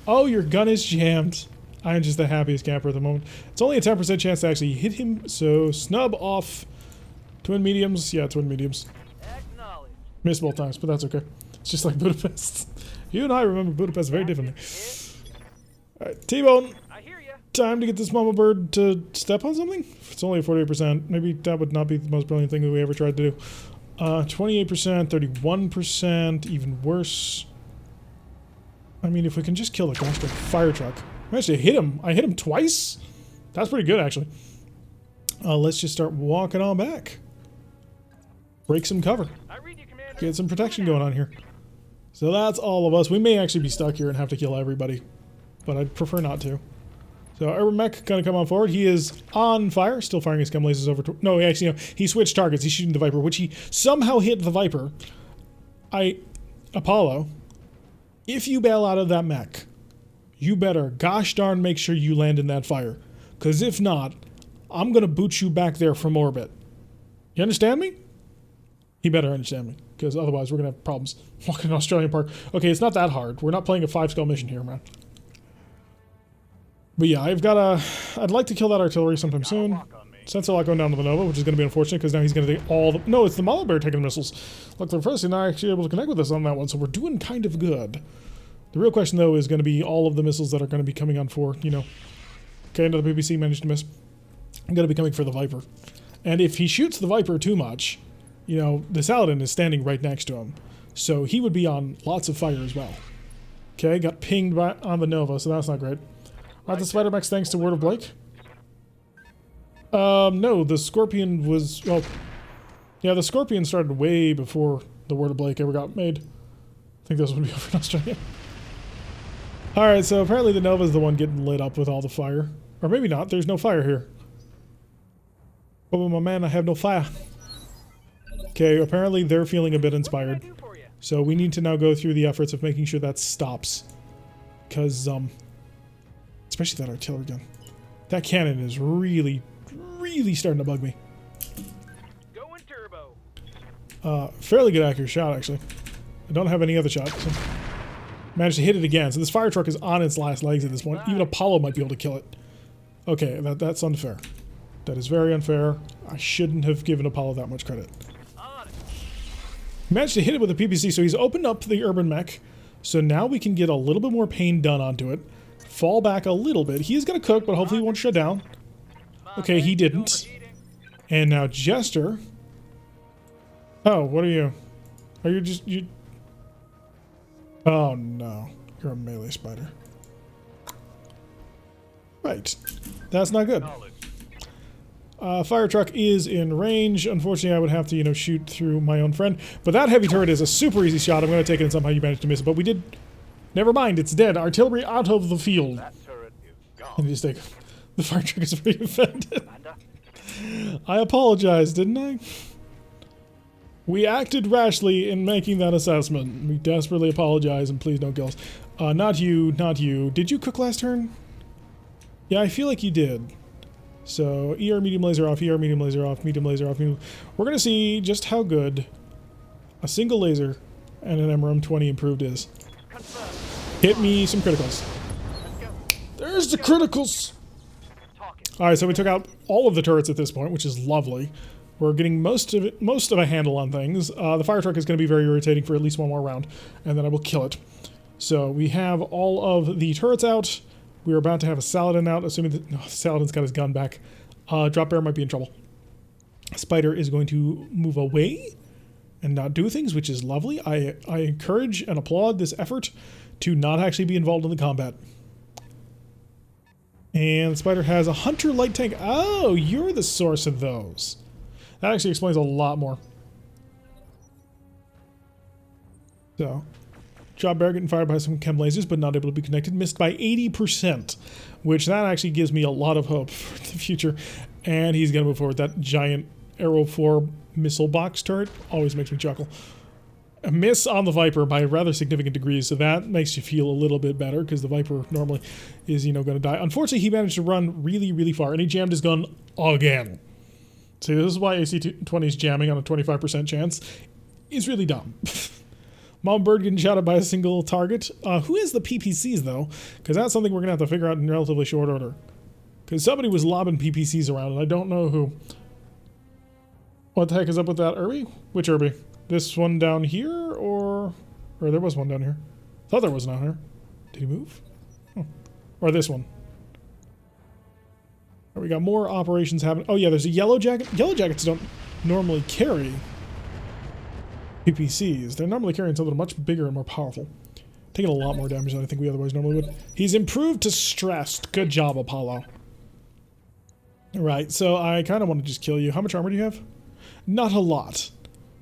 Oh, your gun is jammed. I'm just the happiest camper at the moment. It's only a 10% chance to actually hit him, so snub off. Twin mediums? Yeah, twin mediums. Missed both times, but that's okay. It's just like Budapest. You and I remember Budapest very differently. Alright, T-Bone. Time to get this mama bird to step on something? It's only a 48%. Maybe that would not be the most brilliant thing that we ever tried to do. 28%, 31%, even worse. I mean, if we can just kill the gosh darn fire truck. I managed to hit him. I hit him twice? That's pretty good, actually. Let's just start walking on back. Break some cover. Get some protection going on here. So that's all of us. We may actually be stuck here and have to kill everybody, but I'd prefer not to. So Urban Mech gonna come on forward. He is on fire, still firing his chem lasers over to... No, actually, no. He switched targets. He's shooting the Viper, which he somehow hit the Viper. Apollo, if you bail out of that mech, you better gosh darn make sure you land in that fire. Because if not, I'm gonna boot you back there from orbit. You understand me? He better understand me, because otherwise we're gonna have problems walking in Australian Park. Okay, it's not that hard. We're not playing a 5-skull mission here, man. But yeah, I'd like to kill that artillery sometime soon. Sense a lot going down to the Nova, which is going to be unfortunate, because now he's going to take all the... No, it's the Mala Bear taking the missiles. Look, they're first not actually able to connect with us on that one, so we're doing kind of good. The real question, though, is going to be all of the missiles that are going to be coming on for, you know... Okay, another PPC managed to miss. I'm going to be coming for the Viper. And if he shoots the Viper too much, you know, the Saladin is standing right next to him. So he would be on lots of fire as well. Okay, got pinged by, on the Nova, so that's not great. Not the Spider Mechs thanks to Word of Blake. No, the Scorpion was... Well, yeah, the Scorpion started way before the Word of Blake ever got made. I think this would be over in Australia. Alright, so apparently the Nova's the one getting lit up with all the fire. Or maybe not, there's no fire here. Oh, my man, I have no fire. Okay, apparently they're feeling a bit inspired. So we need to now go through the efforts of making sure that stops. Because, especially that artillery gun. That cannon is really, really starting to bug me. Going turbo. Fairly good accurate shot, actually. I don't have any other shot, so... Managed to hit it again. So this fire truck is on its last legs at this point. Even Apollo might be able to kill it. Okay, that's unfair. That is very unfair. I shouldn't have given Apollo that much credit. Managed to hit it with a PPC, so he's opened up the Urban Mech. So now we can get a little bit more pain done onto it. Fall back a little bit. He is going to cook, but hopefully he won't shut down. Okay, he didn't. And now Jester. Oh, what are you? Are you just you? Oh no, you're a melee spider. Right, that's not good. Fire truck is in range. Unfortunately, I would have to, you know, shoot through my own friend. But that heavy turret is a super easy shot. I'm going to take it and somehow you managed to miss it. But we did. Never mind, it's dead. Artillery out of the field. That turret is gone. And just take the fire truck is very offended. I apologize, didn't I? We acted rashly in making that assessment. We desperately apologize, and please don't kill us. Not you, not you. Did you cook last turn? Yeah, I feel like you did. So, ER medium laser off, ER medium laser off, medium laser off. We're going to see just how good a single laser and an MRM 20 improved is. Hit me some criticals. There's the criticals! Alright, so we took out all of the turrets at this point, which is lovely. We're getting most of a handle on things. The fire truck is going to be very irritating for at least one more round, and then I will kill it. So we have all of the turrets out. We're about to have a Saladin out, assuming that Saladin's got his gun back. Drop Bear might be in trouble. Spider is going to move away and not do things, which is lovely. I encourage and applaud this effort to not actually be involved in the combat. And Spider has a Hunter light tank. Oh, you're the source of those. That actually explains a lot more. So, Job Bear getting fired by some chem lasers, but not able to be connected. Missed by 80%, which that actually gives me a lot of hope for the future. And he's going to move forward. That giant Arrow 4 missile box turret always makes me chuckle. A miss on the Viper by rather significant degrees, so that makes you feel a little bit better, because the Viper normally is, you know, going to die. Unfortunately, he managed to run really, really far, and he jammed his gun again. See, this is why AC-20's jamming on a 25% chance is really dumb. Mom Bird getting shot at by a single target. Who is the PPCs, though? Because that's something we're going to have to figure out in relatively short order. Because somebody was lobbing PPCs around, and I don't know who. What the heck is up with that Irby? Which Irby? This one down here, or there was one down here. Thought there was one down here. Did he move? Oh. Or this one. Right, we got more operations happening. Oh yeah, there's a Yellow Jacket. Yellow Jackets don't normally carry PPCs. They're normally carrying something much bigger and more powerful. Taking a lot more damage than I think we otherwise normally would. He's improved to stressed. Good job, Apollo. Right, so I kind of want to just kill you. How much armor do you have? Not a lot.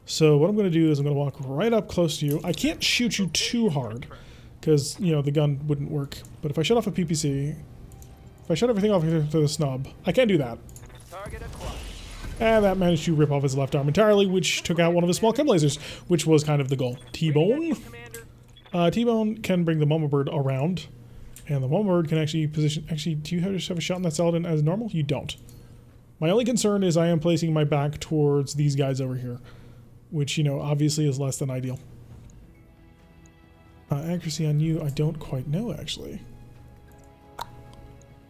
So what I'm going to do is I'm going to walk right up close to you. I can't shoot you too hard because, you know, the gun wouldn't work. But if I shut off a PPC, if I shut everything off to the snub, I can't do that. And that managed to rip off his left arm entirely, which took out one of his small chem lasers, which was kind of the goal. T-Bone. T-Bone can bring the Mama Bird around. And the Mama Bird can actually position... Actually, do you just have a shot in that Saladin as normal? You don't. My only concern is I am placing my back towards these guys over here. Which, you know, obviously is less than ideal. Accuracy on you, I don't quite know, actually.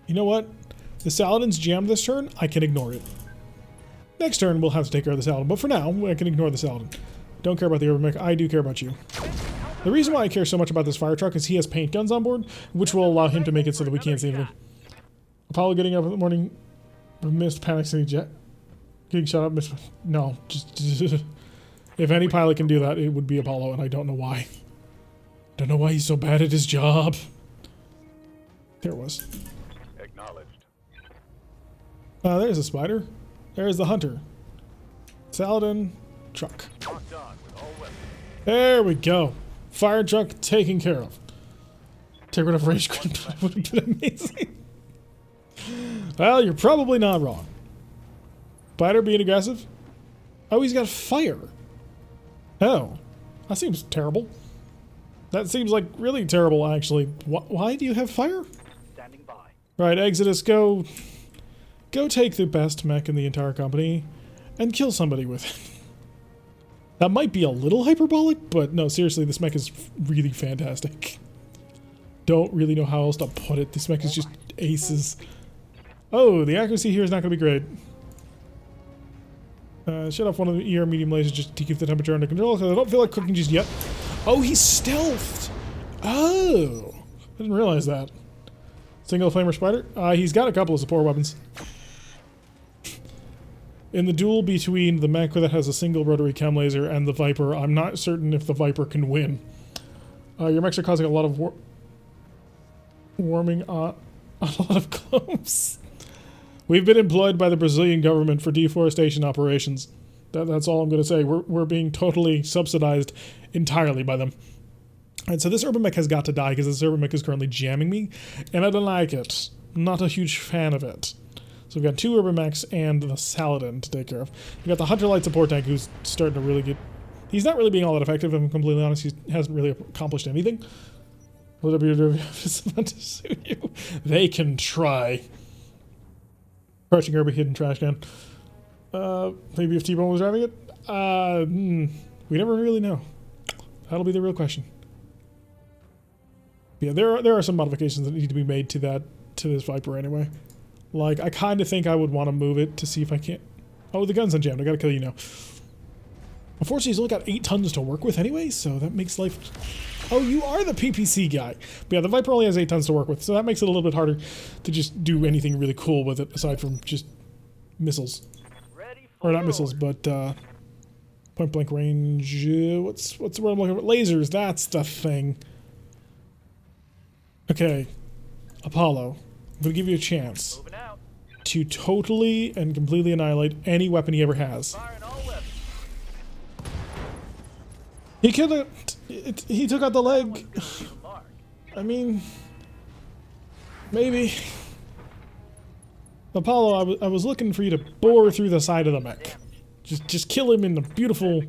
You know what? The Saladin's jammed this turn, I can ignore it. Next turn, we'll have to take care of the Saladin, but for now, I can ignore the Saladin. Don't care about the Urban Mech, I do care about you. The reason why I care so much about this fire truck is he has paint guns on board, which will allow him to make it so that we can't see anything. Apollo getting up in the morning, missed panic jet. Getting shot up, missed... No, just... If any pilot can do that, it would be Apollo, and I don't know why. Don't know why he's so bad at his job. There it was. Acknowledged. There's a Spider. There's the Hunter. Saladin, truck. There we go. Fire truck taken care of. Take rid of rage grid. That would have been amazing. Well, you're probably not wrong. Spider being aggressive. Oh, he's got fire. Oh, that seems terrible. That seems like really terrible, actually. Why do you have fire? Standing by. Right, Exodus, go take the best mech in the entire company and kill somebody with it. That might be a little hyperbolic, but no, seriously, this mech is really fantastic. Don't really know how else to put it. This mech is just aces. Oh, the accuracy here is not going to be great. Shut off one of the ER medium lasers just to keep the temperature under control, because I don't feel like cooking just yet. Oh, he's stealthed! Oh! I didn't realize that. Single flamer spider? He's got a couple of support weapons. In the duel between the mech that has a single rotary chem laser and the Viper, I'm not certain if the Viper can win. Your mechs are causing a lot of warming on a lot of globes. We've been employed by the Brazilian government for deforestation operations. That's all I'm going to say. We're being totally subsidized entirely by them. And so this Urban Mech has got to die because this Urban Mech is currently jamming me, and I don't like it. I'm not a huge fan of it. So we've got 2 Urban Mechs and the Saladin to take care of. We've got the Hunter Light Support Tank who's starting to really get... He's not really being all that effective, if I'm completely honest. He hasn't really accomplished anything. Is about to sue you. They can try. Crushing Urban Hidden Trash Can. Maybe if T-Bone was driving it? We never really know. That'll be the real question. Yeah, there are some modifications that need to be made to this Viper anyway. Like, I kind of think I would want to move it to see if I can't... Oh, the gun's unjammed. I gotta kill you now. Unfortunately, he's only got 8 tons to work with anyway, so that makes life... Oh, you are the PPC guy. But yeah, the Viper only has 8 tons to work with, so that makes it a little bit harder to just do anything really cool with it, aside from just missiles. Or not missiles, but point blank range. What's the word I'm looking for? Lasers, that's the thing. Okay, Apollo, I'm going to give you a chance to totally and completely annihilate any weapon he ever has. He couldn't. He took out the leg. I mean, maybe. Apollo, I was looking for you to bore through the side of the mech. Just kill him in the beautiful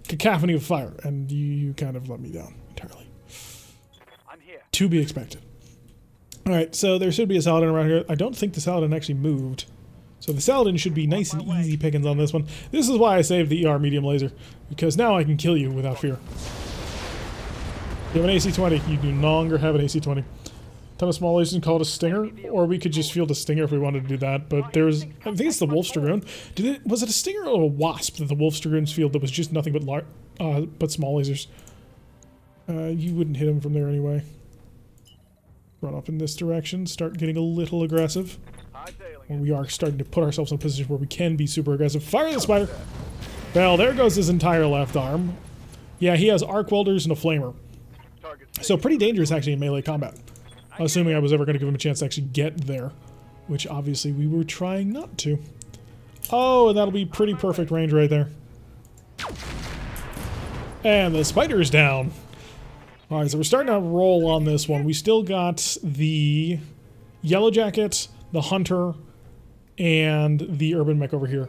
cacophony of fire, and you kind of let me down entirely. I'm here. To be expected. Alright, so there should be a Saladin around here. I don't think the Saladin actually moved. So the Saladin should be nice and easy pickings on this one. This is why I saved the ER medium laser, because now I can kill you without fear. You have an AC-20. You no longer have an AC-20. Ton of small lasers and call it a Stinger, or we could just field a Stinger if we wanted to do that, but there's... I think it's the Wolf's Dragoon. Was it a Stinger or a Wasp that the Wolf's Dragoon's field that was just nothing but small lasers? You wouldn't hit him from there anyway. Run up in this direction, start getting a little aggressive. Well, we are starting to put ourselves in a position where we can be super aggressive. Fire the spider! Well, there goes his entire left arm. Yeah, he has arc welders and a flamer. So pretty dangerous actually in melee combat. Assuming I was ever going to give him a chance to actually get there. Which obviously we were trying not to. Oh, and that'll be pretty perfect range right there. And the spider's down. Alright, so we're starting to roll on this one. We still got the Yellow Jacket, the Hunter, and the Urban Mech over here.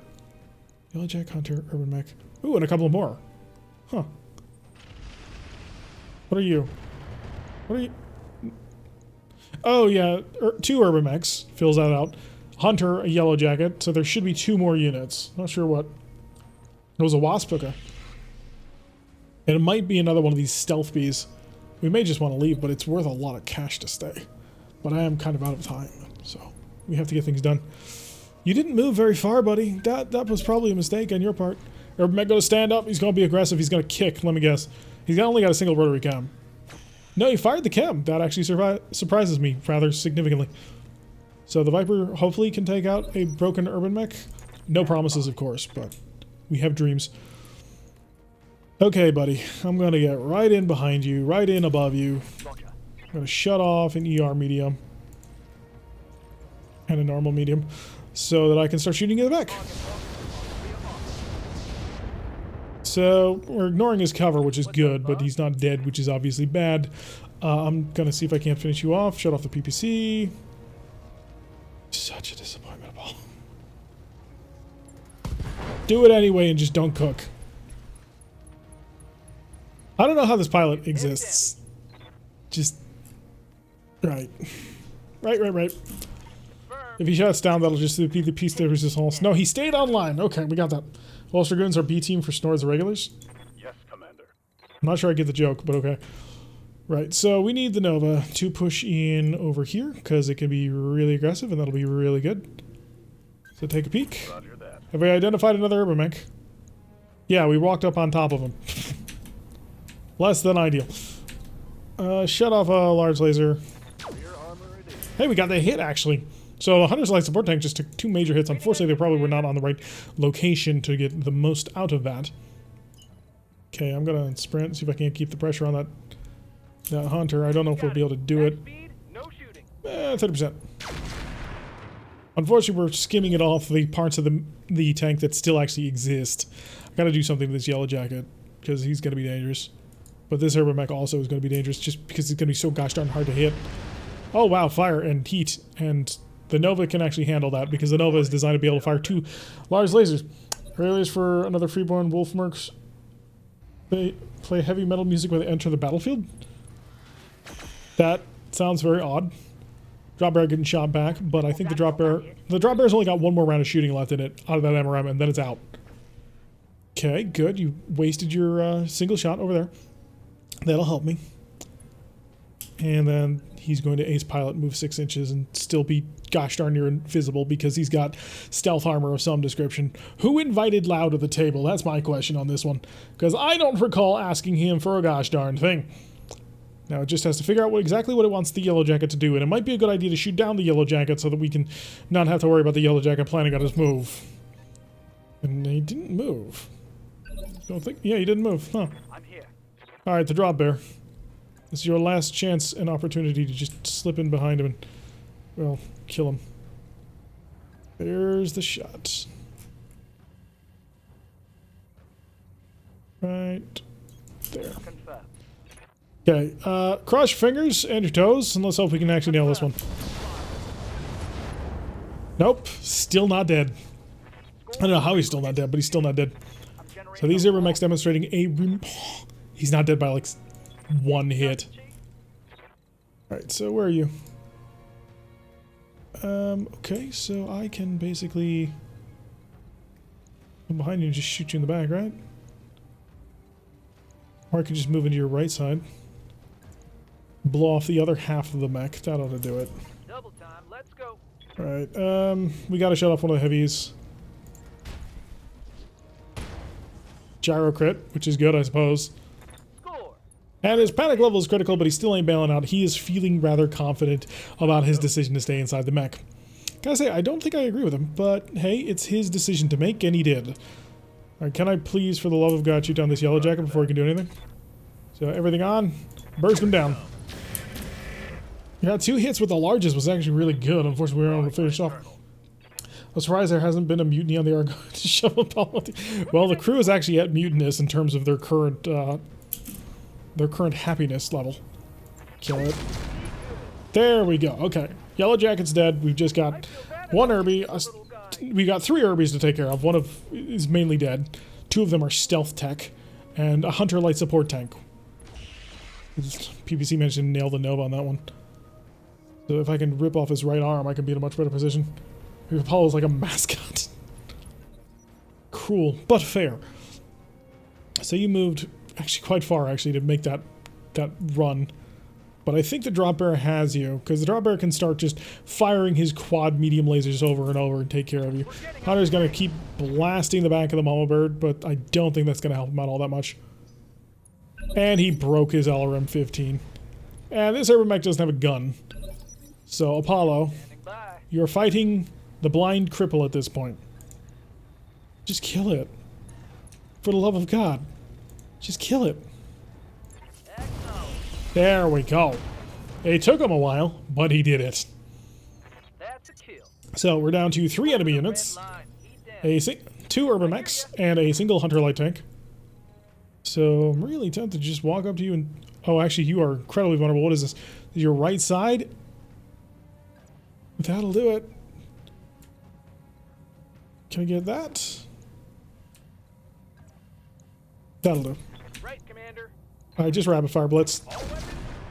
Yellow Jacket, Hunter, Urban Mech. Ooh, and a couple more. Huh. What are you? What are you? Oh, yeah. 2 Urban Mechs. Fills that out. Hunter, a Yellow Jacket. So there should be 2 more units. Not sure what. It was a Wasp? Okay. And it might be another one of these stealth bees. We may just want to leave, but it's worth a lot of cash to stay. But I am kind of out of time, so we have to get things done. You didn't move very far, buddy. That was probably a mistake on your part. Urban Mech going to stand up. He's going to be aggressive. He's going to kick, let me guess. He's only got a single rotary chem. No, he fired the chem. That actually surprises me rather significantly. So the Viper hopefully can take out a broken Urban Mech. No promises, of course, but we have dreams. Okay, buddy. I'm going to get right in behind you, right in above you. I'm going to shut off an ER medium and a normal medium so that I can start shooting in the back. So we're ignoring his cover, which is good, but he's not dead, which is obviously bad. I'm going to see if I can't finish you off. Shut off the PPC. Such a disappointment, Paul. Do it anyway and just don't cook. I don't know how this pilot exists. Just... Right. Right. If he shuts down, that'll just be the piece de resistance. No, he stayed online. Okay, we got that. Wolf's Dragoons are B team for Snor's regulars. Yes, Commander. I'm not sure I get the joke, but okay. Right, so we need the Nova to push in over here, because it can be really aggressive, and that'll be really good. So take a peek. Roger that. Have we identified another Urban Mech? Yeah, we walked up on top of him. Less than ideal. Shut off a large laser. Rear armor it is. Hey, we got the hit, actually. So the Hunter's Light Support Tank just took 2 major hits. Unfortunately, they probably were not on the right location to get the most out of that. Okay, I'm gonna sprint, see if I can keep the pressure on that Hunter. I don't know if we'll be able to do it. 30%. Unfortunately, we're skimming it off the parts of the tank that still actually exist. I gotta do something with this Yellow Jacket, because he's gonna be dangerous. But this Urban Mech also is gonna be dangerous, just because it's gonna be so gosh darn hard to hit. Oh wow, fire and heat, and the Nova can actually handle that, because the Nova is designed to be able to fire 2 large lasers. Trailers for another freeborn Wolfmerks. They play heavy metal music when they enter the battlefield? That sounds very odd. Drop bear getting shot back, but I think the drop bear's only got 1 more round of shooting left in it out of that MRM, and then it's out. Okay, good. You wasted your single shot over there. That'll help me. And then he's going to ace pilot, move 6 inches, and still be gosh darn near invisible because he's got stealth armor of some description. Who invited Lau to the table? That's my question on this one, because I don't recall asking him for a gosh darn thing. Now it just has to figure out exactly what it wants the Yellow Jacket to do, and it might be a good idea to shoot down the Yellow Jacket so that we can not have to worry about the Yellow Jacket planning on his move. And he didn't move. Don't think. Yeah, he didn't move. Huh. I'm here. All right, the drop bear. This is your last chance and opportunity to just slip in behind him and, well, kill him. There's the shot. Right there. Okay, cross your fingers and your toes, and let's hope we can actually nail this one. Nope, still not dead. I don't know how he's still not dead, but he's still not dead. So these Urban Mechs demonstrating a... He's not dead by like 1 hit. Alright, so where are you? Okay, so I can basically come behind you and just shoot you in the back, right? Or I could just move into your right side. Blow off the other half of the mech. That ought to do it. Double time. Let's go. Alright, we gotta shut off one of the heavies. Gyro crit, which is good, I suppose. Score. And his panic level is critical, but he still ain't bailing out. He is feeling rather confident about his decision to stay inside the mech. Gotta say, I don't think I agree with him, but hey, it's his decision to make, and he did. Alright, can I please, for the love of God, shoot down this Yellow Jacket before he can do anything? So, everything on. Burst him down. Yeah, 2 hits with the largest was actually really good. Unfortunately, we were able to finish off. I'm surprised there hasn't been a mutiny on the Argo to shove up all. Well, the crew is actually at mutinous in terms of their current happiness level. Kill it. There we go. Okay, Yellow Jacket's dead. We've just got 1 Urbie. We got 3 Urbies to take care of. 1 of is mainly dead. 2 of them are stealth tech, and a Hunter Light Support Tank. PPC mentioned nail the Nova on that one. So if I can rip off his right arm, I can be in a much better position. Apollo's like a mascot. Cruel, but fair. So you moved actually quite far actually to make that run. But I think the drop bear has you, because the drop bear can start just firing his quad medium lasers over and over and take care of you. Hunter's going to keep blasting the back of the mama bird, but I don't think that's going to help him out all that much. And he broke his LRM-15. And this Urban Mech doesn't have a gun. So, Apollo, you're fighting the blind cripple at this point. Just kill it. For the love of God. Just kill it. There we go. It took him a while, but he did it. That's a kill. So, we're down to 3 enemy units. 2 Urban Mechs, and a single Hunter Light Tank. So, I'm really tempted to just walk up to you and... Oh, actually, you are incredibly vulnerable. What is this? Your right side? That'll do it. Can I get that? That'll do. Right, Commander. Alright, just rapid fire blitz. All weapons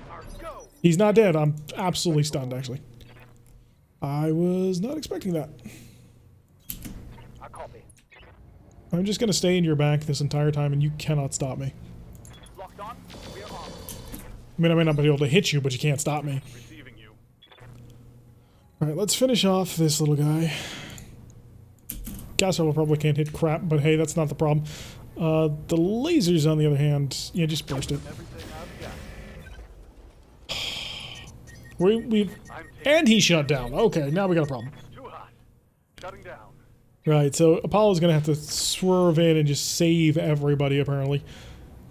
are go. He's not dead. I'm absolutely stunned, actually. I was not expecting that. I copy. I'm just going to stay in your back this entire time, and you cannot stop me. Locked on. We are on. I mean, I may not be able to hit you, but you can't stop me. Receiving you. Alright, let's finish off this little guy. Gas level probably can't hit crap, but hey, that's not the problem. The lasers, on the other hand, yeah, just burst it. Everything I've got. We've... And he shut down. Okay, now we got a problem. Too hot. Shutting down. Right, so Apollo's gonna have to swerve in and just save everybody, apparently.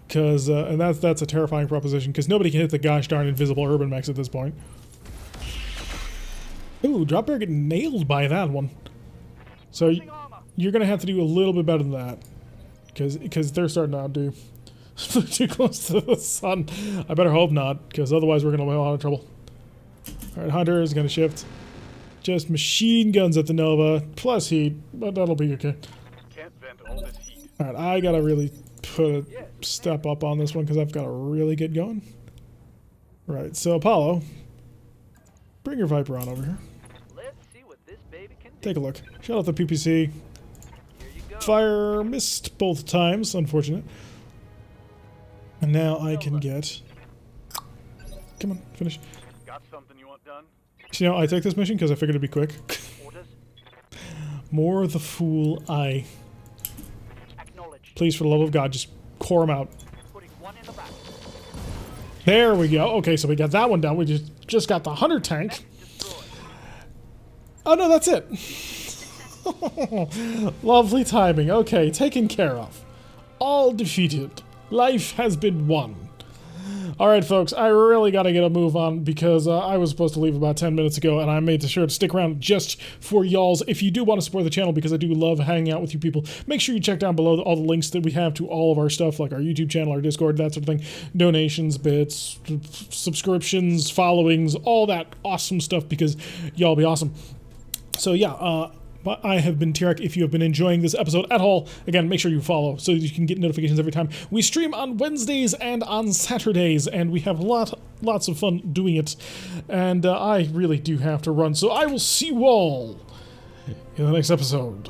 Because, and that's a terrifying proposition, because nobody can hit the gosh darn invisible urban mechs at this point. Ooh, drop bear getting nailed by that one. So you're gonna have to do a little bit better than that. Because they're starting to outdo. Too close to the sun. I better hope not, because otherwise we're gonna have a lot of trouble. Alright, Hunter is gonna shift. Just machine guns at the Nova, plus heat, but that'll be okay. Can't vent all this heat. Alright, I gotta really put a step up on this one because I've got to really get going. Right, so Apollo, bring your Viper on over here. Let's see what this baby can do. Take a look. Shut off the PPC. Here you go. Fire missed both times, unfortunate. And now I can get... Come on, finish. Got something you want done? You know, I take this mission because I figured it'd be quick. Orders? More the fool I. Acknowledged. Please, for the love of God, just core him out. Putting one in the back. There we go. Okay, so we got that one down. We just got the Hunter tank. Destroyed. Oh no, that's it. Lovely timing. Okay, taken care of. All defeated. Life has been won. Alright folks, I really gotta get a move on because I was supposed to leave about 10 minutes ago and I made sure to stick around just for y'alls. If you do want to support the channel, because I do love hanging out with you people, make sure you check down below all the links that we have to all of our stuff, like our YouTube channel, our Discord, that sort of thing. Donations, bits, subscriptions, followings, all that awesome stuff because y'all be awesome. So yeah, I have been Tirek. If you have been enjoying this episode at all, again, make sure you follow so that you can get notifications every time. We stream on Wednesdays and on Saturdays, and we have lots of fun doing it. And I really do have to run, so I will see you all in the next episode.